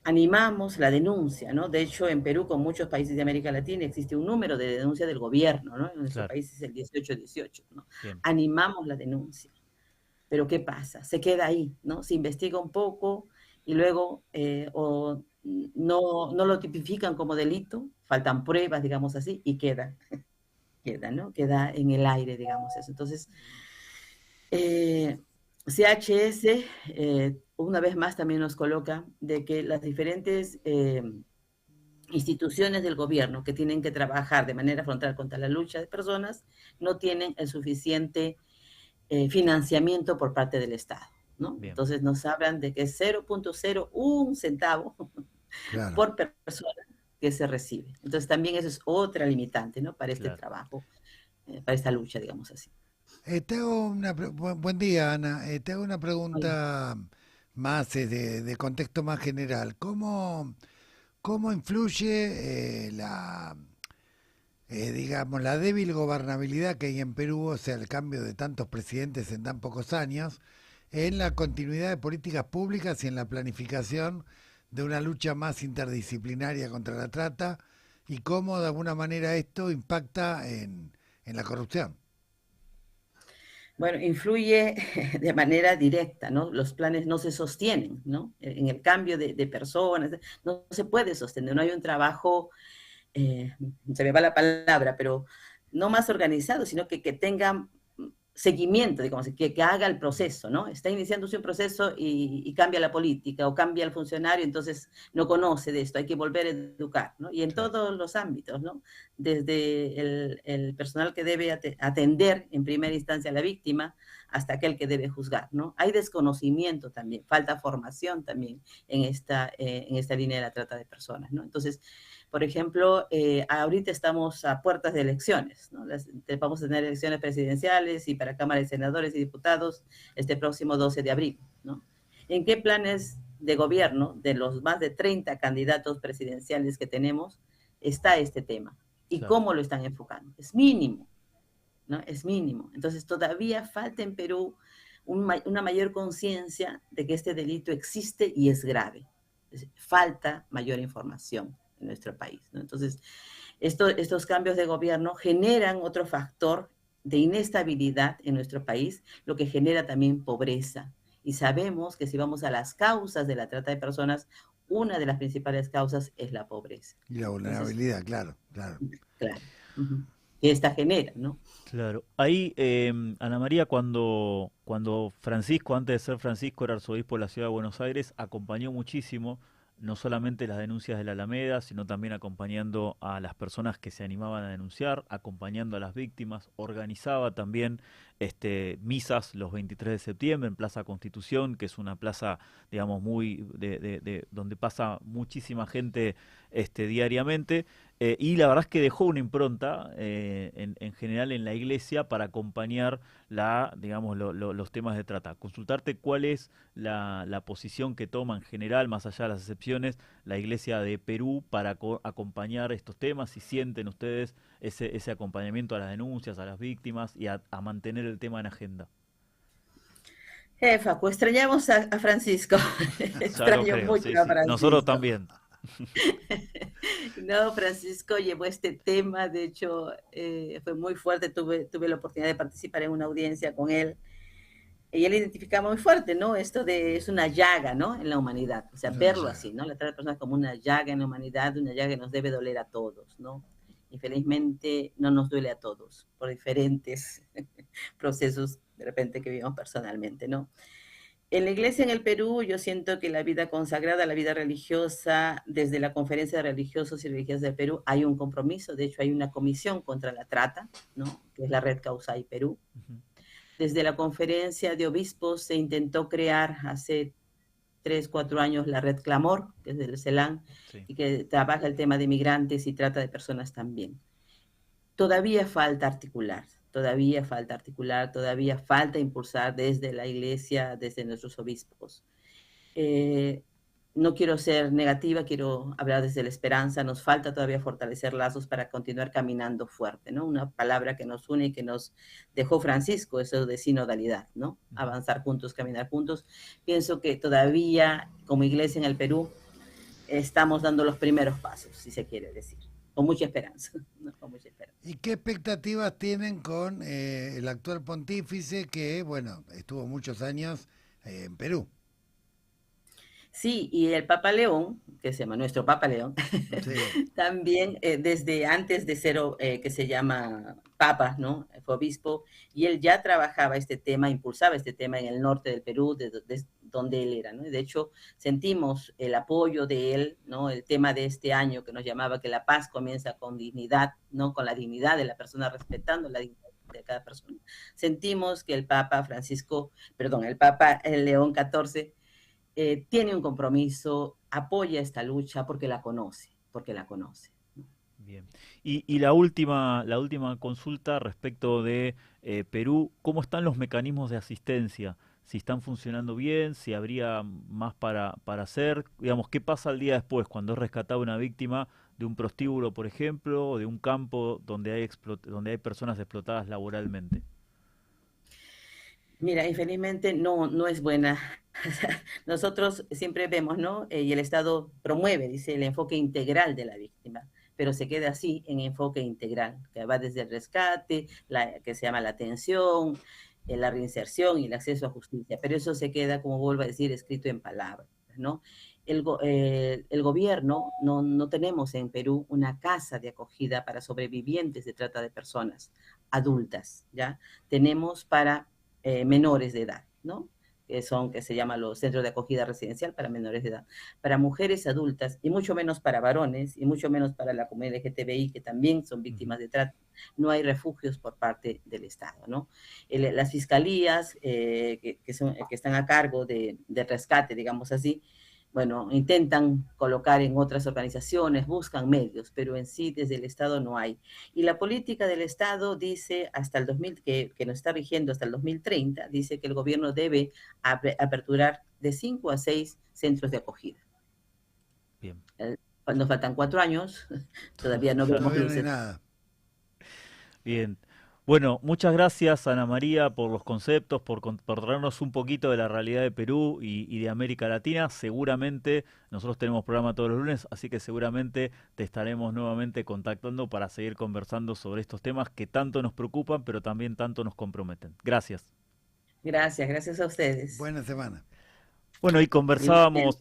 animamos la denuncia, ¿no? De hecho, en Perú, con muchos países de América Latina, existe un número de denuncia del gobierno, ¿no? En nuestro país es el 1818, ¿no? Animamos la denuncia. Pero ¿qué pasa? Se queda ahí, ¿no? Se investiga un poco y luego o no lo tipifican como delito, faltan pruebas, digamos así, y queda, ¿no? Queda en el aire, digamos eso. Entonces, CHS, una vez más también nos coloca de que las diferentes instituciones del gobierno que tienen que trabajar de manera frontal contra la lucha de personas no tienen el suficiente financiamiento por parte del Estado, ¿no? Entonces nos hablan de que es 0.01 centavo claro. por persona que se recibe. Entonces también eso es otra limitante, ¿no? Para este claro. trabajo, para esta lucha, digamos así. Te hago buen día, Ana. Te hago una pregunta más de contexto más general. ¿Cómo influye digamos, la débil gobernabilidad que hay en Perú, o sea, el cambio de tantos presidentes en tan pocos años, en la continuidad de políticas públicas y en la planificación de una lucha más interdisciplinaria contra la trata, y cómo de alguna manera esto impacta en la corrupción? Bueno, influye de manera directa, ¿no? Los planes no se sostienen, ¿no? En el cambio de personas, no se puede sostener, no hay un trabajo, se me va la palabra, pero no más organizado, sino que tenga seguimiento, digamos, que haga el proceso, ¿no? Está iniciándose un proceso y cambia la política o cambia el funcionario, entonces no conoce de esto, hay que volver a educar, ¿no? Y en todos los ámbitos, ¿no? Desde el personal que debe atender en primera instancia a la víctima hasta aquel que debe juzgar, ¿no? Hay desconocimiento también, falta formación también en esta línea de la trata de personas, ¿no? Entonces, por ejemplo, ahorita estamos a puertas de elecciones, ¿no? Vamos a tener elecciones presidenciales y para Cámara de Senadores y Diputados este próximo 12 de abril, ¿no? ¿En qué planes de gobierno de los más de 30 candidatos presidenciales que tenemos está este tema? ¿Y claro. cómo lo están enfocando? Es mínimo, ¿no? Es mínimo. Entonces todavía falta en Perú una mayor conciencia de que este delito existe y es grave. Falta mayor información en nuestro país, ¿no? Entonces, estos cambios de gobierno generan otro factor de inestabilidad en nuestro país, lo que genera también pobreza. Y sabemos que si vamos a las causas de la trata de personas, una de las principales causas es la pobreza. Y la vulnerabilidad. Entonces, claro. Uh-huh. Que esta genera, ¿no? Claro. Ahí, Ana María, cuando Francisco, antes de ser Francisco, era arzobispo de la ciudad de Buenos Aires, acompañó muchísimo no solamente las denuncias de la Alameda, sino también acompañando a las personas que se animaban a denunciar, acompañando a las víctimas, organizaba también misas los 23 de septiembre en Plaza Constitución, que es una plaza, digamos, muy donde pasa muchísima gente diariamente, y la verdad es que dejó una impronta en general en la iglesia para acompañar los temas de trata. Consultarte cuál es la posición que toma en general, más allá de las excepciones, la iglesia de Perú para acompañar estos temas, si sienten ustedes ese acompañamiento a las denuncias, a las víctimas y a mantener el tema en agenda. Facu, extrañamos a Francisco. Extraño mucho a Francisco. Nosotros también. No, Francisco llevó este tema, de hecho fue muy fuerte, tuve la oportunidad de participar en una audiencia con él y él identificaba muy fuerte, ¿no? Esto es una llaga, ¿no? En la humanidad, o sea, verlo así, ¿no? La trata de personas como una llaga en la humanidad, una llaga que nos debe doler a todos, ¿no? Infelizmente no nos duele a todos por diferentes procesos de repente que vivimos personalmente, ¿no? En la iglesia en el Perú yo siento que la vida consagrada, la vida religiosa, desde la Conferencia de Religiosos y Religiosas del Perú hay un compromiso, de hecho hay una comisión contra la trata, ¿no? Que es la Red Causay Perú. Uh-huh. Desde la Conferencia de Obispos se intentó crear hace 3-4 años la Red Clamor, que es del CELAN, sí, y que trabaja el tema de migrantes y trata de personas también. Todavía falta articular, todavía falta impulsar desde la iglesia, desde nuestros obispos. No quiero ser negativa, quiero hablar desde la esperanza. Nos falta todavía fortalecer lazos para continuar caminando fuerte, ¿no? Una palabra que nos une y que nos dejó Francisco, eso de sinodalidad, ¿no? Avanzar juntos, caminar juntos. Pienso que todavía, como iglesia en el Perú, estamos dando los primeros pasos, si se quiere decir, con mucha esperanza, ¿no? Con mucha esperanza. ¿Y qué expectativas tienen con el actual pontífice que, bueno, estuvo muchos años en Perú? Sí, y el Papa León, que se llama nuestro Papa León, sí. También desde antes de ser, que se llama Papa, ¿no? Fue obispo, y él ya trabajaba este tema, impulsaba este tema en el norte del Perú, de donde él era, ¿no? De hecho, sentimos el apoyo de él, ¿no? El tema de este año que nos llamaba que la paz comienza con dignidad, ¿no? Con la dignidad de la persona, respetando la dignidad de cada persona. Sentimos que el Papa León XIV tiene un compromiso, apoya esta lucha porque la conoce. Bien. Y la última consulta respecto de Perú, ¿cómo están los mecanismos de asistencia? Si están funcionando bien, si habría más para hacer, digamos, ¿qué pasa el día después cuando es rescatada una víctima de un prostíbulo, por ejemplo, o de un campo donde hay personas explotadas laboralmente? Mira, infelizmente no es buena. Nosotros siempre vemos, ¿no? Y el Estado promueve, dice, el enfoque integral de la víctima, pero se queda así en enfoque integral, que va desde el rescate, que se llama la atención, la reinserción y el acceso a justicia, pero eso se queda, como vuelvo a decir, escrito en palabras, ¿no? El gobierno, no tenemos en Perú una casa de acogida para sobrevivientes de trata de personas adultas, ¿ya? Tenemos para menores de edad, ¿no? Que se llaman los centros de acogida residencial para menores de edad, para mujeres adultas y mucho menos para varones y mucho menos para la comunidad LGTBI que también son víctimas de trata. No hay refugios por parte del Estado, ¿no? Las fiscalías que están a cargo de rescate, digamos así, bueno, intentan colocar en otras organizaciones, buscan medios, pero en sí desde el Estado no hay. Y la política del Estado dice hasta el 2000, que nos está rigiendo hasta el 2030, dice que el gobierno debe aperturar de 5 a 6 centros de acogida. Bien. Nos faltan 4 años, todavía no vemos luces. Nada. Bien. Bueno, muchas gracias Ana María por los conceptos, por traernos un poquito de la realidad de Perú y de América Latina. Seguramente, nosotros tenemos programa todos los lunes, así que seguramente te estaremos nuevamente contactando para seguir conversando sobre estos temas que tanto nos preocupan, pero también tanto nos comprometen. Gracias. Gracias a ustedes. Buena semana. Bueno, y conversábamos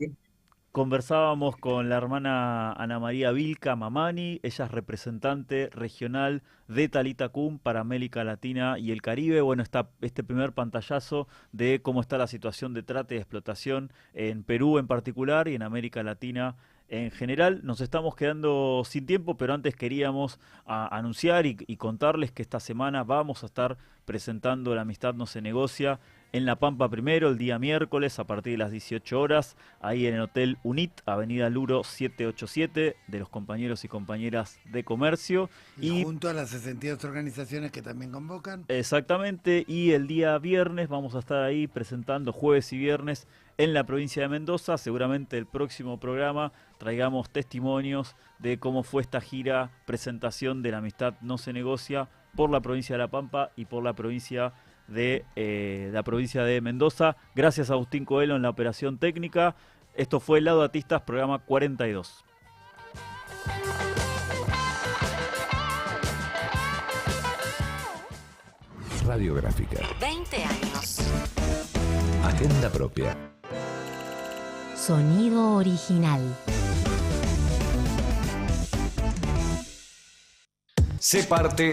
con la hermana Ana María Vilca Mamani, ella es representante regional de Thalita Cum para América Latina y el Caribe. Bueno, está este primer pantallazo de cómo está la situación de trata y explotación en Perú en particular y en América Latina en general. Nos estamos quedando sin tiempo, pero antes queríamos anunciar y contarles que esta semana vamos a estar presentando La Amistad No Se Negocia en La Pampa primero, el día miércoles a partir de las 18 horas, ahí en el Hotel UNIT, Avenida Luro 787, de los compañeros y compañeras de comercio. Y junto a las 62 organizaciones que también convocan. Exactamente, y el día viernes vamos a estar ahí presentando, jueves y viernes, en la provincia de Mendoza. Seguramente el próximo programa traigamos testimonios de cómo fue esta gira, presentación de La Amistad No Se Negocia por la provincia de La Pampa y por la provincia de Mendoza. Gracias a Agustín Coelho en la operación técnica. Esto fue Laudatistas, programa 42. Radiográfica. 20 años. Agenda propia. Sonido original. Sé parte